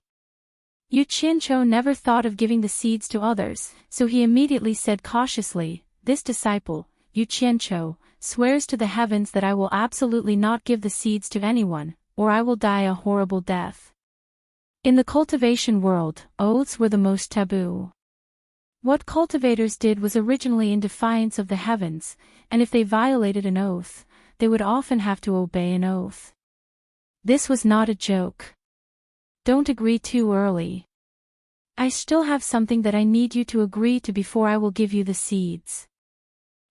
Yu Qianqiu never thought of giving the seeds to others, so he immediately said cautiously, "This disciple, Yu Qianqiu, swears to the heavens that I will absolutely not give the seeds to anyone, or I will die a horrible death." In the cultivation world, oaths were the most taboo. What cultivators did was originally in defiance of the heavens, and if they violated an oath, they would often have to obey an oath. This was not a joke. Don't agree too early. I still have something that I need you to agree to before I will give you the seeds.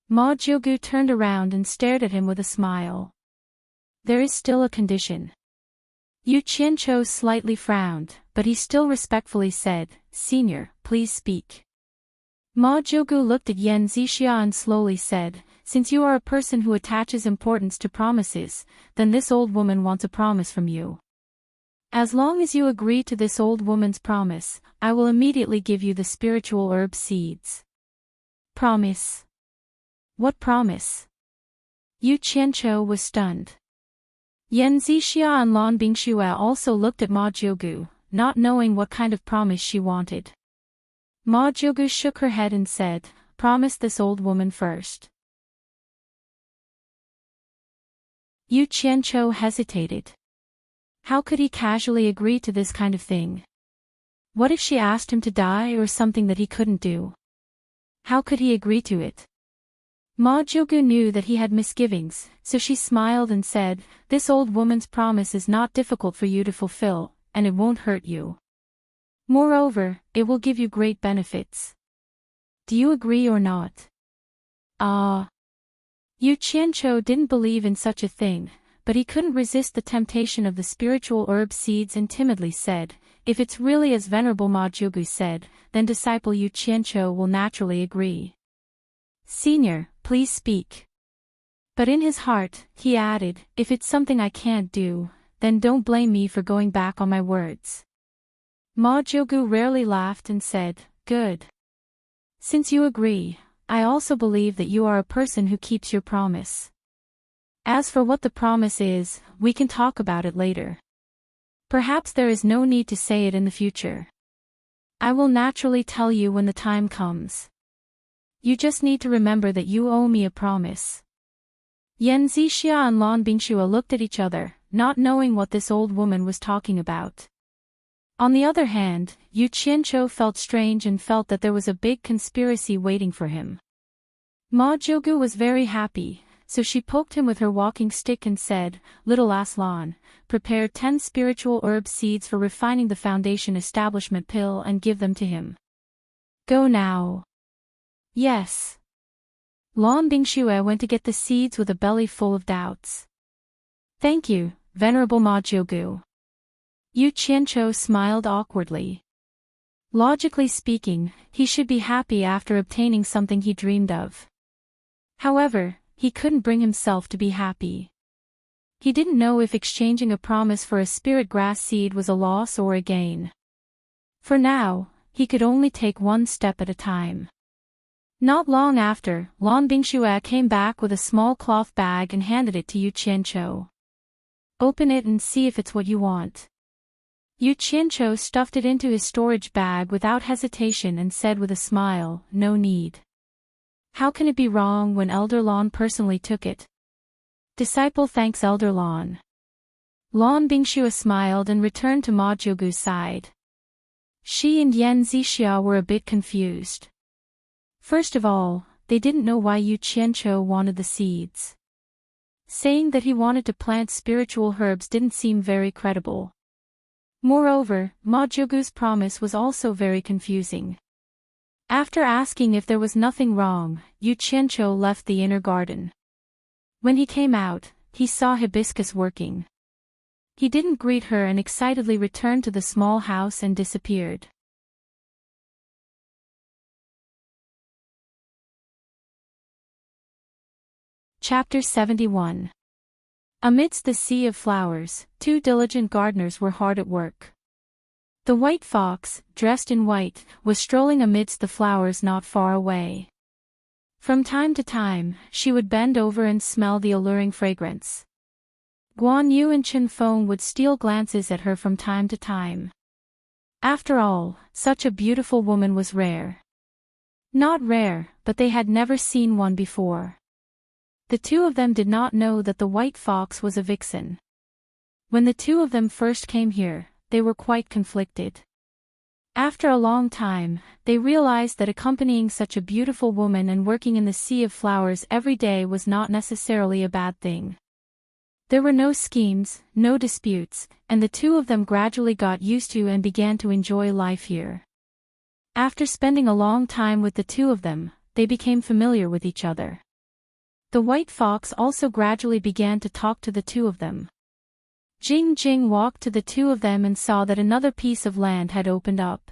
Ma Jiogu turned around and stared at him with a smile. There is still a condition. Yu Qianqiu slightly frowned, but he still respectfully said, "Senior, please speak." Ma Jiogu looked at Yan Zixia and slowly said, "Since you are a person who attaches importance to promises, then this old woman wants a promise from you. As long as you agree to this old woman's promise, I will immediately give you the spiritual herb seeds." Promise? What promise? Yu Qianqiu was stunned. Yan Zixia and Lan Bingxue also looked at Ma Jiogu, not knowing what kind of promise she wanted. Ma Jiogu shook her head and said, "Promise this old woman first." Yu Qianqiu hesitated. How could he casually agree to this kind of thing? What if she asked him to die or something that he couldn't do? How could he agree to it? Ma Jiogu knew that he had misgivings, so she smiled and said, "This old woman's promise is not difficult for you to fulfill, and it won't hurt you. Moreover, it will give you great benefits. Do you agree or not?" Yu Qianqiu didn't believe in such a thing, but he couldn't resist the temptation of the spiritual herb seeds and timidly said, "If it's really as Venerable Ma Jiogu said, then disciple Yu Qianqiu will naturally agree." "Senior, please speak." But in his heart, he added, "If it's something I can't do, then don't blame me for going back on my words." Ma Jiogu rarely laughed and said, "Good. Since you agree, I also believe that you are a person who keeps your promise. As for what the promise is, we can talk about it later. Perhaps there is no need to say it in the future. I will naturally tell you when the time comes. You just need to remember that you owe me a promise." Yan Zixia and Lan Bingxue looked at each other, not knowing what this old woman was talking about. On the other hand, Yu Qianqiu felt strange and felt that there was a big conspiracy waiting for him. Ma Jiogu was very happy, so she poked him with her walking stick and said, "Little Aslan, prepare 10 spiritual herb seeds for refining the foundation establishment pill and give them to him. Go now." "Yes." Lan Bingxue went to get the seeds with a belly full of doubts. "Thank you, Venerable Ma Jiogu." Yu Qianqiu smiled awkwardly. Logically speaking, he should be happy after obtaining something he dreamed of. However, he couldn't bring himself to be happy. He didn't know if exchanging a promise for a spirit grass seed was a loss or a gain. For now, he could only take one step at a time. Not long after, Lan Bingxue came back with a small cloth bag and handed it to Yu Qianqiu. "Open it and see if it's what you want." Yu Qianqiu stuffed it into his storage bag without hesitation and said with a smile, "No need. How can it be wrong when Elder Lan personally took it?" "Disciple thanks Elder Lan." Lan Bingxue smiled and returned to Ma Jiogu's side. She and Yan Zixia were a bit confused. First of all, they didn't know why Yu Qianqiu wanted the seeds. Saying that he wanted to plant spiritual herbs didn't seem very credible. Moreover, Ma Jiogu's promise was also very confusing. After asking if there was nothing wrong, Yu Qianqiu left the inner garden. When he came out, he saw Hibiscus working. He didn't greet her and excitedly returned to the small house and disappeared. Chapter 71. Amidst the sea of flowers, 2 diligent gardeners were hard at work. The white fox, dressed in white, was strolling amidst the flowers not far away. From time to time, she would bend over and smell the alluring fragrance. Guan Yu and Chen Feng would steal glances at her from time to time. After all, such a beautiful woman was rare. Not rare, but they had never seen one before. The 2 of them did not know that the white fox was a vixen. When the 2 of them first came here, they were quite conflicted. After a long time, they realized that accompanying such a beautiful woman and working in the sea of flowers every day was not necessarily a bad thing. There were no schemes, no disputes, and the 2 of them gradually got used to and began to enjoy life here. After spending a long time with the 2 of them, they became familiar with each other. The white fox also gradually began to talk to the 2 of them. Jing Jing walked to the 2 of them and saw that another piece of land had opened up.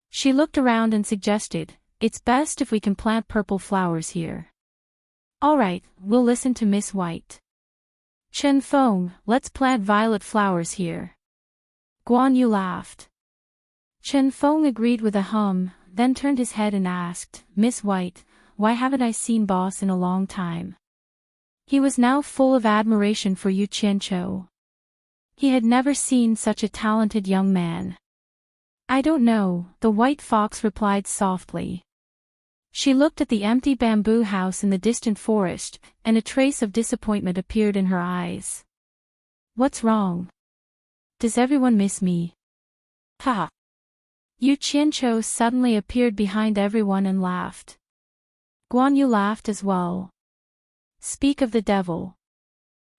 She looked around and suggested, "It's best if we can plant purple flowers here." "All right, we'll listen to Miss White." "Chen Feng, let's plant violet flowers here." Guan Yu laughed. Chen Feng agreed with a hum, then turned his head and asked, "Miss White, why haven't I seen boss in a long time?" He was now full of admiration for Yu Qianqiu. He had never seen such a talented young man. "I don't know," the white fox replied softly. She looked at the empty bamboo house in the distant forest, and a trace of disappointment appeared in her eyes. "What's wrong? Does everyone miss me?" "Ha!" Yu Qianqiu suddenly appeared behind everyone and laughed. Guan Yu laughed as well. "Speak of the devil."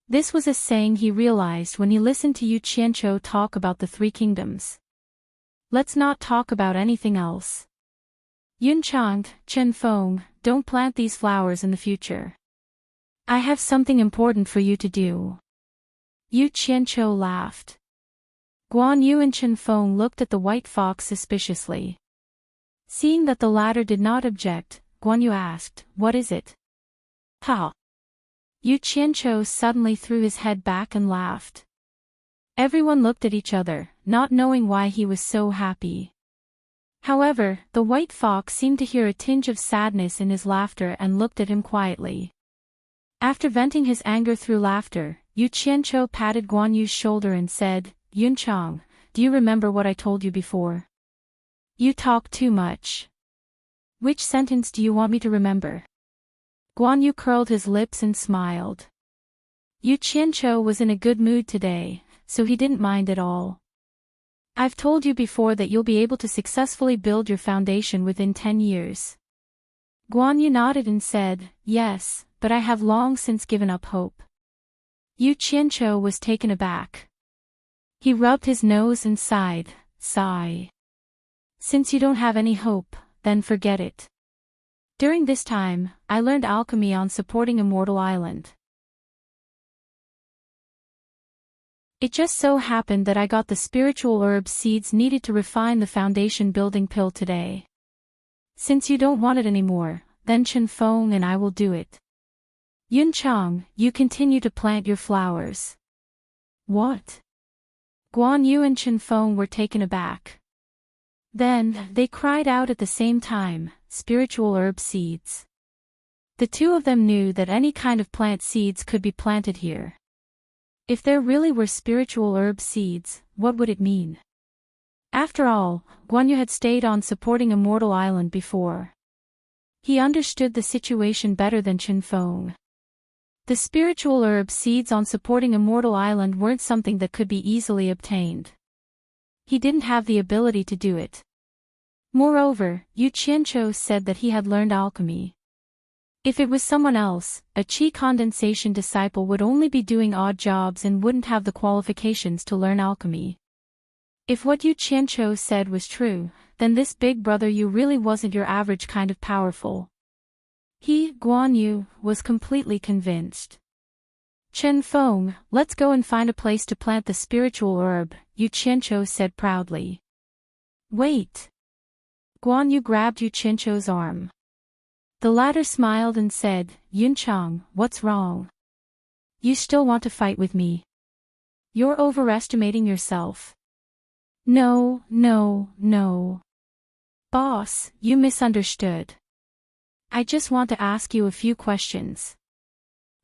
This was a saying he realized when he listened to Yu Qianqiu talk about the 3 kingdoms. "Let's not talk about anything else. Yunchang, Chen Feng, don't plant these flowers in the future. I have something important for you to do." Yu Qianqiu laughed. Guan Yu and Chen Feng looked at the white fox suspiciously. Seeing that the latter did not object, Guan Yu asked, "What is it?" "Ha!" Yu Qianqiu suddenly threw his head back and laughed. Everyone looked at each other, not knowing why he was so happy. However, the white fox seemed to hear a tinge of sadness in his laughter and looked at him quietly. After venting his anger through laughter, Yu Qianqiu patted Guan Yu's shoulder and said, "Yunchang, do you remember what I told you before? You talk too much. Which sentence do you want me to remember?" Guan Yu curled his lips and smiled. Yu Qianqiu was in a good mood today, so he didn't mind at all. "I've told you before that you'll be able to successfully build your foundation within 10 years. Guan Yu nodded and said, "Yes, but I have long since given up hope." Yu Qianqiu was taken aback. He rubbed his nose and sighed, "Sigh. Since you don't have any hope, then forget it. During this time, I learned alchemy on supporting Immortal Island. It just so happened that I got the spiritual herb seeds needed to refine the foundation building pill today. Since you don't want it anymore, then Chen Feng and I will do it. Yunchang, you continue to plant your flowers." "What?" Guan Yu and Chen Feng were taken aback. Then, they cried out at the same time, "Spiritual herb seeds." The 2 of them knew that any kind of plant seeds could be planted here. If there really were spiritual herb seeds, what would it mean? After all, Guan Yu had stayed on supporting Immortal Island before. He understood the situation better than Chen Feng. The spiritual herb seeds on supporting Immortal Island weren't something that could be easily obtained. He didn't have the ability to do it. Moreover, Yu Qianqiu said that he had learned alchemy. If it was someone else, a qi condensation disciple would only be doing odd jobs and wouldn't have the qualifications to learn alchemy. If what Yu Qianqiu said was true, then this big brother Yu really wasn't your average kind of powerful. He, Guan Yu, was completely convinced. Chen Feng, let's go and find a place to plant the spiritual herb, Yu Qianqiu said proudly. Wait. Guan Yu grabbed Yu Qianqiu's arm. The latter smiled and said, Yunchang, what's wrong? You still want to fight with me? You're overestimating yourself. No. Boss, you misunderstood. I just want to ask you a few questions.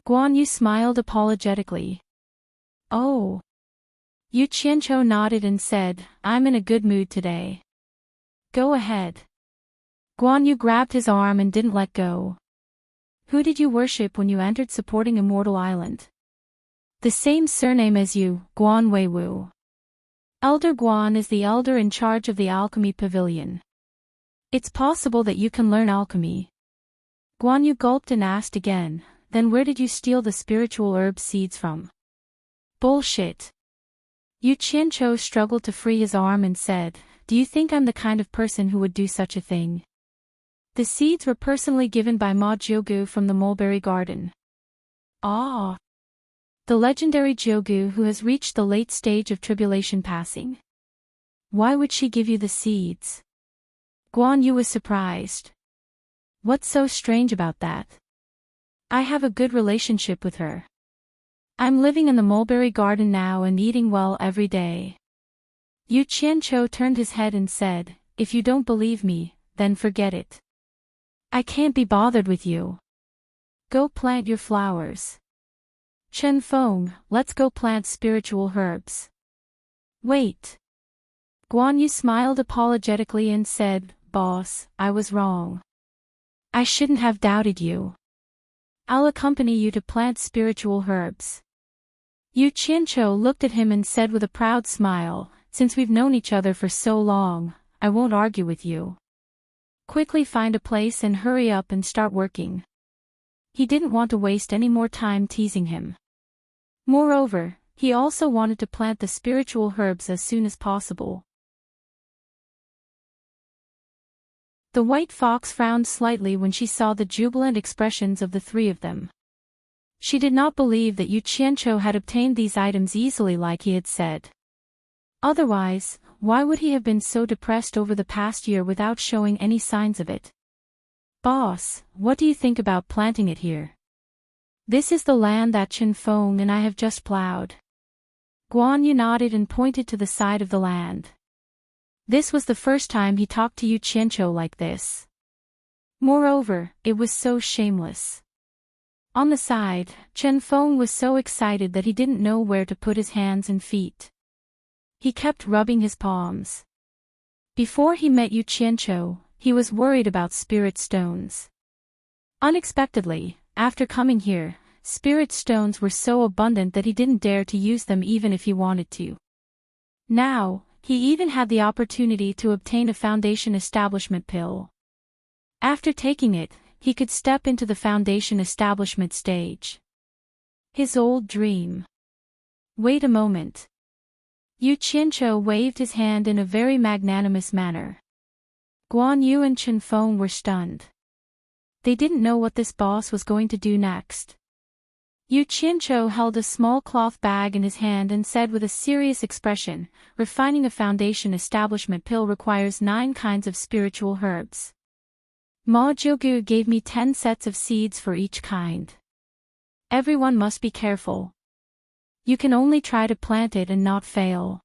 Guan Yu smiled apologetically. Oh. Yu Qianqiu nodded and said, I'm in a good mood today. Go ahead. Guan Yu grabbed his arm and didn't let go. Who did you worship when you entered supporting Immortal Island? The same surname as you, Guan Weiwu. Elder Guan is the elder in charge of the alchemy pavilion. It's possible that you can learn alchemy. Guan Yu gulped and asked again, then where did you steal the spiritual herb seeds from? Bullshit. Yu Qianqiu struggled to free his arm and said, do you think I'm the kind of person who would do such a thing? The seeds were personally given by Ma Jiugu from the Mulberry Garden. Ah. The legendary Jiugu who has reached the late stage of tribulation passing. Why would she give you the seeds? Guan Yu was surprised. What's so strange about that? I have a good relationship with her. I'm living in the Mulberry Garden now and eating well every day. Yu Qianqiu turned his head and said, if you don't believe me, then forget it. I can't be bothered with you. Go plant your flowers. Chen Feng, let's go plant spiritual herbs. Wait. Guan Yu smiled apologetically and said, Boss, I was wrong. I shouldn't have doubted you. I'll accompany you to plant spiritual herbs. Yu Qianqiu looked at him and said with a proud smile, since we've known each other for so long, I won't argue with you. Quickly find a place and hurry up and start working. He didn't want to waste any more time teasing him. Moreover, he also wanted to plant the spiritual herbs as soon as possible. The white fox frowned slightly when she saw the jubilant expressions of the three of them. She did not believe that Yu Qianqiu had obtained these items easily like he had said. Otherwise, why would he have been so depressed over the past year without showing any signs of it? Boss, what do you think about planting it here? This is the land that Chen Feng and I have just plowed. Guan Yu nodded and pointed to the side of the land. This was the first time he talked to Yu Qianqiu like this. Moreover, it was so shameless. On the side, Chen Feng was so excited that he didn't know where to put his hands and feet. He kept rubbing his palms. Before he met Yu Qianqiu, he was worried about spirit stones. Unexpectedly, after coming here, spirit stones were so abundant that he didn't dare to use them even if he wanted to. Now, he even had the opportunity to obtain a foundation establishment pill. After taking it, he could step into the foundation establishment stage. His old dream. Wait a moment. Yu Qianqiu waved his hand in a very magnanimous manner. Guan Yu and Chen Feng were stunned. They didn't know what this boss was going to do next. Yu Qianqiu held a small cloth bag in his hand and said with a serious expression, refining a foundation establishment pill requires 9 kinds of spiritual herbs. Ma Jiugu gave me 10 sets of seeds for each kind. Everyone must be careful. You can only try to plant it and not fail.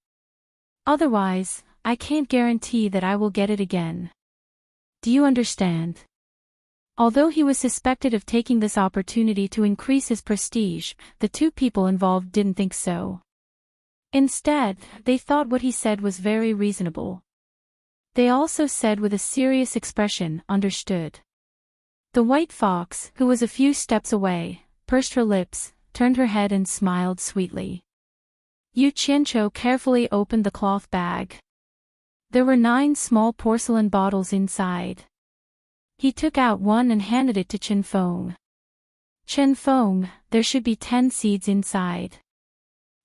Otherwise, I can't guarantee that I will get it again. Do you understand? Although he was suspected of taking this opportunity to increase his prestige, the two people involved didn't think so. Instead, they thought what he said was very reasonable. They also said with a serious expression, understood. The white fox, who was a few steps away, pursed her lips, turned her head and smiled sweetly. Yu Qianqiu carefully opened the cloth bag. There were 9 small porcelain bottles inside. He took out one and handed it to Chen Feng. Chen Feng, there should be 10 seeds inside.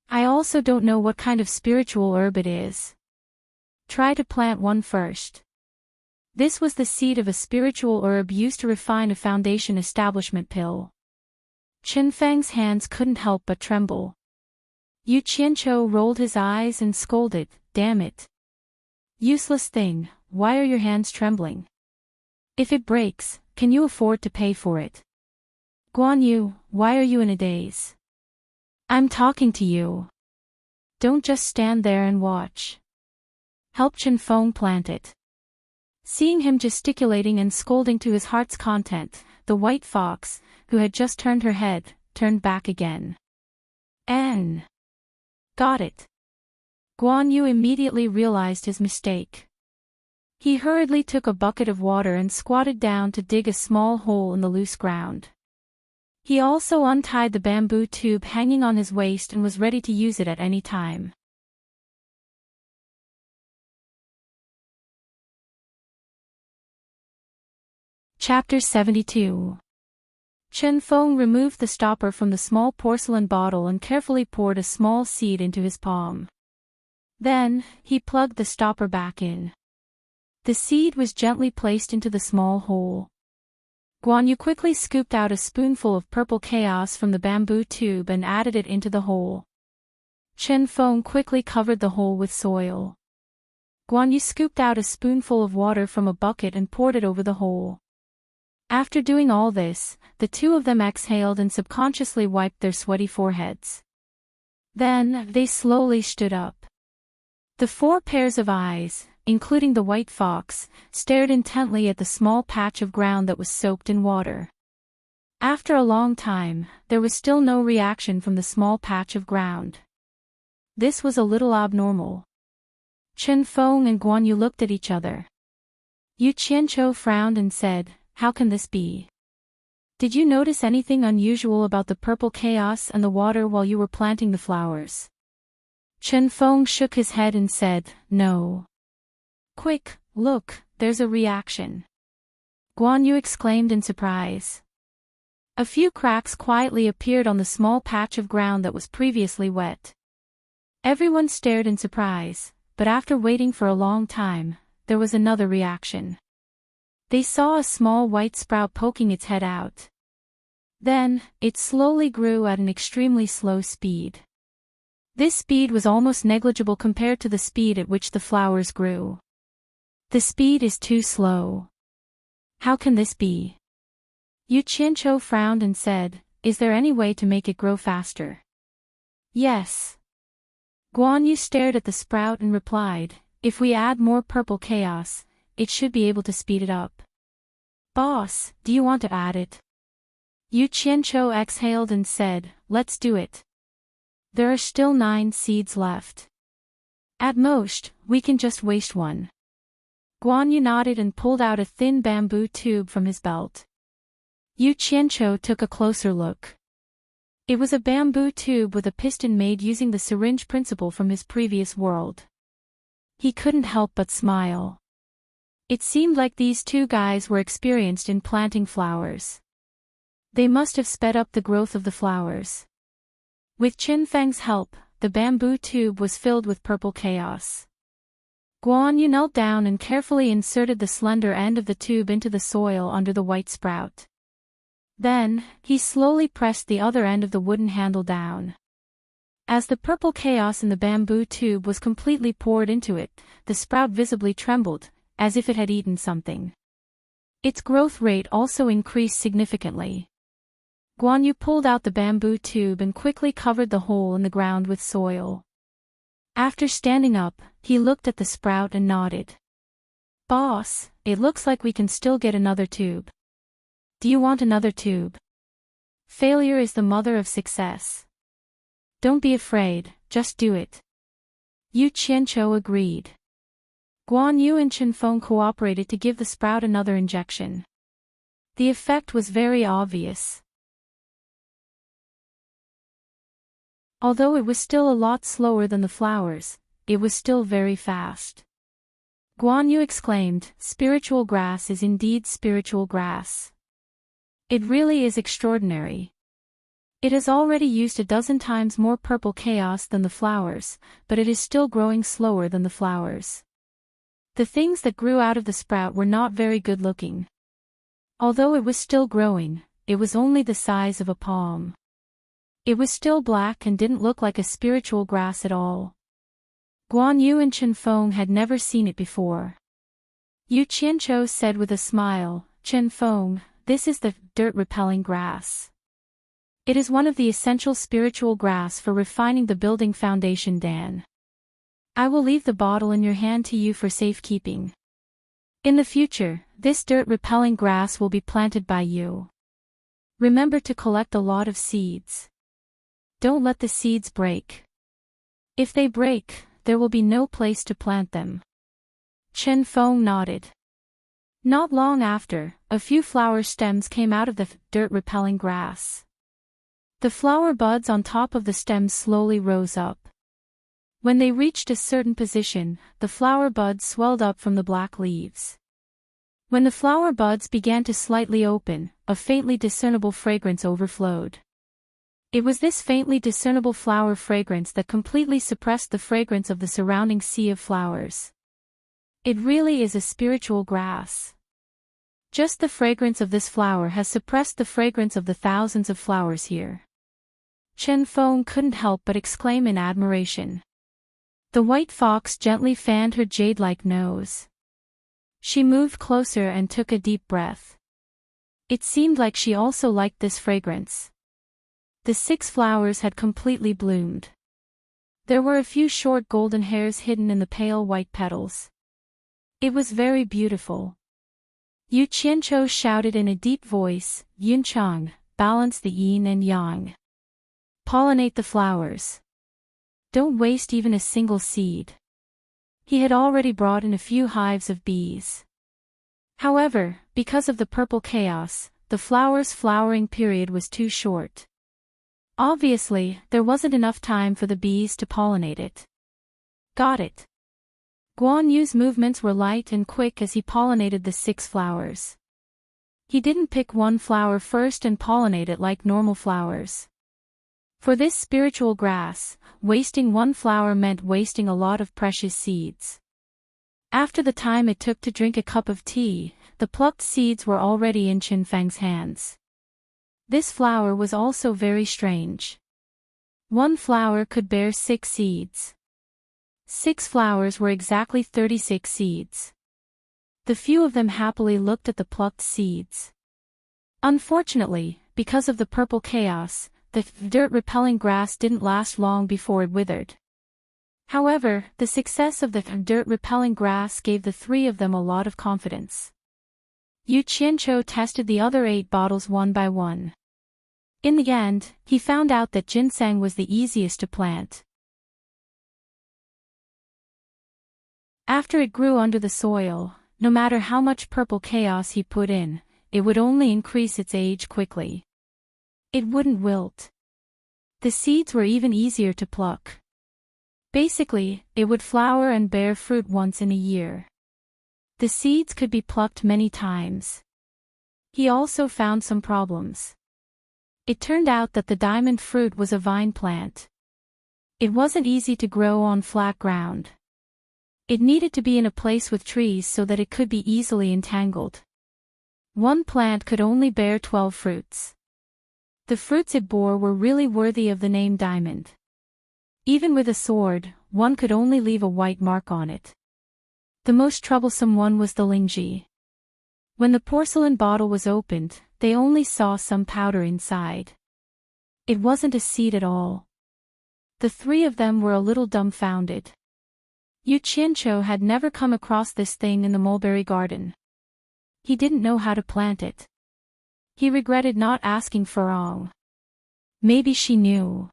I also don't know what kind of spiritual herb it is. Try to plant one first. This was the seed of a spiritual herb used to refine a foundation establishment pill. Chen Feng's hands couldn't help but tremble. Yu Qianqiu rolled his eyes and scolded, "Damn it. Useless thing, why are your hands trembling? If it breaks, can you afford to pay for it? Guan Yu, why are you in a daze? I'm talking to you. Don't just stand there and watch. Help Chen Feng plant it." Seeing him gesticulating and scolding to his heart's content, the white fox, who had just turned her head, turned back again. Got it. Guan Yu immediately realized his mistake. He hurriedly took a bucket of water and squatted down to dig a small hole in the loose ground. He also untied the bamboo tube hanging on his waist and was ready to use it at any time. Chapter 72. Chen Feng removed the stopper from the small porcelain bottle and carefully poured a small seed into his palm. Then, he plugged the stopper back in. The seed was gently placed into the small hole. Guan Yu quickly scooped out a spoonful of purple chaos from the bamboo tube and added it into the hole. Chen Feng quickly covered the hole with soil. Guan Yu scooped out a spoonful of water from a bucket and poured it over the hole. After doing all this, the two of them exhaled and subconsciously wiped their sweaty foreheads. Then, they slowly stood up. The 4 pairs of eyes, including the white fox, stared intently at the small patch of ground that was soaked in water. After a long time, there was still no reaction from the small patch of ground. This was a little abnormal. Chen Feng and Guan Yu looked at each other. Yu Qianqiu frowned and said, "How can this be? Did you notice anything unusual about the purple chaos and the water while you were planting the flowers?" Chen Feng shook his head and said, "No." "Quick, look, there's a reaction," Guan Yu exclaimed in surprise. A few cracks quietly appeared on the small patch of ground that was previously wet. Everyone stared in surprise, but after waiting for a long time, there was another reaction. They saw a small white sprout poking its head out. Then, it slowly grew at an extremely slow speed. This speed was almost negligible compared to the speed at which the flowers grew. The speed is too slow. How can this be? Yu Qianqiu frowned and said, "Is there any way to make it grow faster?" "Yes." Guan Yu stared at the sprout and replied, "If we add more purple chaos, it should be able to speed it up." "Boss, do you want to add it?" Yu Qianqiu exhaled and said, "Let's do it. There are still 9 seeds left. At most, we can just waste one." Guan Yu nodded and pulled out a thin bamboo tube from his belt. Yu Qianqiu took a closer look. It was a bamboo tube with a piston made using the syringe principle from his previous world. He couldn't help but smile. It seemed like these 2 guys were experienced in planting flowers. They must have sped up the growth of the flowers. With Chen Feng's help, the bamboo tube was filled with purple chaos. Guan Yu knelt down and carefully inserted the slender end of the tube into the soil under the white sprout. Then, he slowly pressed the other end of the wooden handle down. As the purple chaos in the bamboo tube was completely poured into it, the sprout visibly trembled, as if it had eaten something. Its growth rate also increased significantly. Guan Yu pulled out the bamboo tube and quickly covered the hole in the ground with soil. After standing up, he looked at the sprout and nodded. "Boss, it looks like we can still get another tube. Do you want another tube? Failure is the mother of success. Don't be afraid, just do it." Yu Qianqiu agreed. Guan Yu and Chen Feng cooperated to give the sprout another injection. The effect was very obvious. Although it was still a lot slower than the flowers, it was still very fast. Guan Yu exclaimed, "Spiritual grass is indeed spiritual grass. It really is extraordinary. It has already used a dozen times more purple chaos than the flowers, but it is still growing slower than the flowers." The things that grew out of the sprout were not very good looking. Although it was still growing, it was only the size of a palm. It was still black and didn't look like a spiritual grass at all. Guan Yu and Chen Feng had never seen it before. Yu Qianqiu said with a smile, "Chen Feng, this is the dirt-repelling grass. It is one of the essential spiritual grass for refining the building foundation Dan. I will leave the bottle in your hand to you for safekeeping. In the future, this dirt-repelling grass will be planted by you. Remember to collect a lot of seeds. Don't let the seeds break. If they break, there will be no place to plant them." Chen Feng nodded. Not long after, a few flower stems came out of the dirt-repelling grass. The flower buds on top of the stems slowly rose up. When they reached a certain position, the flower buds swelled up from the black leaves. When the flower buds began to slightly open, a faintly discernible fragrance overflowed. It was this faintly discernible flower fragrance that completely suppressed the fragrance of the surrounding sea of flowers. It really is a spiritual grass. Just the fragrance of this flower has suppressed the fragrance of the thousands of flowers here. Chen Feng couldn't help but exclaim in admiration. The white fox gently fanned her jade-like nose. She moved closer and took a deep breath. It seemed like she also liked this fragrance. The 6 flowers had completely bloomed. There were a few short golden hairs hidden in the pale white petals. It was very beautiful. Yu Qianqiu shouted in a deep voice, "Yunchang, balance the yin and yang. Pollinate the flowers. Don't waste even a single seed." He had already brought in a few hives of bees. However, because of the purple chaos, the flowers' flowering period was too short. Obviously, there wasn't enough time for the bees to pollinate it. Got it. Guan Yu's movements were light and quick as he pollinated the 6 flowers. He didn't pick one flower first and pollinate it like normal flowers. For this spiritual grass, wasting one flower meant wasting a lot of precious seeds. After the time it took to drink a cup of tea, the plucked seeds were already in Chen Feng's hands. This flower was also very strange. One flower could bear 6 seeds. 6 flowers were exactly 36 seeds. The few of them happily looked at the plucked seeds. Unfortunately, because of the purple chaos, the dirt-repelling grass didn't last long before it withered. However, the success of the dirt-repelling grass gave the 3 of them a lot of confidence. Yu Qianqiu tested the other 8 bottles one by one. In the end, he found out that ginseng was the easiest to plant. After it grew under the soil, no matter how much purple chaos he put in, it would only increase its age quickly. It wouldn't wilt. The seeds were even easier to pluck. Basically, it would flower and bear fruit once in a year. The seeds could be plucked many times. He also found some problems. It turned out that the diamond fruit was a vine plant. It wasn't easy to grow on flat ground. It needed to be in a place with trees so that it could be easily entangled. One plant could only bear 12 fruits. The fruits it bore were really worthy of the name diamond. Even with a sword, one could only leave a white mark on it. The most troublesome one was the lingji. When the porcelain bottle was opened, they only saw some powder inside. It wasn't a seed at all. The 3 of them were a little dumbfounded. Yu Qianqiu had never come across this thing in the mulberry garden. He didn't know how to plant it. He regretted not asking Farong. Maybe she knew.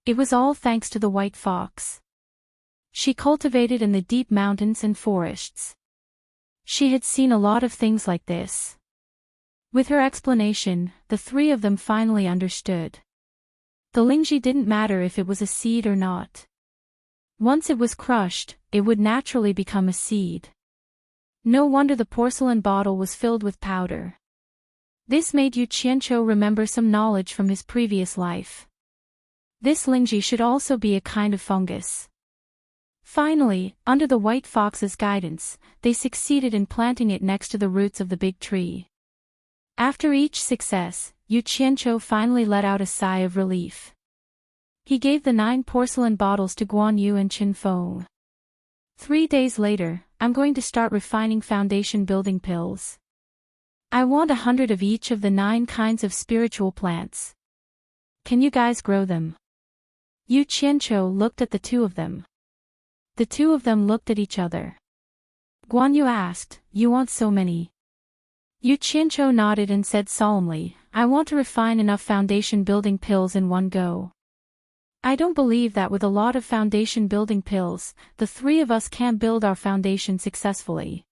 It was all thanks to the white fox. She cultivated in the deep mountains and forests. She had seen a lot of things like this. With her explanation, the 3 of them finally understood. The lingji didn't matter if it was a seed or not. Once it was crushed, it would naturally become a seed. No wonder the porcelain bottle was filled with powder. This made Yu Qianqiu remember some knowledge from his previous life. This lingji should also be a kind of fungus. Finally, under the white fox's guidance, they succeeded in planting it next to the roots of the big tree. After each success, Yu Qianqiu finally let out a sigh of relief. He gave the 9 porcelain bottles to Guan Yu and Qin Feng. 3 days later, I'm going to start refining foundation building pills. I want 100 of each of the 9 kinds of spiritual plants. Can you guys grow them? Yu Qianqiu looked at the two of them. The two of them looked at each other. Guan Yu asked, "You want so many?" Yu Qianqiu nodded and said solemnly, "I want to refine enough foundation building pills in one go. I don't believe that with a lot of foundation building pills, the 3 of us can build our foundation successfully."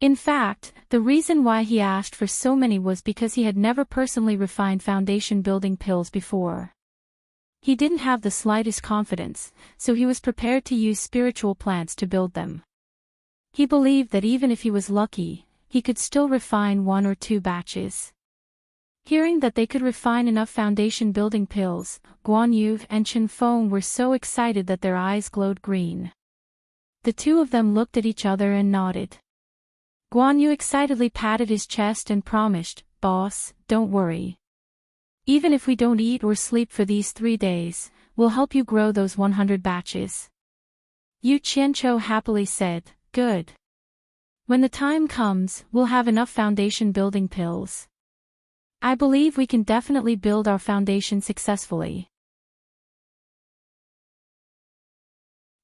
In fact, the reason why he asked for so many was because he had never personally refined foundation building pills before. He didn't have the slightest confidence, so he was prepared to use spiritual plants to build them. He believed that even if he was lucky, he could still refine 1 or 2 batches. Hearing that they could refine enough foundation building pills, Guan Yu and Qin Feng were so excited that their eyes glowed green. The two of them looked at each other and nodded. Guan Yu excitedly patted his chest and promised, "Boss, don't worry. Even if we don't eat or sleep for these 3 days, we'll help you grow those 100 batches." Yu Qianqiu happily said, "Good. When the time comes, we'll have enough foundation building pills. I believe we can definitely build our foundation successfully."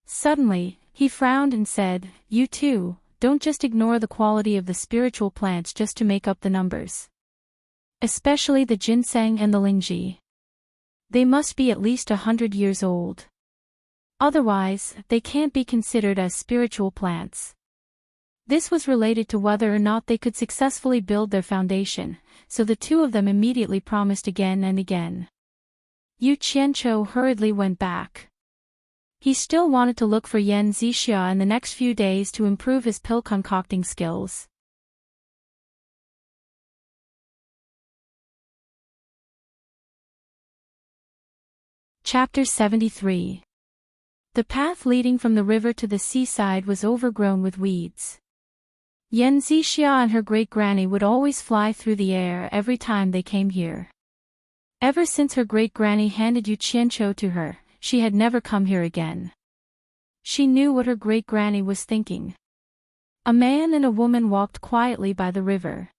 Suddenly, he frowned and said, "You two, don't just ignore the quality of the spiritual plants just to make up the numbers. Especially the ginseng and the lingji. They must be at least 100 years old. Otherwise, they can't be considered as spiritual plants." This was related to whether or not they could successfully build their foundation, so the two of them immediately promised again and again. Yu Qianqiu hurriedly went back. He still wanted to look for Yan Zixia in the next few days to improve his pill concocting skills. Chapter 73. The path leading from the river to the seaside was overgrown with weeds. Yan Zixia and her great-granny would always fly through the air every time they came here. Ever since her great-granny handed Yu Qianqiu to her, she had never come here again. She knew what her great-granny was thinking. A man and a woman walked quietly by the river.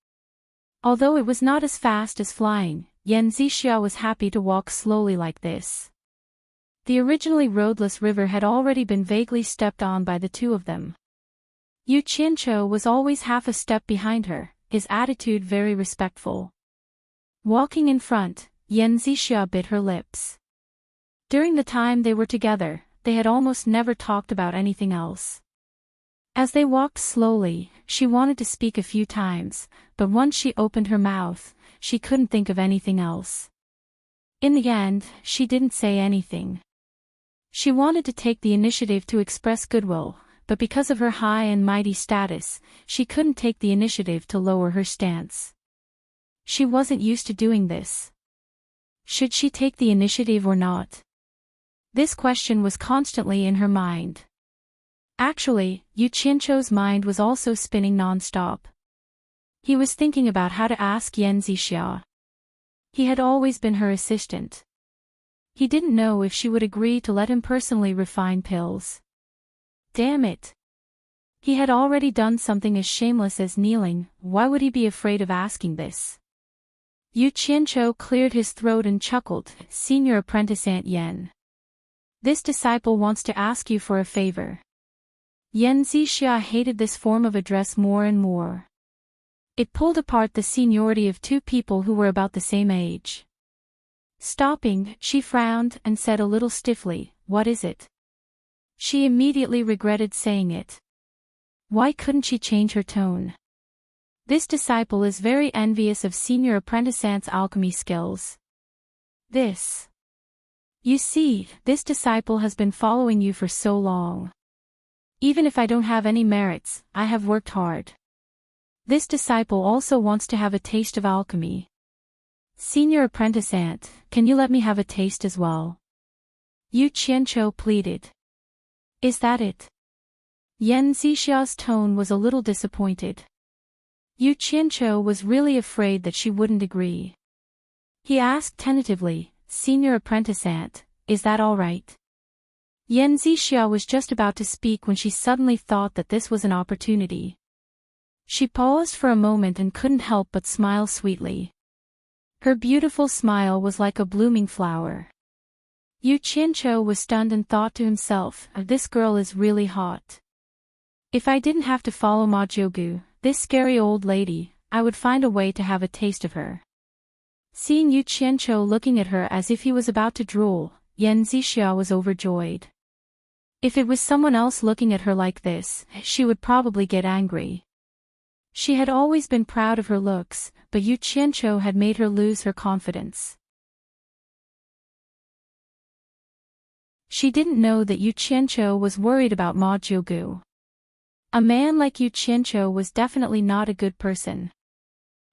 Although it was not as fast as flying, Yan Zixia was happy to walk slowly like this. The originally roadless river had already been vaguely stepped on by the two of them. Yu Qianqiu was always half a step behind her, his attitude very respectful. Walking in front, Yan Zixia bit her lips. During the time they were together, they had almost never talked about anything else. As they walked slowly, she wanted to speak a few times, but once she opened her mouth, she couldn't think of anything else. In the end, she didn't say anything. She wanted to take the initiative to express goodwill, but because of her high and mighty status, she couldn't take the initiative to lower her stance. She wasn't used to doing this. Should she take the initiative or not? This question was constantly in her mind. Actually, Yu Qianqiu's mind was also spinning non-stop. He was thinking about how to ask Yan Zixia. He had always been her assistant. He didn't know if she would agree to let him personally refine pills. Damn it. He had already done something as shameless as kneeling, why would he be afraid of asking this? Yu Qianqiu cleared his throat and chuckled, "Senior apprentice Aunt Yan. This disciple wants to ask you for a favor." Yan Zixia hated this form of address more and more. It pulled apart the seniority of two people who were about the same age. Stopping, she frowned and said a little stiffly, "What is it?" She immediately regretted saying it. Why couldn't she change her tone? This disciple is very envious of senior apprentice Aunt's alchemy skills. You see, this disciple has been following you for so long. Even if I don't have any merits, I have worked hard. This disciple also wants to have a taste of alchemy. Senior apprentice Aunt, can you let me have a taste as well? Yu Qianqiu pleaded. Is that it? Yan Zixia's tone was a little disappointed. Yu Qianqiu was really afraid that she wouldn't agree. He asked tentatively, "Senior apprentice aunt, is that all right?" Yan Zixia was just about to speak when she suddenly thought that this was an opportunity. She paused for a moment and couldn't help but smile sweetly. Her beautiful smile was like a blooming flower. Yu Qianqiu was stunned and thought to himself, "This girl is really hot. If I didn't have to follow Ma Jiugu, this scary old lady, I would find a way to have a taste of her." Seeing Yu Qianqiu looking at her as if he was about to drool, Yan Zixia was overjoyed. If it was someone else looking at her like this, she would probably get angry. She had always been proud of her looks, but Yu Qianqiu had made her lose her confidence. She didn't know that Yu Qianqiu was worried about Ma Jiugu. A man like Yu Qianqiu was definitely not a good person.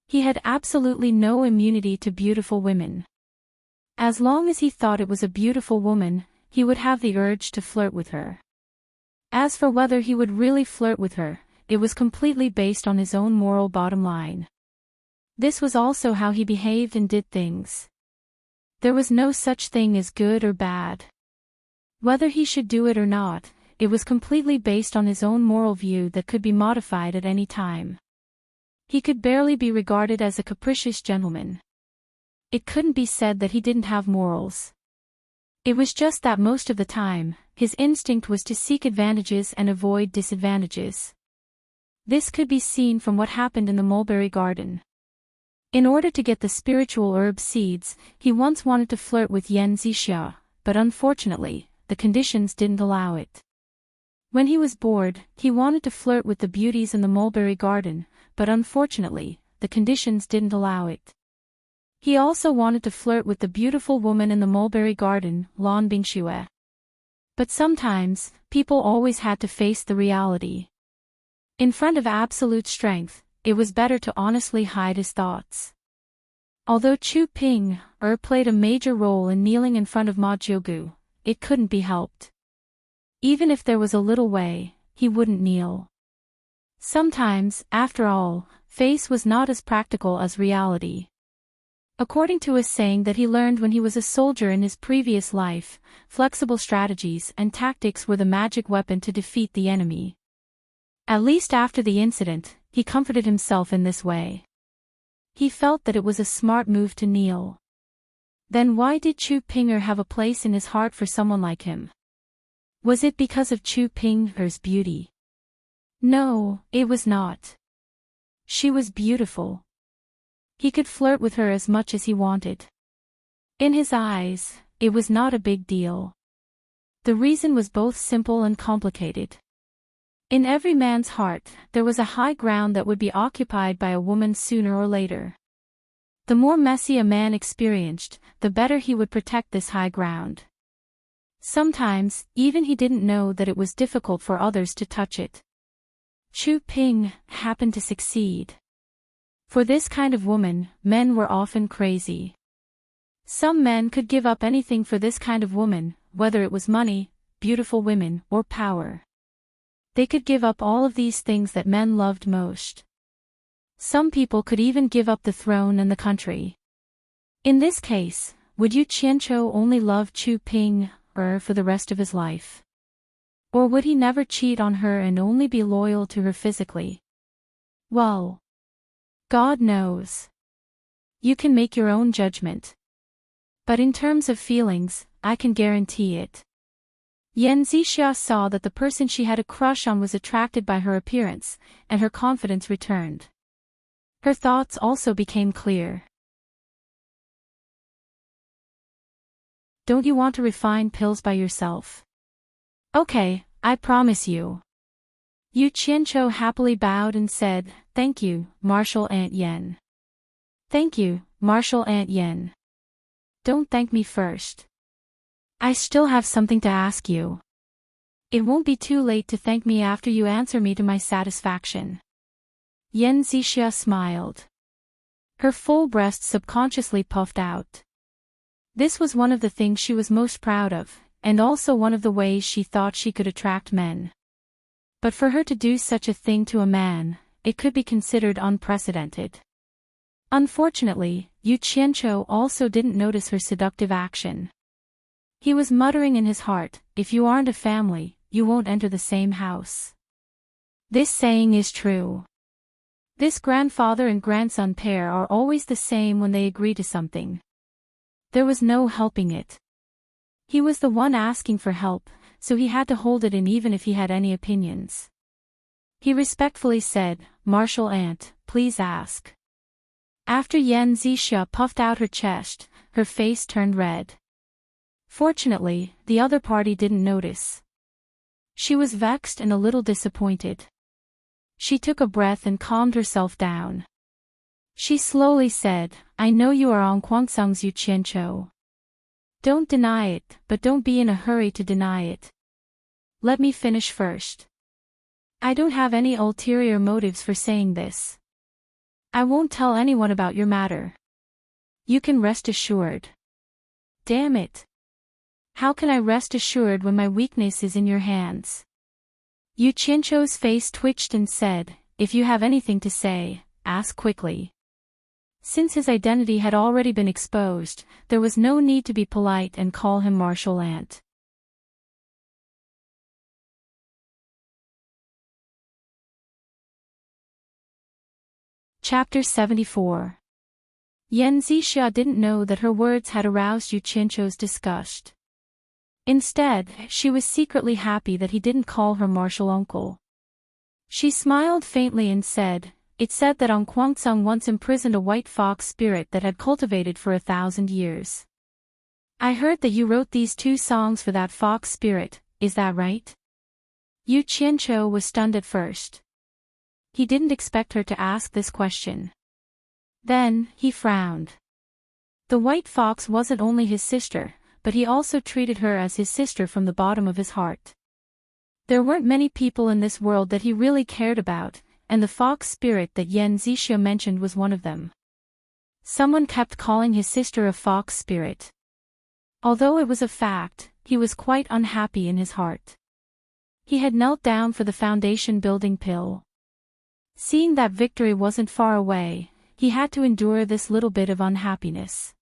He had absolutely no immunity to beautiful women. As long as he thought it was a beautiful woman, he would have the urge to flirt with her. As for whether he would really flirt with her, it was completely based on his own moral bottom line. This was also how he behaved and did things. There was no such thing as good or bad. Whether he should do it or not, it was completely based on his own moral view that could be modified at any time. He could barely be regarded as a capricious gentleman. It couldn't be said that he didn't have morals. It was just that most of the time, his instinct was to seek advantages and avoid disadvantages. This could be seen from what happened in the mulberry garden. In order to get the spiritual herb seeds, he once wanted to flirt with Yan Zixia, but unfortunately, the conditions didn't allow it. When he was bored, he wanted to flirt with the beauties in the mulberry garden, but unfortunately, the conditions didn't allow it. He also wanted to flirt with the beautiful woman in the mulberry garden, Lan Bingxue. But sometimes, people always had to face the reality. In front of absolute strength, it was better to honestly hide his thoughts. Although Chu Ping played a major role in kneeling in front of Ma Jiugu, it couldn't be helped. Even if there was a little way, he wouldn't kneel. Sometimes, after all, face was not as practical as reality. According to a saying that he learned when he was a soldier in his previous life, flexible strategies and tactics were the magic weapon to defeat the enemy. At least after the incident, he comforted himself in this way. He felt that it was a smart move to kneel. Then why did Chu Pinger have a place in his heart for someone like him? Was it because of Chu Pinger's beauty? No, it was not. She was beautiful. He could flirt with her as much as he wanted. In his eyes, it was not a big deal. The reason was both simple and complicated. In every man's heart, there was a high ground that would be occupied by a woman sooner or later. The more messy a man experienced, the better he would protect this high ground. Sometimes, even he didn't know that it was difficult for others to touch it. Chu Ping happened to succeed. For this kind of woman, men were often crazy. Some men could give up anything for this kind of woman, whether it was money, beautiful women, or power. They could give up all of these things that men loved most. Some people could even give up the throne and the country. In this case, would Yu Qianqiu only love Chu Ping for the rest of his life? Or would he never cheat on her and only be loyal to her physically? Well, God knows. You can make your own judgment. But in terms of feelings, I can guarantee it. Yan Zixia saw that the person she had a crush on was attracted by her appearance, and her confidence returned. Her thoughts also became clear. Don't you want to refine pills by yourself? Okay, I promise you. Yu Qianqiu happily bowed and said, "Thank you, Martial Aunt Yan." "Thank you, Martial Aunt Yan." "Don't thank me first. I still have something to ask you. It won't be too late to thank me after you answer me to my satisfaction." Yan Zixia smiled. Her full breast subconsciously puffed out. This was one of the things she was most proud of, and also one of the ways she thought she could attract men. But for her to do such a thing to a man, it could be considered unprecedented. Unfortunately, Yu Qianqiu also didn't notice her seductive action. He was muttering in his heart, if you aren't a family, you won't enter the same house. This saying is true. This grandfather and grandson pair are always the same when they agree to something. There was no helping it. He was the one asking for help, so he had to hold it in even if he had any opinions. He respectfully said, "Martial aunt, please ask." After Yan Zixia puffed out her chest, her face turned red. Fortunately, the other party didn't notice. She was vexed and a little disappointed. She took a breath and calmed herself down. She slowly said, "I know you are on Guangsang's Yu Qianqiu. Don't deny it, but don't be in a hurry to deny it. Let me finish first. I don't have any ulterior motives for saying this. I won't tell anyone about your matter. You can rest assured." Damn it. How can I rest assured when my weakness is in your hands? Yu Qianqiu's face twitched and said, "If you have anything to say, ask quickly." Since his identity had already been exposed, there was no need to be polite and call him martial aunt. Chapter 74. Yan Zixia didn't know that her words had aroused Yu Qianqiu's disgust. Instead, she was secretly happy that he didn't call her martial uncle. She smiled faintly and said, "It said that on Guangsang once imprisoned a white fox spirit that had cultivated for 1,000 years. I heard that you wrote these 2 songs for that fox spirit, is that right?" Yu Qianqiu was stunned at first. He didn't expect her to ask this question. Then, he frowned. The white fox wasn't only his sister, but he also treated her as his sister from the bottom of his heart. There weren't many people in this world that he really cared about, and the fox spirit that Yan Zixia mentioned was one of them. Someone kept calling his sister a fox spirit. Although it was a fact, he was quite unhappy in his heart. He had knelt down for the foundation building pill. Seeing that victory wasn't far away, he had to endure this little bit of unhappiness.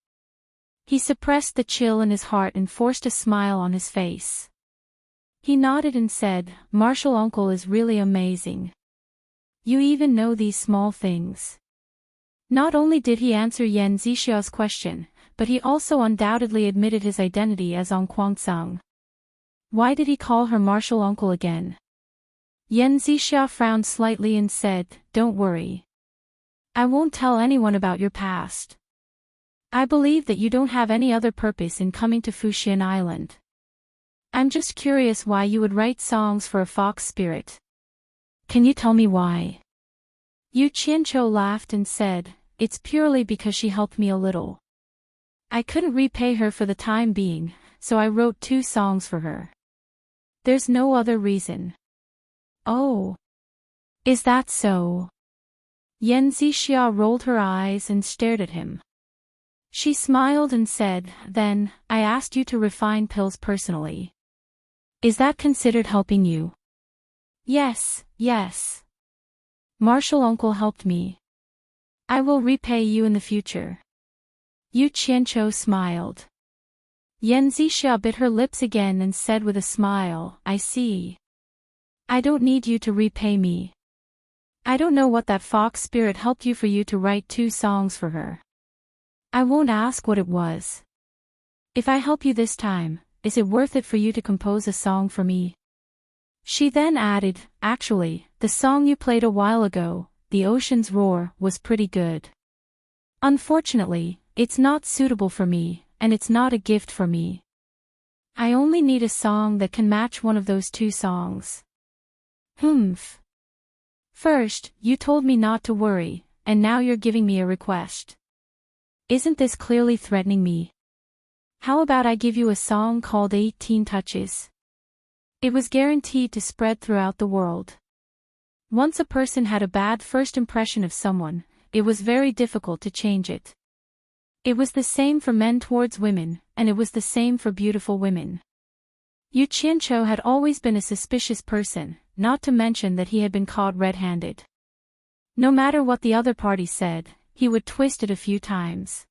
He suppressed the chill in his heart and forced a smile on his face. He nodded and said, "Martial uncle is really amazing. You even know these small things." Not only did he answer Yan Zixia's question, but he also undoubtedly admitted his identity as on Guangsang. Why did he call her martial uncle again? Yan Zixia frowned slightly and said, "Don't worry. I won't tell anyone about your past. I believe that you don't have any other purpose in coming to Fuxian Island. I'm just curious why you would write songs for a fox spirit. Can you tell me why?" Yu Qianqiu laughed and said, "It's purely because she helped me a little. I couldn't repay her for the time being, so I wrote 2 songs for her. There's no other reason." "Oh. Is that so?" Yan Zixia rolled her eyes and stared at him. She smiled and said, "Then, I asked you to refine pills personally. Is that considered helping you?" Yes. Martial uncle helped me. I will repay you in the future." Yu Qianqiu smiled. Yan Zixia bit her lips again and said with a smile, "I see. I don't need you to repay me. I don't know what that fox spirit helped you for you to write 2 songs for her. I won't ask what it was. If I help you this time, is it worth it for you to compose a song for me?" She then added, "Actually, the song you played a while ago, The Ocean's Roar, was pretty good. Unfortunately, it's not suitable for me, and it's not a gift for me. I only need a song that can match one of those 2 songs." "Humph. First, you told me not to worry, and now you're giving me a request. Isn't this clearly threatening me? How about I give you a song called 18 Touches? It was guaranteed to spread throughout the world. Once a person had a bad first impression of someone, it was very difficult to change it. It was the same for men towards women, and it was the same for beautiful women." Yu Qianqiu had always been a suspicious person, not to mention that he had been caught red-handed. No matter what the other party said, he would twist it a few times.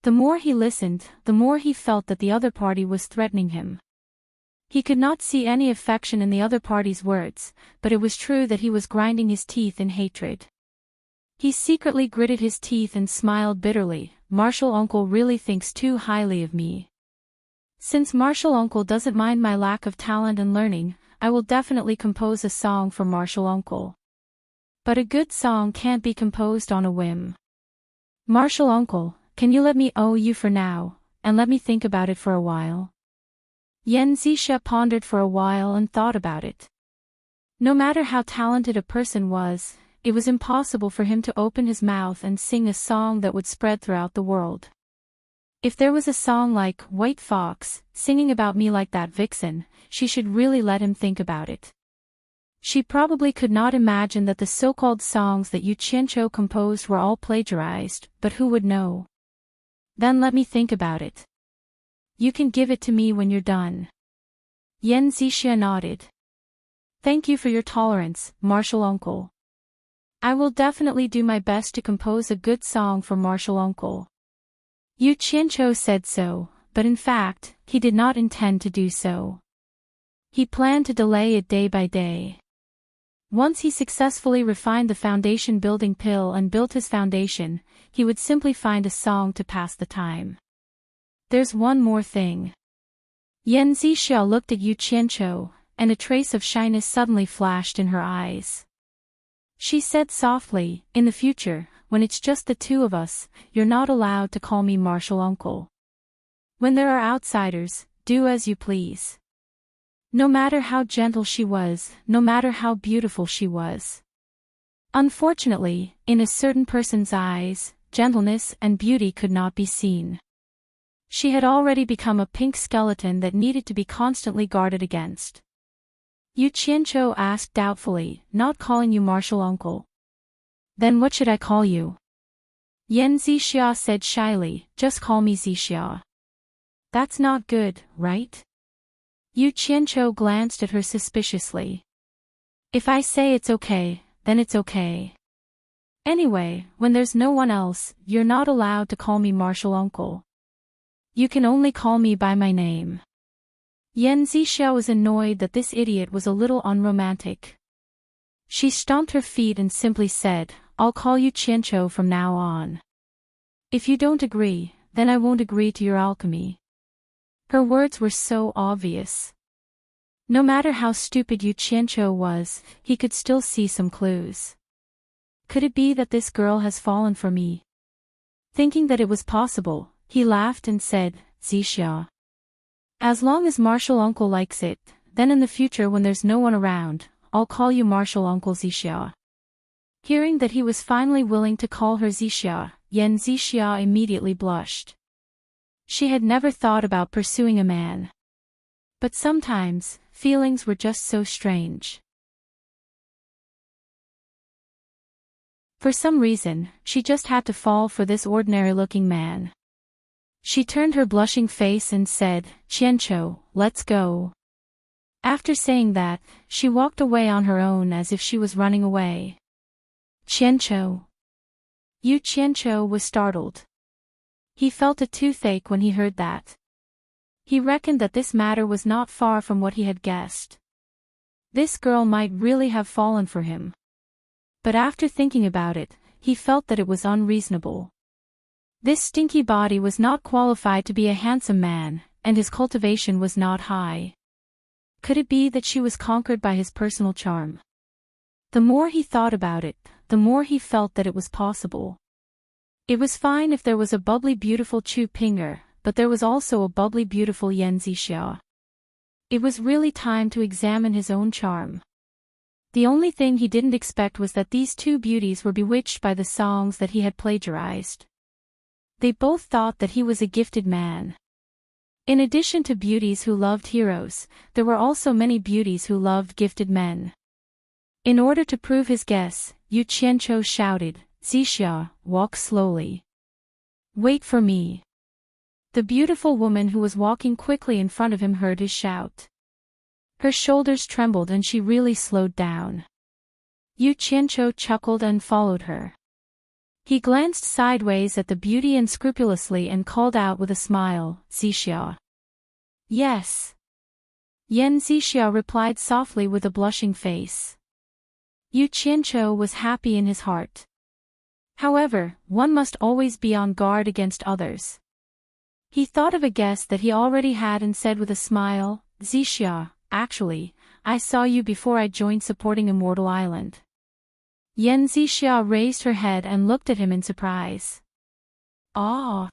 The more he listened, the more he felt that the other party was threatening him. He could not see any affection in the other party's words, but it was true that he was grinding his teeth in hatred. He secretly gritted his teeth and smiled bitterly. Marshall Uncle really thinks too highly of me. Since Marshall Uncle doesn't mind my lack of talent and learning, I will definitely compose a song for Marshall Uncle. But a good song can't be composed on a whim. Marshall Uncle, can you let me owe you for now, and let me think about it for a while? Yen Zixia pondered for a while and thought about it. No matter how talented a person was, it was impossible for him to open his mouth and sing a song that would spread throughout the world. If there was a song like White Fox, singing about me like that vixen, she should really let him think about it. She probably could not imagine that the so-called songs that Yu Qianqiu composed were all plagiarized, but who would know? Then let me think about it. You can give it to me when you're done. Yen Zixia nodded. Thank you for your tolerance, Marshall Uncle. I will definitely do my best to compose a good song for Marshall Uncle. Yu Qianqiu said so, but in fact, he did not intend to do so. He planned to delay it day by day. Once he successfully refined the foundation building pill and built his foundation, he would simply find a song to pass the time. There's one more thing. Yen Zixia looked at Yu Qianqiu, and a trace of shyness suddenly flashed in her eyes. She said softly, in the future, when it's just the two of us, you're not allowed to call me Marshall Uncle. When there are outsiders, do as you please. No matter how gentle she was, no matter how beautiful she was. Unfortunately, in a certain person's eyes, gentleness and beauty could not be seen. She had already become a pink skeleton that needed to be constantly guarded against. Yu Qianqiu asked doubtfully, not calling you Marshall Uncle. Then what should I call you? Yen Zixia said shyly, just call me Zixia. That's not good, right? Yu Qianqiu glanced at her suspiciously. If I say it's okay, then it's okay. Anyway, when there's no one else, you're not allowed to call me Marshall Uncle. You can only call me by my name. Yen Zixia was annoyed that this idiot was a little unromantic. She stomped her feet and simply said, I'll call you Qianqiu from now on. If you don't agree, then I won't agree to your alchemy. Her words were so obvious. No matter how stupid Yu Qianqiu was, he could still see some clues. Could it be that this girl has fallen for me? Thinking that it was possible, he laughed and said, Zixia. As long as Marshall Uncle likes it, then in the future when there's no one around, I'll call you Marshall Uncle Zixia. Hearing that he was finally willing to call her Zixia, Yen Zixia immediately blushed. She had never thought about pursuing a man. But sometimes, feelings were just so strange. For some reason, she just had to fall for this ordinary-looking man. She turned her blushing face and said, Qianqiu, let's go. After saying that, she walked away on her own as if she was running away. Qianqiu. Yu Qianqiu was startled. He felt a toothache when he heard that. He reckoned that this matter was not far from what he had guessed. This girl might really have fallen for him. But after thinking about it, he felt that it was unreasonable. This stinky body was not qualified to be a handsome man, and his cultivation was not high. Could it be that she was conquered by his personal charm? The more he thought about it, the more he felt that it was possible. It was fine if there was a bubbly beautiful Chu Pinger, but there was also a bubbly beautiful Yen Zixia. It was really time to examine his own charm. The only thing he didn't expect was that these two beauties were bewitched by the songs that he had plagiarized. They both thought that he was a gifted man. In addition to beauties who loved heroes, there were also many beauties who loved gifted men. In order to prove his guess, Yu Qianqiu shouted, Zixia, walk slowly. Wait for me. The beautiful woman who was walking quickly in front of him heard his shout. Her shoulders trembled and she really slowed down. Yu Qianqiu chuckled and followed her. He glanced sideways at the beauty unscrupulously and called out with a smile, "Zixia." "Yes." Yan Zixia replied softly with a blushing face. Yu Qianqiu was happy in his heart. However, one must always be on guard against others. He thought of a guest that he already had and said with a smile, "Zixia, actually, I saw you before I joined supporting Immortal Island." Yan Zixia raised her head and looked at him in surprise. "Ah.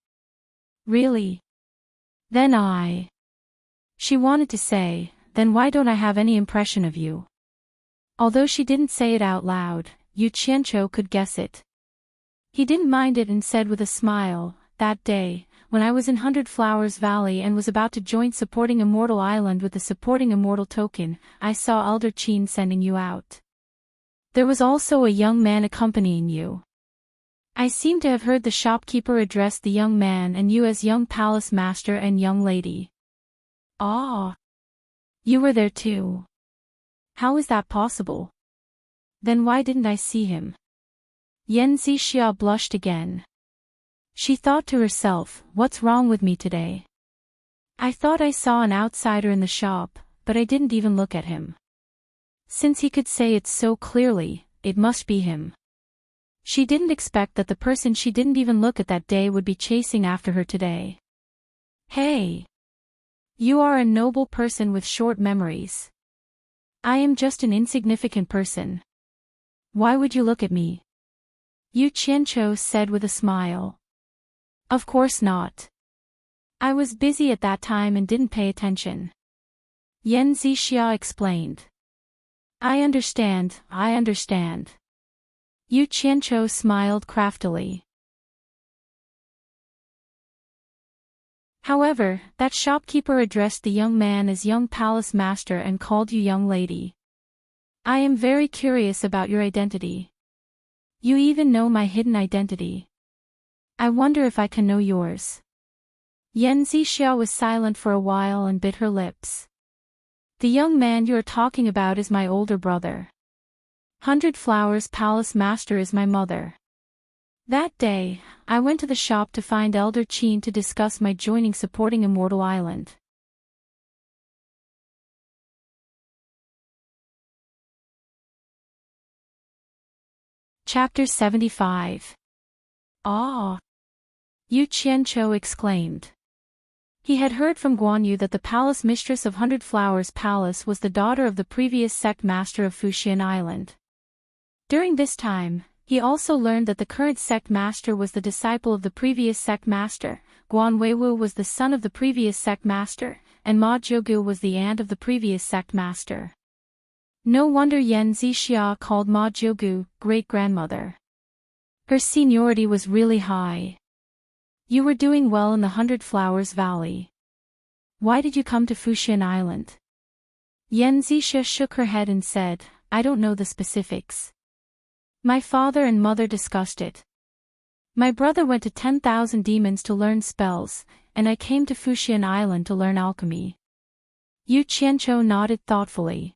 Really? Then She wanted to say, "Then why don't I have any impression of you?" Although she didn't say it out loud, Yu Qianqiu could guess it. He didn't mind it and said with a smile, "That day, when I was in Hundred Flowers Valley and was about to join supporting Immortal Island with the supporting Immortal token, I saw Elder Qin sending you out. There was also a young man accompanying you. I seem to have heard the shopkeeper address the young man and you as young palace master and young lady." "Ah. You were there too. How is that possible? Then why didn't I see him?" Yan Zixia blushed again. She thought to herself, "What's wrong with me today? I thought I saw an outsider in the shop, but I didn't even look at him. Since he could say it so clearly, it must be him." She didn't expect that the person she didn't even look at that day would be chasing after her today. "Hey! You are a noble person with short memories. I am just an insignificant person. Why would you look at me?" Yu Qianqiu said with a smile. "Of course not. I was busy at that time and didn't pay attention." Yan Zixia explained. I understand. Yu Qianqiu smiled craftily. However, that shopkeeper addressed the young man as young palace master and called you young lady. I am very curious about your identity. You even know my hidden identity. I wonder if I can know yours." Yan Zixia was silent for a while and bit her lips. "The young man you are talking about is my older brother. Hundred Flowers Palace Master is my mother. That day, I went to the shop to find Elder Qin to discuss my joining supporting Immortal Island." Chapter 75. "Ah!" Yu Qianqiu exclaimed. He had heard from Guan Yu that the palace mistress of Hundred Flowers Palace was the daughter of the previous sect master of Fuxian Island. During this time, he also learned that the current sect master was the disciple of the previous sect master, Guan Weiwu was the son of the previous sect master, and Ma Jiugu was the aunt of the previous sect master. No wonder Yan Zixia called Ma Jiugu great-grandmother. Her seniority was really high. "You were doing well in the Hundred Flowers Valley. Why did you come to Fuxian Island?" Yan Zixia shook her head and said, "I don't know the specifics. My father and mother discussed it. My brother went to 10,000 demons to learn spells, and I came to Fuxian Island to learn alchemy." Yu Qianqiu nodded thoughtfully.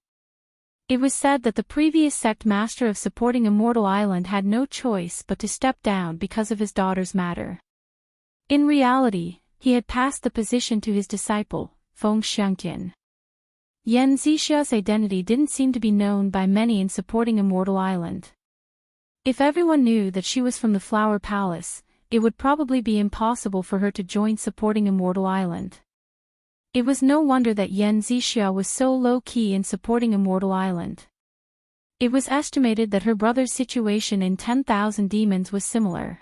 It was said that the previous sect master of supporting Immortal Island had no choice but to step down because of his daughter's matter. In reality, he had passed the position to his disciple, Feng Xiangtian. Yan Zixia's identity didn't seem to be known by many in supporting Immortal Island. If everyone knew that she was from the Flower Palace, it would probably be impossible for her to join supporting Immortal Island. It was no wonder that Yan Zixia was so low-key in supporting Immortal Island. It was estimated that her brother's situation in 10,000 demons was similar.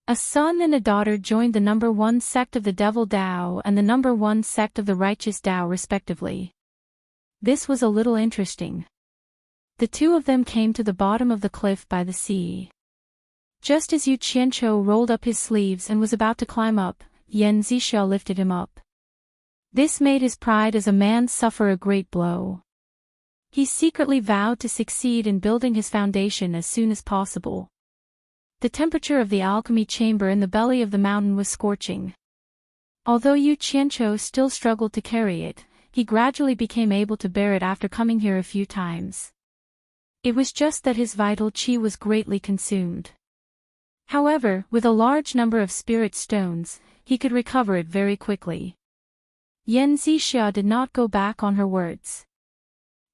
A son and a daughter joined the number 1 sect of the Devil Dao and the number 1 sect of the Righteous Dao respectively. This was a little interesting. The two of them came to the bottom of the cliff by the sea. Just as Yu Qianqiu rolled up his sleeves and was about to climb up, Yan Zixia lifted him up. This made his pride as a man suffer a great blow. He secretly vowed to succeed in building his foundation as soon as possible. The temperature of the alchemy chamber in the belly of the mountain was scorching. Although Yu Qianqiu still struggled to carry it, he gradually became able to bear it after coming here a few times. It was just that his vital qi was greatly consumed. However, with a large number of spirit stones, he could recover it very quickly. Yan Zixia did not go back on her words.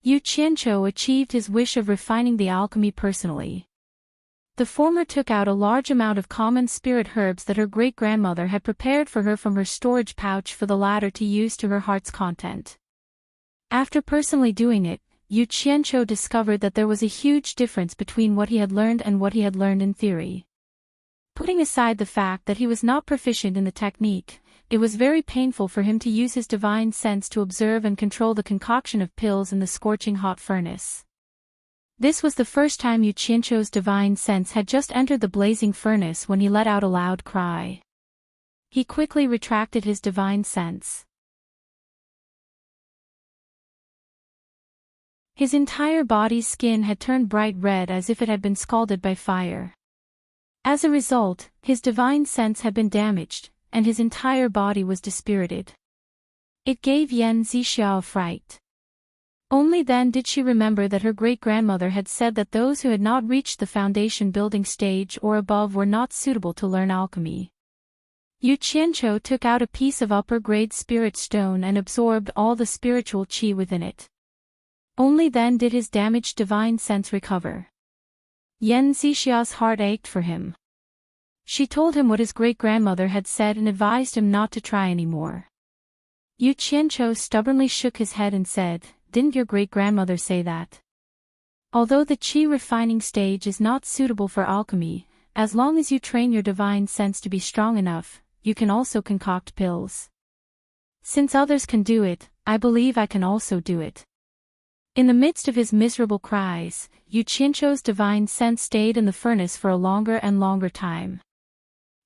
Yu Qianqiu achieved his wish of refining the alchemy personally. The former took out a large amount of common spirit herbs that her great-grandmother had prepared for her from her storage pouch for the latter to use to her heart's content. After personally doing it, Yu Qianqiu discovered that there was a huge difference between what he had learned and what he had learned in theory. Putting aside the fact that he was not proficient in the technique, it was very painful for him to use his divine sense to observe and control the concoction of pills in the scorching hot furnace. This was the first time Yu Qianqiu's divine sense had just entered the blazing furnace when he let out a loud cry. He quickly retracted his divine sense. His entire body's skin had turned bright red as if it had been scalded by fire. As a result, his divine sense had been damaged, and his entire body was dispirited. It gave Yan Zixia a fright. Only then did she remember that her great-grandmother had said that those who had not reached the foundation building stage or above were not suitable to learn alchemy. Yu Qianqiu took out a piece of upper-grade spirit stone and absorbed all the spiritual qi within it. Only then did his damaged divine sense recover. Yan Zixia's heart ached for him. She told him what his great-grandmother had said and advised him not to try anymore. Yu Qianqiu stubbornly shook his head and said, "Didn't your great-grandmother say that? Although the qi refining stage is not suitable for alchemy, as long as you train your divine sense to be strong enough, you can also concoct pills. Since others can do it, I believe I can also do it." In the midst of his miserable cries, Yu Qianqiu's divine sense stayed in the furnace for a longer and longer time.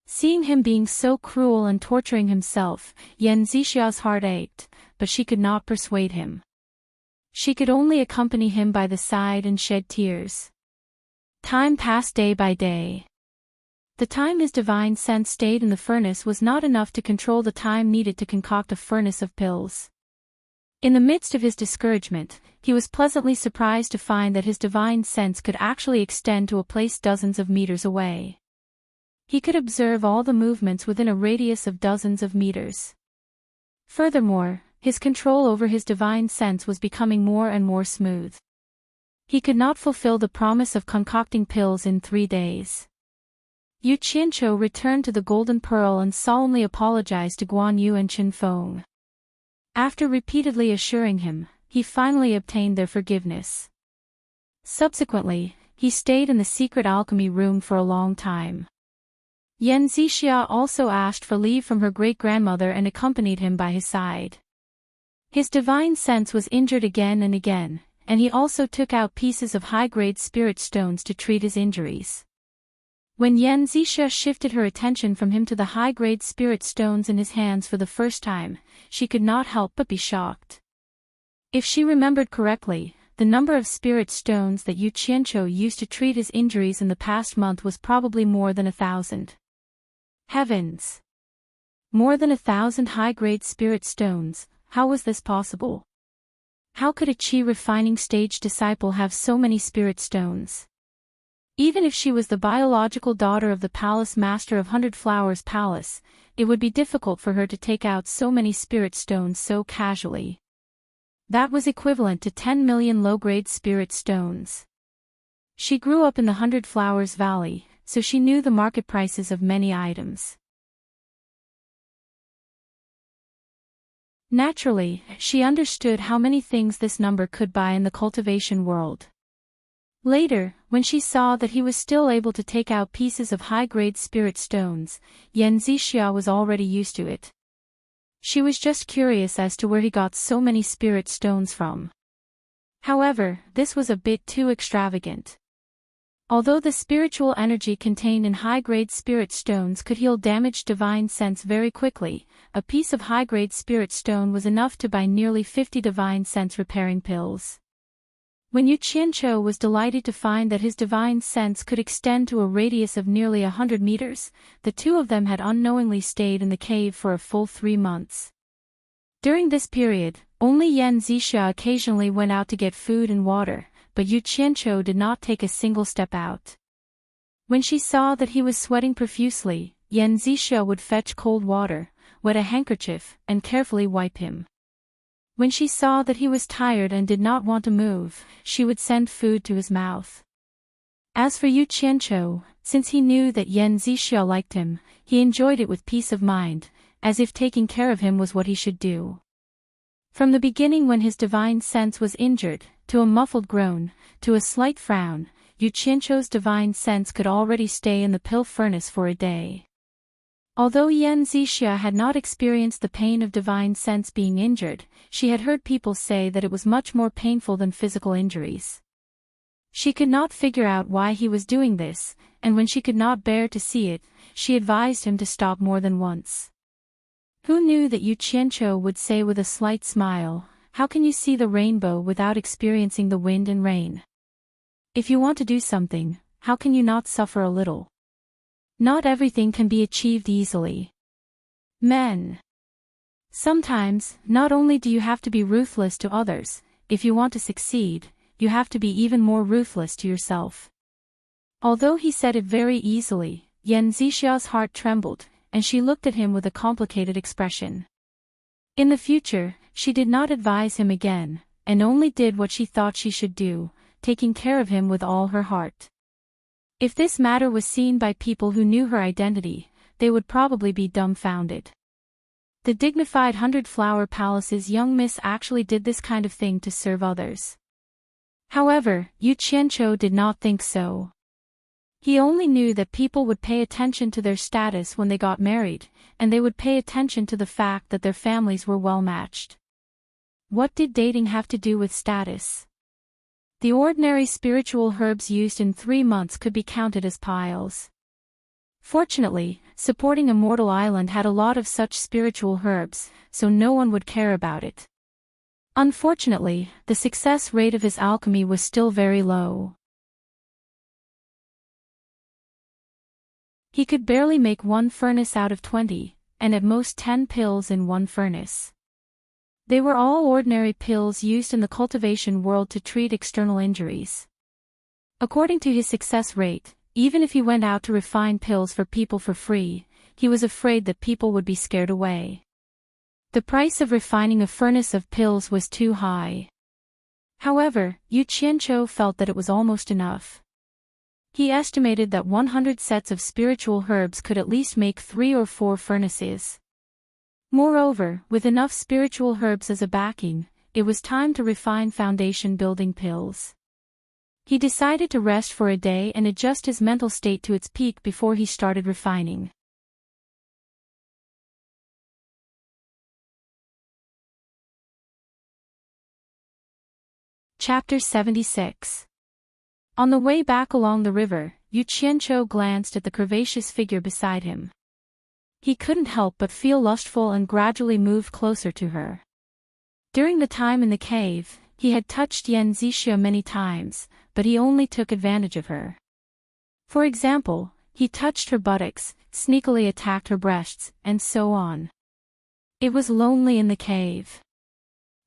Seeing him being so cruel and torturing himself, Yan Zixia's heart ached, but she could not persuade him. She could only accompany him by the side and shed tears. Time passed day by day. The time his divine sense stayed in the furnace was not enough to control the time needed to concoct a furnace of pills. In the midst of his discouragement, he was pleasantly surprised to find that his divine sense could actually extend to a place dozens of meters away. He could observe all the movements within a radius of dozens of meters. Furthermore, his control over his divine sense was becoming more and more smooth. He could not fulfill the promise of concocting pills in 3 days. Yu Qianqiu returned to the Golden Pearl and solemnly apologized to Guan Yu and Qin Feng. After repeatedly assuring him, he finally obtained their forgiveness. Subsequently, he stayed in the secret alchemy room for a long time. Yan Zixia also asked for leave from her great-grandmother and accompanied him by his side. His divine sense was injured again and again, and he also took out pieces of high-grade spirit stones to treat his injuries. When Yan Zixia shifted her attention from him to the high-grade spirit stones in his hands for the first time, she could not help but be shocked. If she remembered correctly, the number of spirit stones that Yu Qianqiu used to treat his injuries in the past month was probably more than 1,000. Heavens! More than 1,000 high-grade spirit stones, how was this possible? How could a qi refining stage disciple have so many spirit stones? Even if she was the biological daughter of the palace master of Hundred Flowers Palace, it would be difficult for her to take out so many spirit stones so casually. That was equivalent to 10 million low-grade spirit stones. She grew up in the Hundred Flowers Valley, so she knew the market prices of many items. Naturally, she understood how many things this number could buy in the cultivation world. Later, when she saw that he was still able to take out pieces of high-grade spirit stones, Yan Zixia was already used to it. She was just curious as to where he got so many spirit stones from. However, this was a bit too extravagant. Although the spiritual energy contained in high-grade spirit stones could heal damaged divine sense very quickly, a piece of high-grade spirit stone was enough to buy nearly 50 divine sense repairing pills. When Yu Qianqiu was delighted to find that his divine sense could extend to a radius of nearly 100 meters, the two of them had unknowingly stayed in the cave for a full 3 months. During this period, only Yan Zixia occasionally went out to get food and water, but Yu Qianqiu did not take a single step out. When she saw that he was sweating profusely, Yan Zixia would fetch cold water, wet a handkerchief, and carefully wipe him. When she saw that he was tired and did not want to move, she would send food to his mouth. As for Yu Qianqiu, since he knew that Yan Zixia liked him, he enjoyed it with peace of mind, as if taking care of him was what he should do. From the beginning, when his divine sense was injured, to a muffled groan, to a slight frown, Yu Qianqiu's divine sense could already stay in the pill furnace for a day. Although Yan Zixia had not experienced the pain of divine sense being injured, she had heard people say that it was much more painful than physical injuries. She could not figure out why he was doing this, and when she could not bear to see it, she advised him to stop more than once. Who knew that Yu Qianqiu would say with a slight smile, "How can you see the rainbow without experiencing the wind and rain? If you want to do something, how can you not suffer a little? Not everything can be achieved easily. Men. Sometimes, not only do you have to be ruthless to others, if you want to succeed, you have to be even more ruthless to yourself." Although he said it very easily, Yan Zixia's heart trembled, and she looked at him with a complicated expression. In the future, she did not advise him again, and only did what she thought she should do, taking care of him with all her heart. If this matter was seen by people who knew her identity, they would probably be dumbfounded. The dignified 100-Flower Palace's young miss actually did this kind of thing to serve others. However, Yu Qianqiu did not think so. He only knew that people would pay attention to their status when they got married, and they would pay attention to the fact that their families were well matched. What did dating have to do with status? The ordinary spiritual herbs used in 3 months could be counted as piles. Fortunately, supporting a mortal island had a lot of such spiritual herbs, so no one would care about it. Unfortunately, the success rate of his alchemy was still very low. He could barely make 1 furnace out of 20, and at most 10 pills in 1 furnace. They were all ordinary pills used in the cultivation world to treat external injuries. According to his success rate, even if he went out to refine pills for people for free, he was afraid that people would be scared away. The price of refining a furnace of pills was too high. However, Yu Qianqiu felt that it was almost enough. He estimated that 100 sets of spiritual herbs could at least make 3 or 4 furnaces. Moreover, with enough spiritual herbs as a backing, it was time to refine foundation building pills. He decided to rest for a day and adjust his mental state to its peak before he started refining. Chapter 76. On the way back along the river, Yu Qianqiu glanced at the curvaceous figure beside him. He couldn't help but feel lustful and gradually moved closer to her. During the time in the cave, he had touched Yan Zixia many times, but he only took advantage of her. For example, he touched her buttocks, sneakily attacked her breasts, and so on. It was lonely in the cave.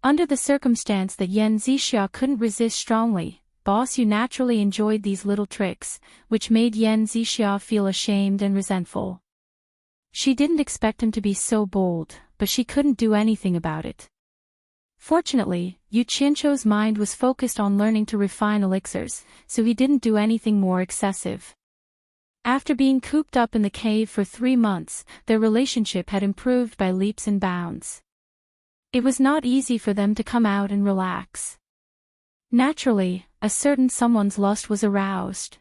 Under the circumstance that Yan Zixia couldn't resist strongly, Boss Yu naturally enjoyed these little tricks, which made Yan Zixia feel ashamed and resentful. She didn't expect him to be so bold, but she couldn't do anything about it. Fortunately, Yu Qianqiu's mind was focused on learning to refine elixirs, so he didn't do anything more excessive. After being cooped up in the cave for 3 months, their relationship had improved by leaps and bounds. It was not easy for them to come out and relax. Naturally, a certain someone's lust was aroused.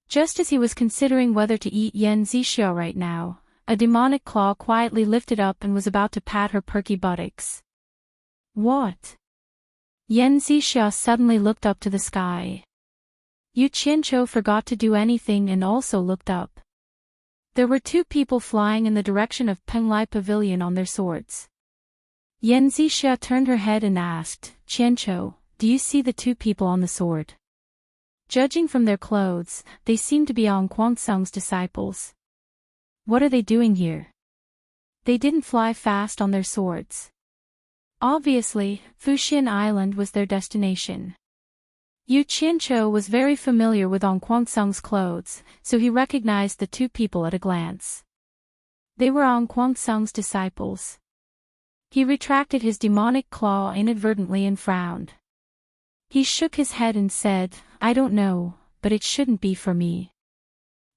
Just as he was considering whether to eat Yan Zixia right now, a demonic claw quietly lifted up and was about to pat her perky buttocks. What? Yan Zixia suddenly looked up to the sky. Yu Qianqiu forgot to do anything and also looked up. There were 2 people flying in the direction of Penglai Pavilion on their swords. Yan Zixia turned her head and asked, "Qianqiu, do you see the 2 people on the sword?" Judging from their clothes, they seemed to be Ang Guangsung's disciples. What are they doing here? They didn't fly fast on their swords. Obviously, Fuxian Island was their destination. Yu Qianqiu was very familiar with Ong Guangsung's clothes, so he recognized the two people at a glance. They were Ong Guangsung's disciples. He retracted his demonic claw inadvertently and frowned. He shook his head and said, "I don't know, but it shouldn't be for me."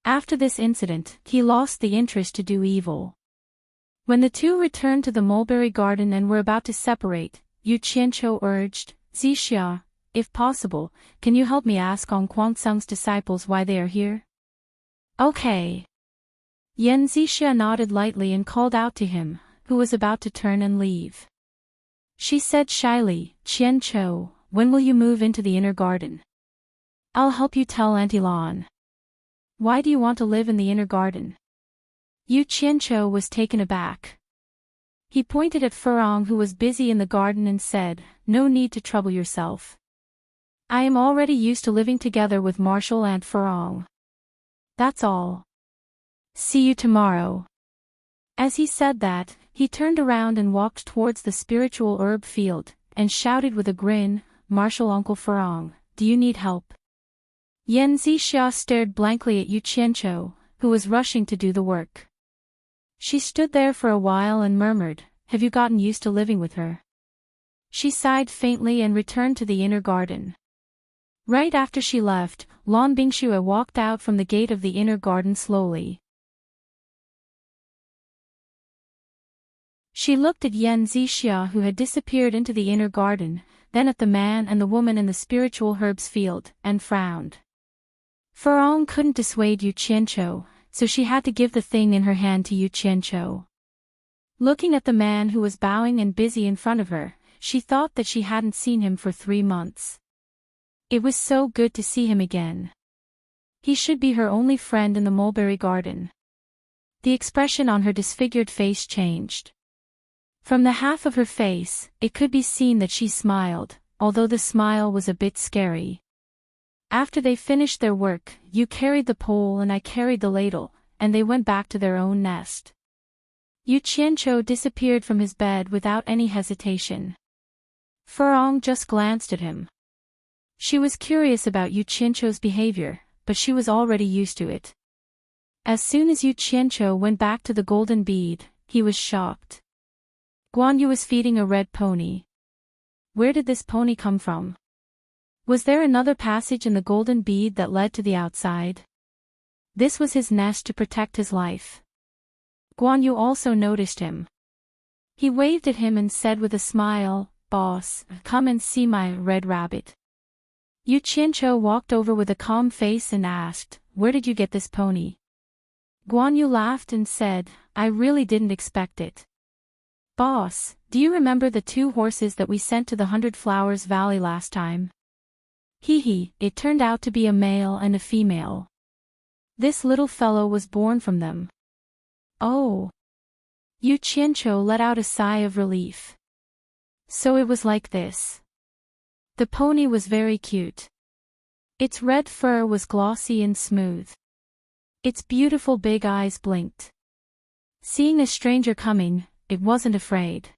After this incident, he lost the interest to do evil. When the two returned to the mulberry garden and were about to separate, Yu Qianqiu urged, "Zixia, if possible, can you help me ask Ong Guangsung's disciples why they are here?" "Okay." Yan Zixia nodded lightly and called out to him, who was about to turn and leave. She said shyly, "Qianqiu, when will you move into the inner garden?" "I'll help you tell Auntie Lan." "Why do you want to live in the inner garden?" Yu Qianqiu was taken aback. He pointed at Furong who was busy in the garden and said, "No need to trouble yourself. I am already used to living together with Marshall and Furong. That's all. See you tomorrow." As he said that, he turned around and walked towards the spiritual herb field, and shouted with a grin, "Marshall Uncle Furong, do you need help?" Yan Zixia stared blankly at Yu Qianqiu, who was rushing to do the work. She stood there for a while and murmured, "Have you gotten used to living with her?" She sighed faintly and returned to the inner garden. Right after she left, Lan Bingxue walked out from the gate of the inner garden slowly. She looked at Yan Zixia who had disappeared into the inner garden, then at the man and the woman in the spiritual herbs field, and frowned. Furong couldn't dissuade Yu Qianqiu, so she had to give the thing in her hand to Yu Qianqiu. Looking at the man who was bowing and busy in front of her, she thought that she hadn't seen him for 3 months. It was so good to see him again. He should be her only friend in the mulberry garden. The expression on her disfigured face changed. From the half of her face, it could be seen that she smiled, although the smile was a bit scary. After they finished their work, you carried the pole and I carried the ladle, and they went back to their own nest. Yu Qianqiu disappeared from his bed without any hesitation. Furong just glanced at him. She was curious about Yu Qianqiu's behavior, but she was already used to it. As soon as Yu Qianqiu went back to the golden bead, he was shocked. Guan Yu was feeding a red pony. Where did this pony come from? Was there another passage in the golden bead that led to the outside? This was his nest to protect his life. Guan Yu also noticed him. He waved at him and said with a smile, "Boss, come and see my red rabbit." Yu Qianqiu walked over with a calm face and asked, "Where did you get this pony?" Guan Yu laughed and said, "I really didn't expect it. Boss, do you remember the 2 horses that we sent to the 100 Flowers Valley last time? Hee, it turned out to be a male and a female. This little fellow was born from them." "Oh." Yu Qianqiu let out a sigh of relief. So it was like this. The pony was very cute. Its red fur was glossy and smooth. Its beautiful big eyes blinked. Seeing a stranger coming, it wasn't afraid.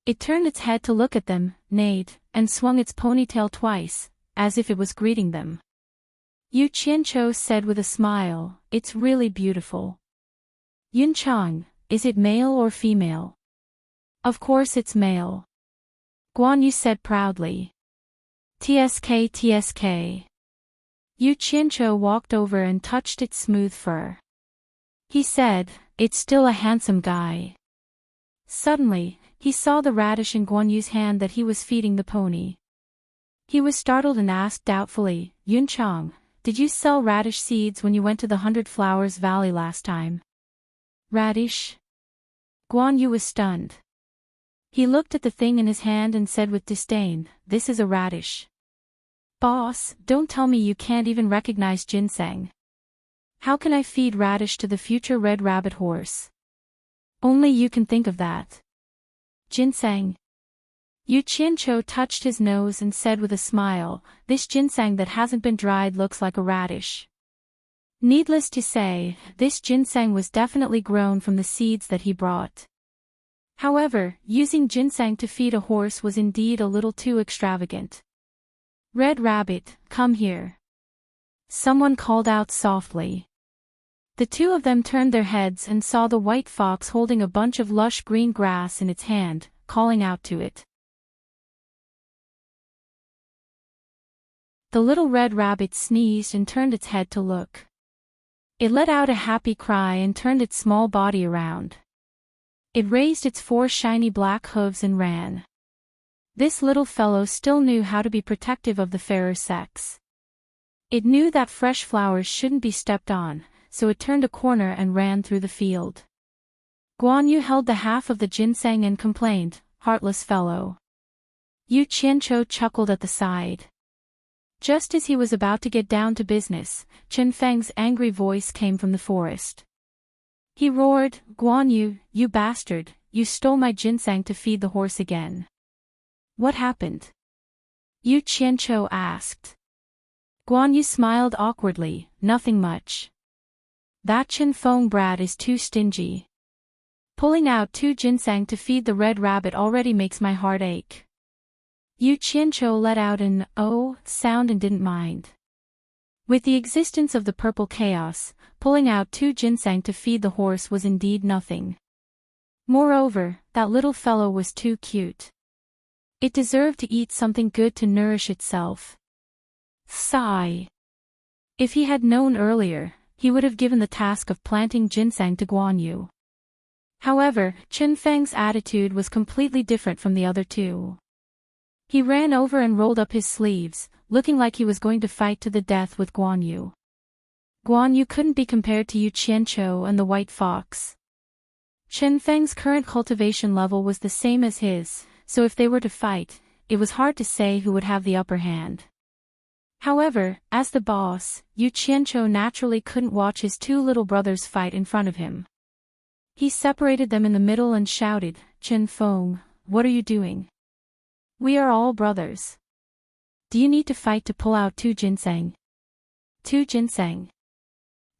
It turned its head to look at them, neighed, and swung its ponytail twice, as if it was greeting them. Yu Qianqiu said with a smile, "It's really beautiful." "Yunchang, is it male or female?" "Of course it's male." Guan Yu said proudly. TSK. Yu Qianqiu walked over and touched its smooth fur. He said, "It's still a handsome guy." Suddenly, he saw the radish in Guan Yu's hand that he was feeding the pony. He was startled and asked doubtfully, "Yunchang, did you sell radish seeds when you went to the 100 Flowers Valley last time?" "Radish?" Guan Yu was stunned. He looked at the thing in his hand and said with disdain, "This is a radish." "Boss, don't tell me you can't even recognize ginseng. How can I feed radish to the future red rabbit horse? Only you can think of that." "Ginseng?" Yu Qianqiu touched his nose and said with a smile, "This ginseng that hasn't been dried looks like a radish." Needless to say, this ginseng was definitely grown from the seeds that he brought. However, using ginseng to feed a horse was indeed a little too extravagant. "Red Rabbit, come here," someone called out softly. The two of them turned their heads and saw the white fox holding a bunch of lush green grass in its hand, calling out to it. The little red rabbit sneezed and turned its head to look. It let out a happy cry and turned its small body around. It raised its 4 shiny black hooves and ran. This little fellow still knew how to be protective of the fairer sex. It knew that fresh flowers shouldn't be stepped on, so it turned a corner and ran through the field. Guan Yu held the half of the ginseng and complained, "Heartless fellow." Yu Qianqiu chuckled at the side. Just as he was about to get down to business, Chen Feng's angry voice came from the forest. He roared, "Guan Yu, you bastard, you stole my ginseng to feed the horse again." "What happened?" Yu Qianqiu asked. Guan Yu smiled awkwardly, "Nothing much. That Chen Feng brat is too stingy. Pulling out 2 ginseng to feed the red rabbit already makes my heart ache." Yu Qianqiu let out an "oh" sound and didn't mind. With the existence of the purple chaos, pulling out 2 ginseng to feed the horse was indeed nothing. Moreover, that little fellow was too cute. It deserved to eat something good to nourish itself. Sigh. If he had known earlier, he would have given the task of planting ginseng to Guan Yu. However, Chen Feng's attitude was completely different from the other two. He ran over and rolled up his sleeves, looking like he was going to fight to the death with Guan Yu. Guan Yu couldn't be compared to Yu Qianqiu and the white fox. Chen Feng's current cultivation level was the same as his, so if they were to fight, it was hard to say who would have the upper hand. However, as the boss, Yu Qianqiu naturally couldn't watch his 2 little brothers fight in front of him. He separated them in the middle and shouted, "Chen Feng, what are you doing? We are all brothers. Do you need to fight to pull out 2 ginseng? 2 ginseng."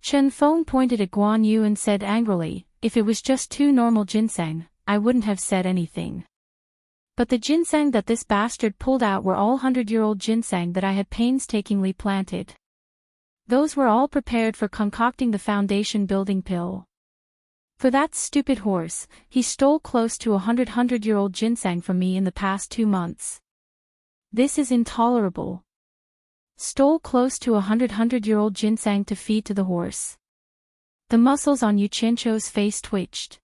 Chen Feng pointed at Guan Yu and said angrily, "If it was just 2 normal ginseng, I wouldn't have said anything. But the ginseng that this bastard pulled out were all 100-year-old ginseng that I had painstakingly planted. Those were all prepared for concocting the foundation building pill. For that stupid horse, he stole close to 100-year-old ginseng from me in the past 2 months. This is intolerable. Stole close to 100-year-old ginseng to feed to the horse." The muscles on Yu Qianqiu's face twitched.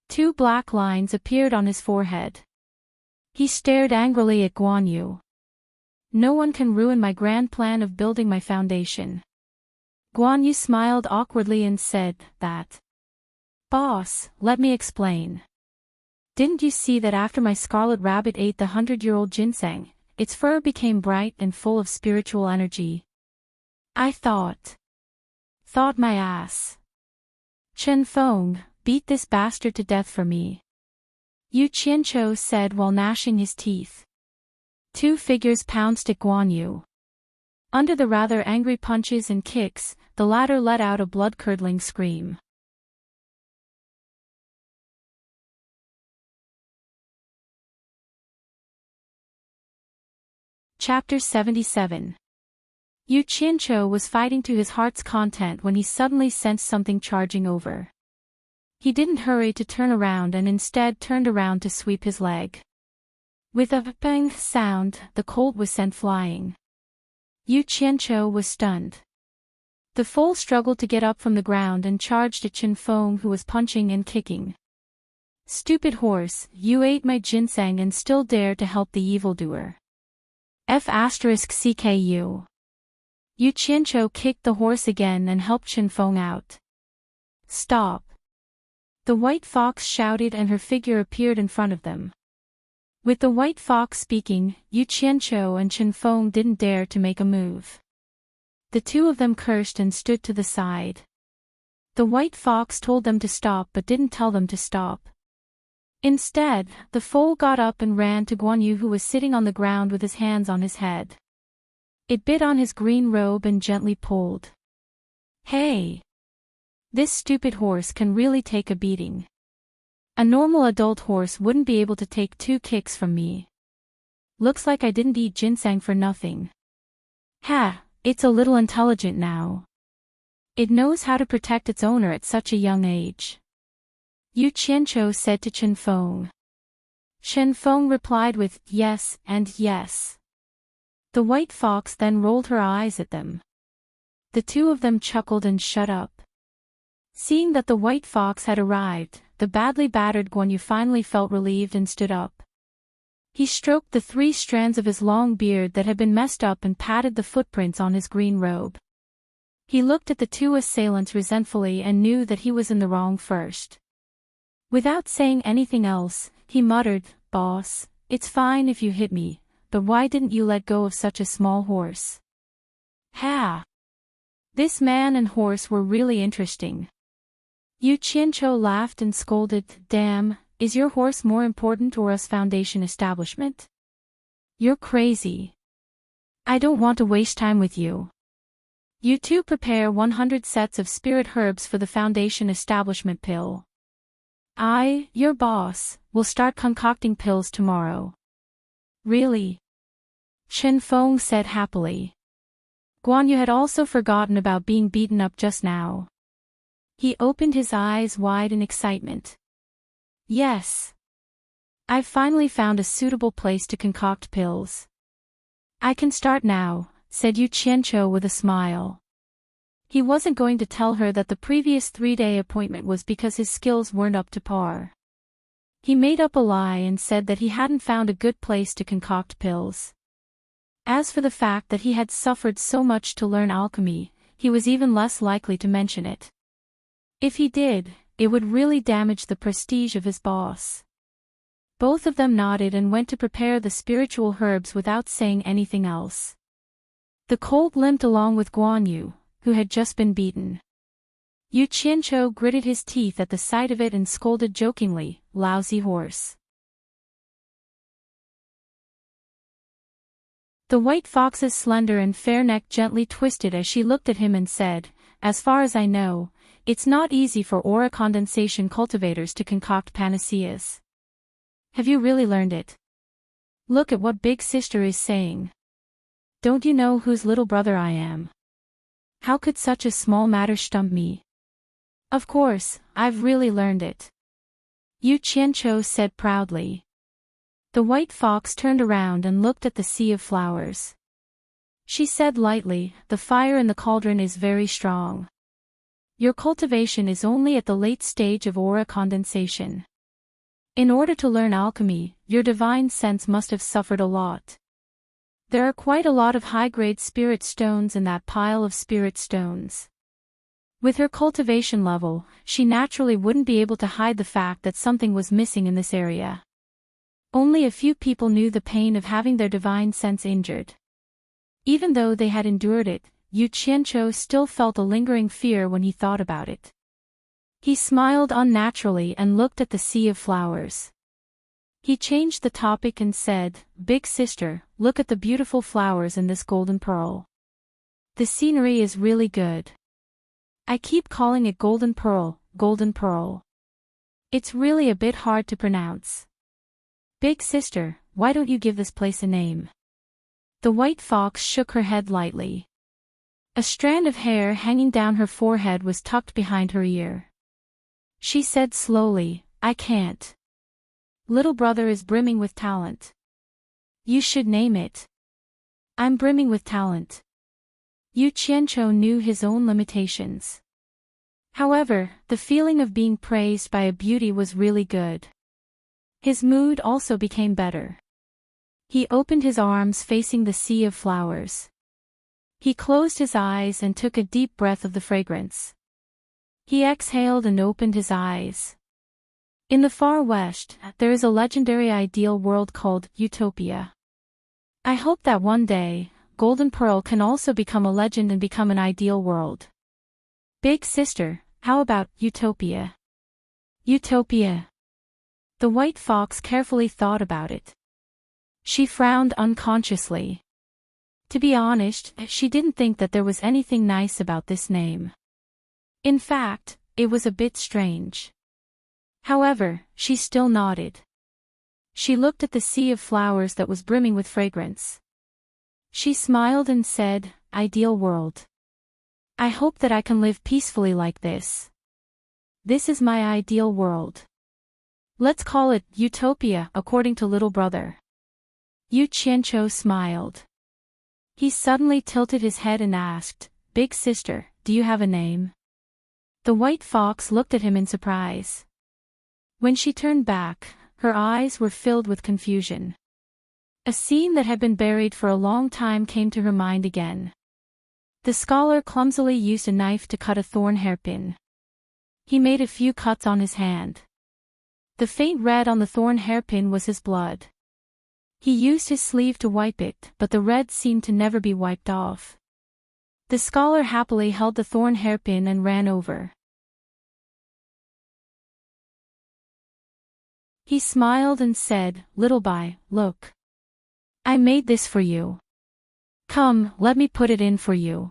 2 black lines appeared on his forehead. He stared angrily at Guan Yu. "No one can ruin my grand plan of building my foundation." Guan Yu smiled awkwardly and said, "That. Boss, let me explain. Didn't you see that after my scarlet rabbit ate the 100-year-old ginseng, its fur became bright and full of spiritual energy? I thought my ass. Chen Feng, beat this bastard to death for me," Yu Qianqiu said while gnashing his teeth. 2 figures pounced at Guan Yu. Under the rather angry punches and kicks, the latter let out a blood-curdling scream. Chapter 77. Yu Qianqiu was fighting to his heart's content when he suddenly sensed something charging over. He didn't hurry to turn around and instead turned around to sweep his leg. With a bang sound, the colt was sent flying. Yu Qianqiu was stunned. The foal struggled to get up from the ground and charged at Chen Feng, who was punching and kicking. "Stupid horse, you ate my ginseng and still dare to help the evildoer. F***CKU. Yu Qianqiu kicked the horse again and helped Chen Feng out. "Stop!" The white fox shouted and her figure appeared in front of them. With the white fox speaking, Yu Qianqiu and Chen Feng didn't dare to make a move. The 2 of them cursed and stood to the side. The white fox told them to stop but didn't tell them to stop. Instead, the foal got up and ran to Guan Yu, who was sitting on the ground with his hands on his head. It bit on his green robe and gently pulled. "Hey! This stupid horse can really take a beating. A normal adult horse wouldn't be able to take 2 kicks from me. Looks like I didn't eat ginseng for nothing. Ha, it's a little intelligent now. It knows how to protect its owner at such a young age. Yu Qianqiu said to Chen Feng. Chen Feng replied with yes and yes. The white fox then rolled her eyes at them. The two of them chuckled and shut up. Seeing that the white fox had arrived, the badly battered Guan Yu finally felt relieved and stood up. He stroked the 3 strands of his long beard that had been messed up and patted the footprints on his green robe. He looked at the 2 assailants resentfully and knew that he was in the wrong first. Without saying anything else, he muttered, "Boss, it's fine if you hit me, but why didn't you let go of such a small horse?" Ha! This man and horse were really interesting. Yu Qianqiu laughed and scolded, "Damn, is your horse more important or us foundation establishment? You're crazy. I don't want to waste time with you. You two prepare 100 sets of spirit herbs for the foundation establishment pill. I, your boss, will start concocting pills tomorrow." "Really?" Chen Feng said happily. Guan Yu had also forgotten about being beaten up just now. He opened his eyes wide in excitement. "Yes. I've finally found a suitable place to concoct pills. I can start now," said Yu Qianqiu with a smile. He wasn't going to tell her that the previous 3-day appointment was because his skills weren't up to par. He made up a lie and said that he hadn't found a good place to concoct pills. As for the fact that he had suffered so much to learn alchemy, he was even less likely to mention it. If he did, it would really damage the prestige of his boss. Both of them nodded and went to prepare the spiritual herbs without saying anything else. The colt limped along with Guan Yu, who had just been beaten. Yu Qianqiu gritted his teeth at the sight of it and scolded jokingly, "Lousy horse." The white fox's slender and fair neck gently twisted as she looked at him and said, "As far as I know, it's not easy for aura condensation cultivators to concoct panaceas. Have you really learned it? Look at what Big Sister is saying. Don't you know whose little brother I am? How could such a small matter stump me? Of course, I've really learned it," Yu Qianqiu said proudly. The white fox turned around and looked at the sea of flowers. She said lightly, "The fire in the cauldron is very strong. Your cultivation is only at the late stage of aura condensation. In order to learn alchemy, your divine sense must have suffered a lot. There are quite a lot of high-grade spirit stones in that pile of spirit stones. With her cultivation level, she naturally wouldn't be able to hide the fact that something was missing in this area. Only a few people knew the pain of having their divine sense injured. Even though they had endured it, Yu Qianqiu still felt a lingering fear when he thought about it. He smiled unnaturally and looked at the sea of flowers. He changed the topic and said, "Big sister, look at the beautiful flowers in this golden pearl. The scenery is really good. I keep calling it golden pearl, golden pearl. It's really a bit hard to pronounce. Big sister, why don't you give this place a name?" The white fox shook her head lightly. A strand of hair hanging down her forehead was tucked behind her ear. She said slowly, "I can't. Little brother is brimming with talent. You should name it." "I'm brimming with talent." Yu Qianqiu knew his own limitations. However, the feeling of being praised by a beauty was really good. His mood also became better. He opened his arms facing the sea of flowers. He closed his eyes and took a deep breath of the fragrance. He exhaled and opened his eyes. In the far west, there is a legendary ideal world called Utopia. I hope that one day, Golden Pearl can also become a legend and become an ideal world. Big sister, how about Utopia? Utopia. The white fox carefully thought about it. She frowned unconsciously. To be honest, she didn't think that there was anything nice about this name. In fact, it was a bit strange. However, she still nodded. She looked at the sea of flowers that was brimming with fragrance. She smiled and said, "Ideal world. I hope that I can live peacefully like this. This is my ideal world. Let's call it Utopia, according to little brother." Yu Qianqiu smiled. He suddenly tilted his head and asked, "Big sister, do you have a name?" The white fox looked at him in surprise. When she turned back, her eyes were filled with confusion. A scene that had been buried for a long time came to her mind again. The scholar clumsily used a knife to cut a thorn hairpin. He made a few cuts on his hand. The faint red on the thorn hairpin was his blood. He used his sleeve to wipe it, but the red seemed to never be wiped off. The scholar happily held the thorn hairpin and ran over. He smiled and said, "Little Bai, look. I made this for you. Come, let me put it in for you."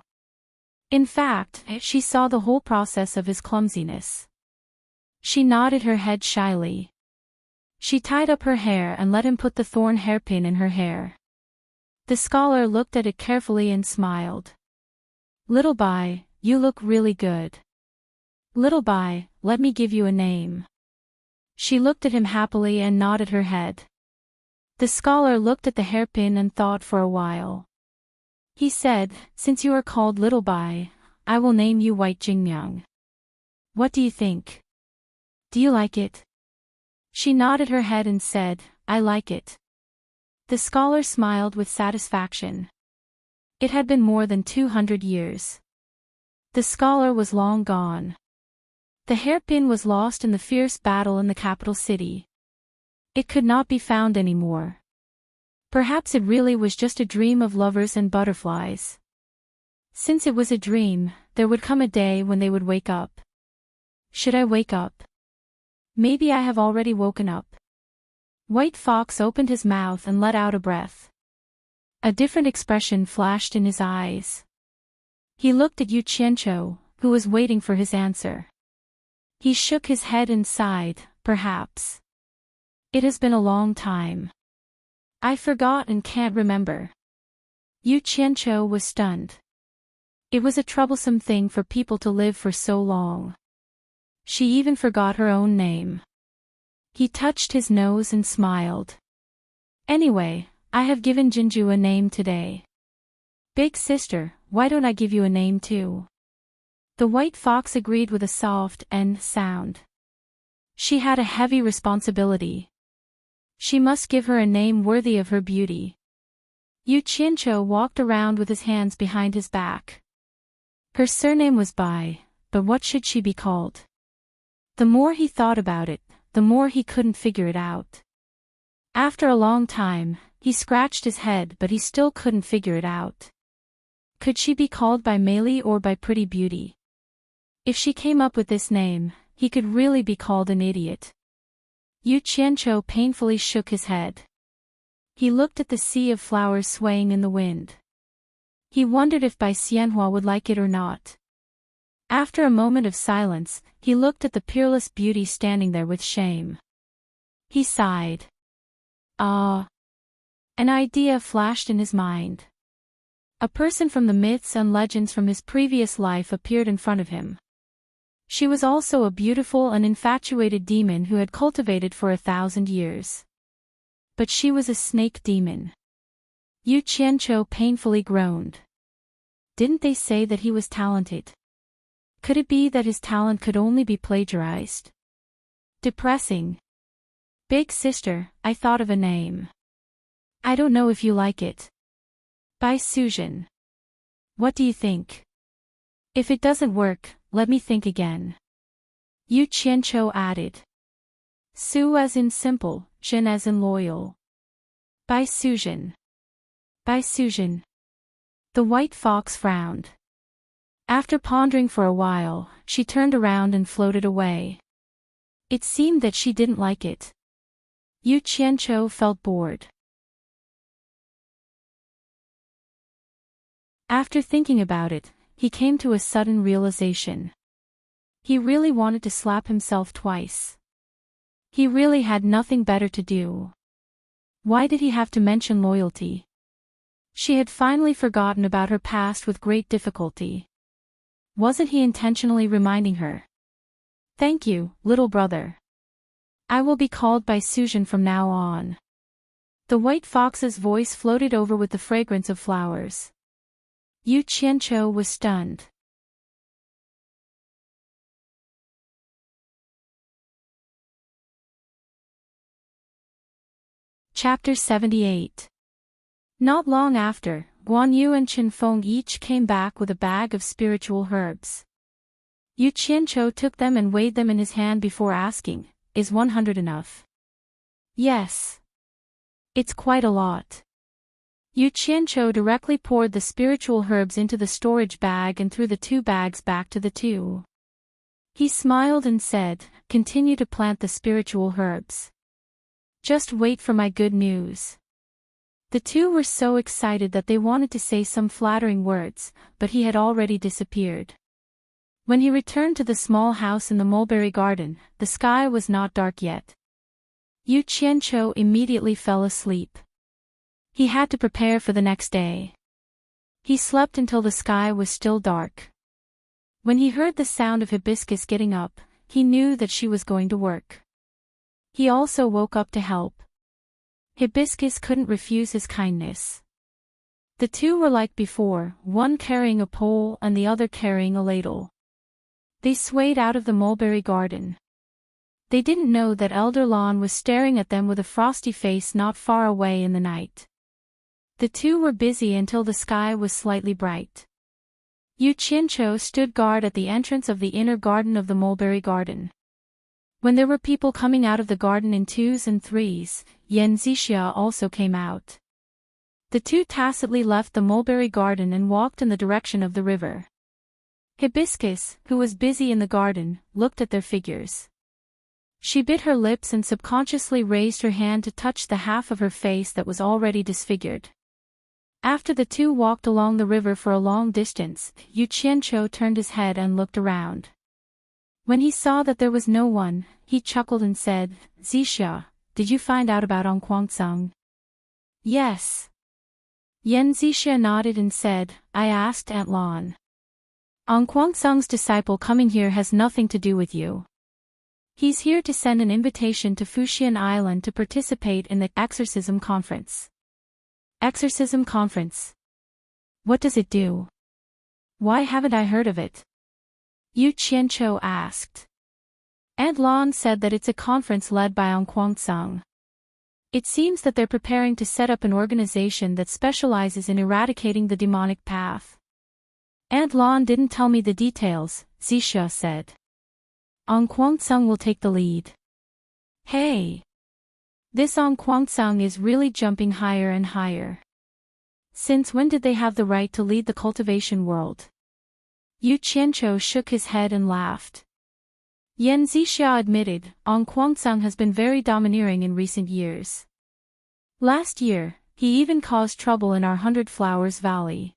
In fact, she saw the whole process of his clumsiness. She nodded her head shyly. She tied up her hair and let him put the thorn hairpin in her hair. The scholar looked at it carefully and smiled. "Little Bai, you look really good. Little Bai, let me give you a name." She looked at him happily and nodded her head. The scholar looked at the hairpin and thought for a while. He said, "Since you are called Little Bai, I will name you White Jingmyang. What do you think? Do you like it?" She nodded her head and said, "I like it." The scholar smiled with satisfaction. It had been more than 200 years. The scholar was long gone. The hairpin was lost in the fierce battle in the capital city. It could not be found anymore. Perhaps it really was just a dream of lovers and butterflies. Since it was a dream, there would come a day when they would wake up. Should I wake up? Maybe I have already woken up. White Fox opened his mouth and let out a breath. A different expression flashed in his eyes. He looked at Yu Qianqiu, who was waiting for his answer. He shook his head and sighed, "Perhaps. It has been a long time. I forgot and can't remember." Yu Qianqiu was stunned. It was a troublesome thing for people to live for so long. She even forgot her own name. He touched his nose and smiled. "Anyway, I have given Jinju a name today. Big sister, why don't I give you a name too?" The white fox agreed with a soft "n" sound. She had a heavy responsibility. She must give her a name worthy of her beauty. Yu Qianqiu walked around with his hands behind his back. Her surname was Bai, but what should she be called? The more he thought about it, the more he couldn't figure it out. After a long time, he scratched his head but he still couldn't figure it out. Could she be called by Meili or by Pretty Beauty? If she came up with this name, he could really be called an idiot. Yu Qianqiu painfully shook his head. He looked at the sea of flowers swaying in the wind. He wondered if Bai Xianhua would like it or not. After a moment of silence, he looked at the peerless beauty standing there with shame. He sighed. Ah! An idea flashed in his mind. A person from the myths and legends from his previous life appeared in front of him. She was also a beautiful and infatuated demon who had cultivated for 1,000 years. But she was a snake demon. Yu Qianqiu painfully groaned. Didn't they say that he was talented? Could it be that his talent could only be plagiarized? Depressing. Big sister, I thought of a name. I don't know if you like it. Bai Suzhen. What do you think? If it doesn't work, let me think again. Yu Qianqiu added. Su as in simple, Zhen as in loyal. Bai Suzhen. Bai Suzhen. The white fox frowned. After pondering for a while, she turned around and floated away. It seemed that she didn't like it. Yu Qianqiu felt bored. After thinking about it, he came to a sudden realization. He really wanted to slap himself twice. He really had nothing better to do. Why did he have to mention loyalty? She had finally forgotten about her past with great difficulty. Wasn't he intentionally reminding her? Thank you, little brother. I will be called by Suzhan from now on. The white fox's voice floated over with the fragrance of flowers. Yu Qianqiu was stunned. Chapter 78. Not long after, Guan Yu and Chen Feng each came back with a bag of spiritual herbs. Yu Qianqiu took them and weighed them in his hand before asking, "Is 100 enough?" "Yes. It's quite a lot." Yu Qianqiu directly poured the spiritual herbs into the storage bag and threw the 2 bags back to the 2. He smiled and said, "Continue to plant the spiritual herbs. Just wait for my good news." The 2 were so excited that they wanted to say some flattering words, but he had already disappeared. When he returned to the small house in the mulberry garden, the sky was not dark yet. Yu Qianqiu immediately fell asleep. He had to prepare for the next day. He slept until the sky was still dark. When he heard the sound of Hibiscus getting up, he knew that she was going to work. He also woke up to help. Hibiscus couldn't refuse his kindness. The 2 were like before, one carrying a pole and the other carrying a ladle. They swayed out of the mulberry garden. They didn't know that Elder Lan was staring at them with a frosty face not far away in the night. The 2 were busy until the sky was slightly bright. Yu Qianqiu stood guard at the entrance of the inner garden of the mulberry garden. When there were people coming out of the garden in 2s and 3s, Yan Zixia also came out. The 2 tacitly left the mulberry garden and walked in the direction of the river. Hibiscus, who was busy in the garden, looked at their figures. She bit her lips and subconsciously raised her hand to touch the half of her face that was already disfigured. After the 2 walked along the river for a long distance, Yu Qianqiu turned his head and looked around. When he saw that there was no one, he chuckled and said, "Zixia, did you find out about Onquangsong?" "Yes." Yan Zixia nodded and said, "I asked Aunt Lan. Onquangsong's disciple coming here has nothing to do with you. He's here to send an invitation to Fuxian Island to participate in the Exorcism Conference." Exorcism Conference? What does it do? Why haven't I heard of it? Yu Qianqiu asked. Aunt Lan said that it's a conference led by Onquangsong. It seems that they're preparing to set up an organization that specializes in eradicating the demonic path. Aunt Lan didn't tell me the details, Zixia said. Onquangsong will take the lead. Hey! This Onquangsong is really jumping higher and higher. Since when did they have the right to lead the cultivation world? Yu Qianqiu shook his head and laughed. Yan Zixia admitted, Onquangsong has been very domineering in recent years. Last year, he even caused trouble in our 100 Flowers Valley.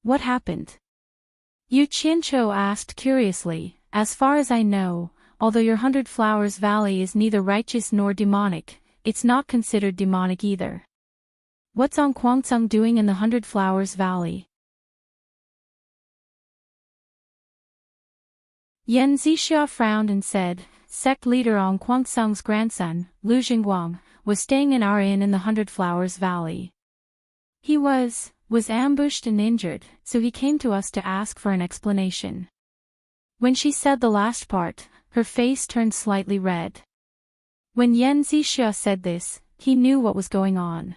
What happened? Yu Qianqiu asked curiously. As far as I know, although your 100 Flowers Valley is neither righteous nor demonic, it's not considered demonic either. What's Onquangsong doing in the 100 Flowers Valley? Yan Zixia frowned and said, sect leader Onquangsong's grandson, Lu Jingguang, was staying in our inn in the 100 Flowers Valley. He was ambushed and injured, so he came to us to ask for an explanation. When she said the last part, her face turned slightly red. When Yan Zixia said this, he knew what was going on.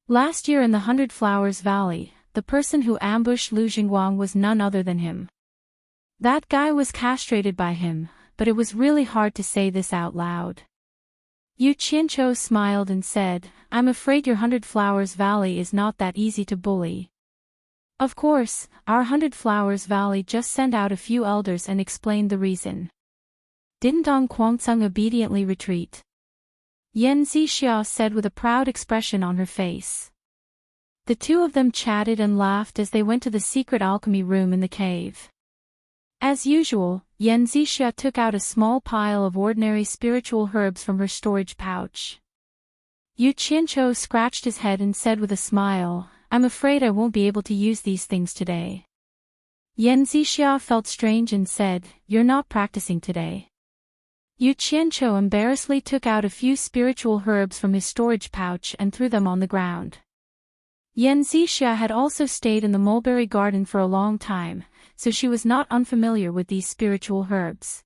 Last year in the 100 Flowers Valley, the person who ambushed Lu Jingguang was none other than him. That guy was castrated by him, but it was really hard to say this out loud. Yu Qianqiu smiled and said, I'm afraid your 100 Flowers Valley is not that easy to bully. Of course, our 100 Flowers Valley just sent out a few elders and explained the reason. Didn't Onquangsong obediently retreat? Yan Zixia said with a proud expression on her face. The 2 of them chatted and laughed as they went to the secret alchemy room in the cave. As usual, Yan Zixia took out a small pile of ordinary spiritual herbs from her storage pouch. Yu Qianqiu scratched his head and said with a smile, "I'm afraid I won't be able to use these things today." Yan Zixia felt strange and said, "You're not practicing today." Yu Qianqiu embarrassedly took out a few spiritual herbs from his storage pouch and threw them on the ground. Yan Zixia had also stayed in the mulberry garden for a long time, so she was not unfamiliar with these spiritual herbs.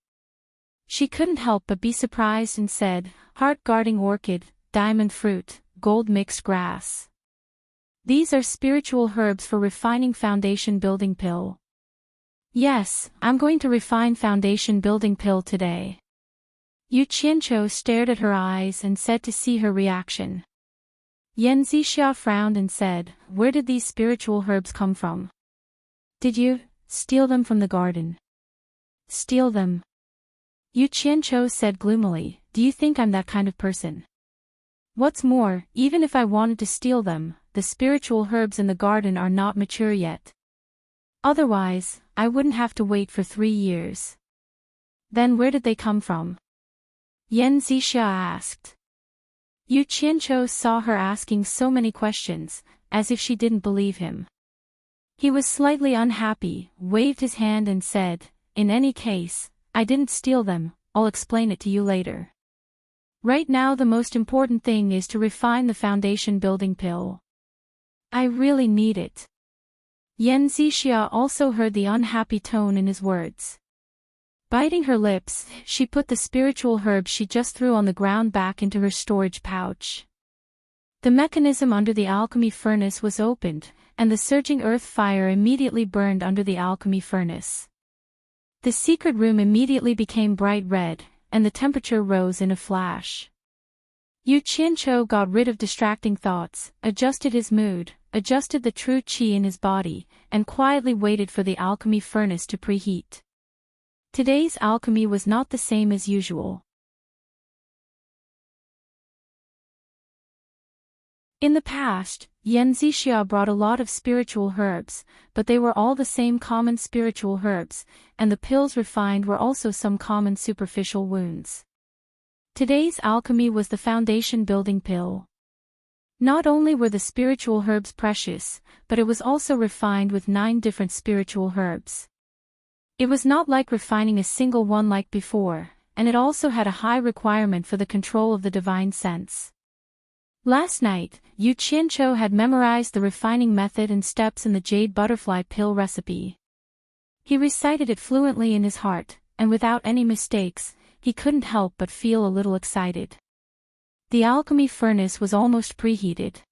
She couldn't help but be surprised and said, "Heart-guarding orchid, diamond fruit, gold mixed grass. These are spiritual herbs for refining foundation building pill." "Yes, I'm going to refine foundation building pill today." Yu Qianqiu stared at her eyes and said to see her reaction. Yan Zixia frowned and said, "Where did these spiritual herbs come from? Did you steal them from the garden?" "Steal them?" Yu Qianqiu said gloomily, "Do you think I'm that kind of person? What's more, even if I wanted to steal them, the spiritual herbs in the garden are not mature yet. Otherwise, I wouldn't have to wait for 3 years." "Then where did they come from?" Yan Zixia asked. Yu Qianqiu saw her asking so many questions, as if she didn't believe him. He was slightly unhappy, waved his hand and said, "In any case, I didn't steal them, I'll explain it to you later. Right now the most important thing is to refine the foundation building pill. I really need it." Yan Zixia also heard the unhappy tone in his words. Biting her lips, she put the spiritual herbs she just threw on the ground back into her storage pouch. The mechanism under the alchemy furnace was opened, and the surging earth fire immediately burned under the alchemy furnace. The secret room immediately became bright red, and the temperature rose in a flash. Yu Qianqiu got rid of distracting thoughts, adjusted his mood, adjusted the true qi in his body, and quietly waited for the alchemy furnace to preheat. Today's alchemy was not the same as usual. In the past, Yan Zixia brought a lot of spiritual herbs, but they were all the same common spiritual herbs, and the pills refined were also some common superficial wounds. Today's alchemy was the foundation building pill. Not only were the spiritual herbs precious, but it was also refined with 9 different spiritual herbs. It was not like refining a single one like before, and it also had a high requirement for the control of the divine sense. Last night, Yu Qianqiu had memorized the refining method and steps in the jade butterfly pill recipe. He recited it fluently in his heart, and without any mistakes, he couldn't help but feel a little excited. The alchemy furnace was almost preheated.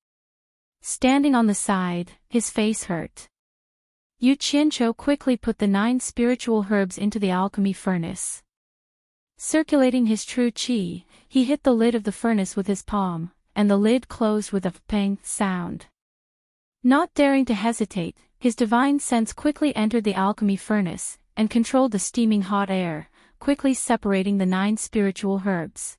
Standing on the side, his face hurt. Yu Qianqiu quickly put the 9 spiritual herbs into the alchemy furnace. Circulating his true qi, he hit the lid of the furnace with his palm, and the lid closed with a pang sound. Not daring to hesitate, his divine sense quickly entered the alchemy furnace, and controlled the steaming hot air, quickly separating the 9 spiritual herbs.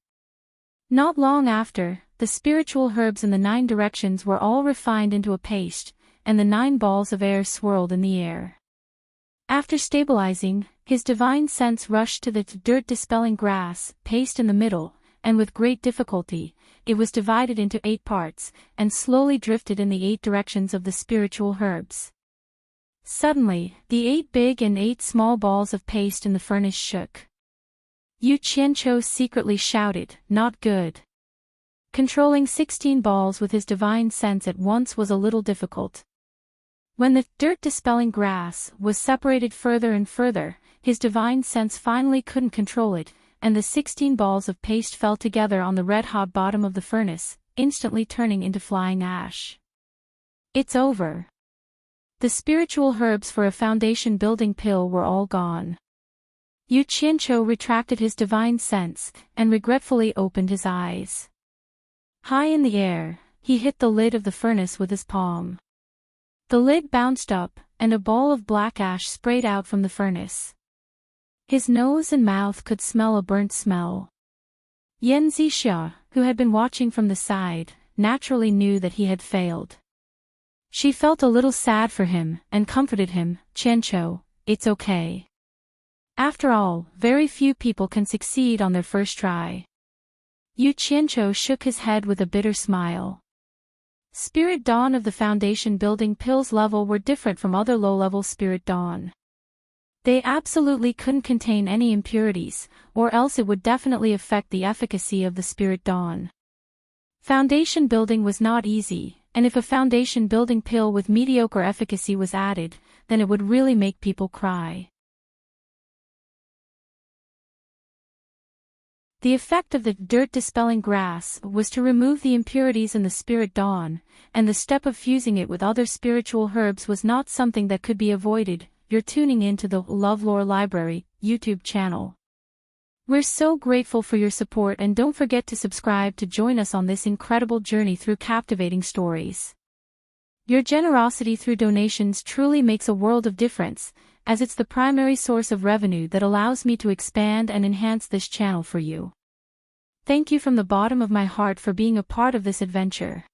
Not long after, the spiritual herbs in the 9 directions were all refined into a paste, and the 9 balls of air swirled in the air. After stabilizing, his divine sense rushed to the dirt-dispelling grass, paste in the middle, and with great difficulty, it was divided into 8 parts, and slowly drifted in the 8 directions of the spiritual herbs. Suddenly, the 8 big and 8 small balls of paste in the furnace shook. Yu Qianqiu secretly shouted, "Not good." Controlling 16 balls with his divine sense at once was a little difficult. When the dirt-dispelling grass was separated further and further, his divine sense finally couldn't control it, and the 16 balls of paste fell together on the red-hot bottom of the furnace, instantly turning into flying ash. It's over. The spiritual herbs for a foundation building pill were all gone. Yu Qianqiu retracted his divine sense, and regretfully opened his eyes. High in the air, he hit the lid of the furnace with his palm. The lid bounced up, and a ball of black ash sprayed out from the furnace. His nose and mouth could smell a burnt smell. Yan Zixia, who had been watching from the side, naturally knew that he had failed. She felt a little sad for him, and comforted him, "Qianqiu, it's okay. After all, very few people can succeed on their first try. Yu Qianqiu shook his head with a bitter smile. Spirit Dawn of the Foundation Building Pills level were different from other low-level Spirit Dawn. They absolutely couldn't contain any impurities, or else it would definitely affect the efficacy of the Spirit Dawn. Foundation building was not easy, and if a foundation building pill with mediocre efficacy was added, then it would really make people cry. The effect of the dirt-dispelling grass was to remove the impurities in the Spirit Dawn, and the step of fusing it with other spiritual herbs was not something that could be avoided. You're tuning in to the LoveLore Library YouTube channel. We're so grateful for your support, and don't forget to subscribe to join us on this incredible journey through captivating stories. Your generosity through donations truly makes a world of difference, as it's the primary source of revenue that allows me to expand and enhance this channel for you. Thank you from the bottom of my heart for being a part of this adventure.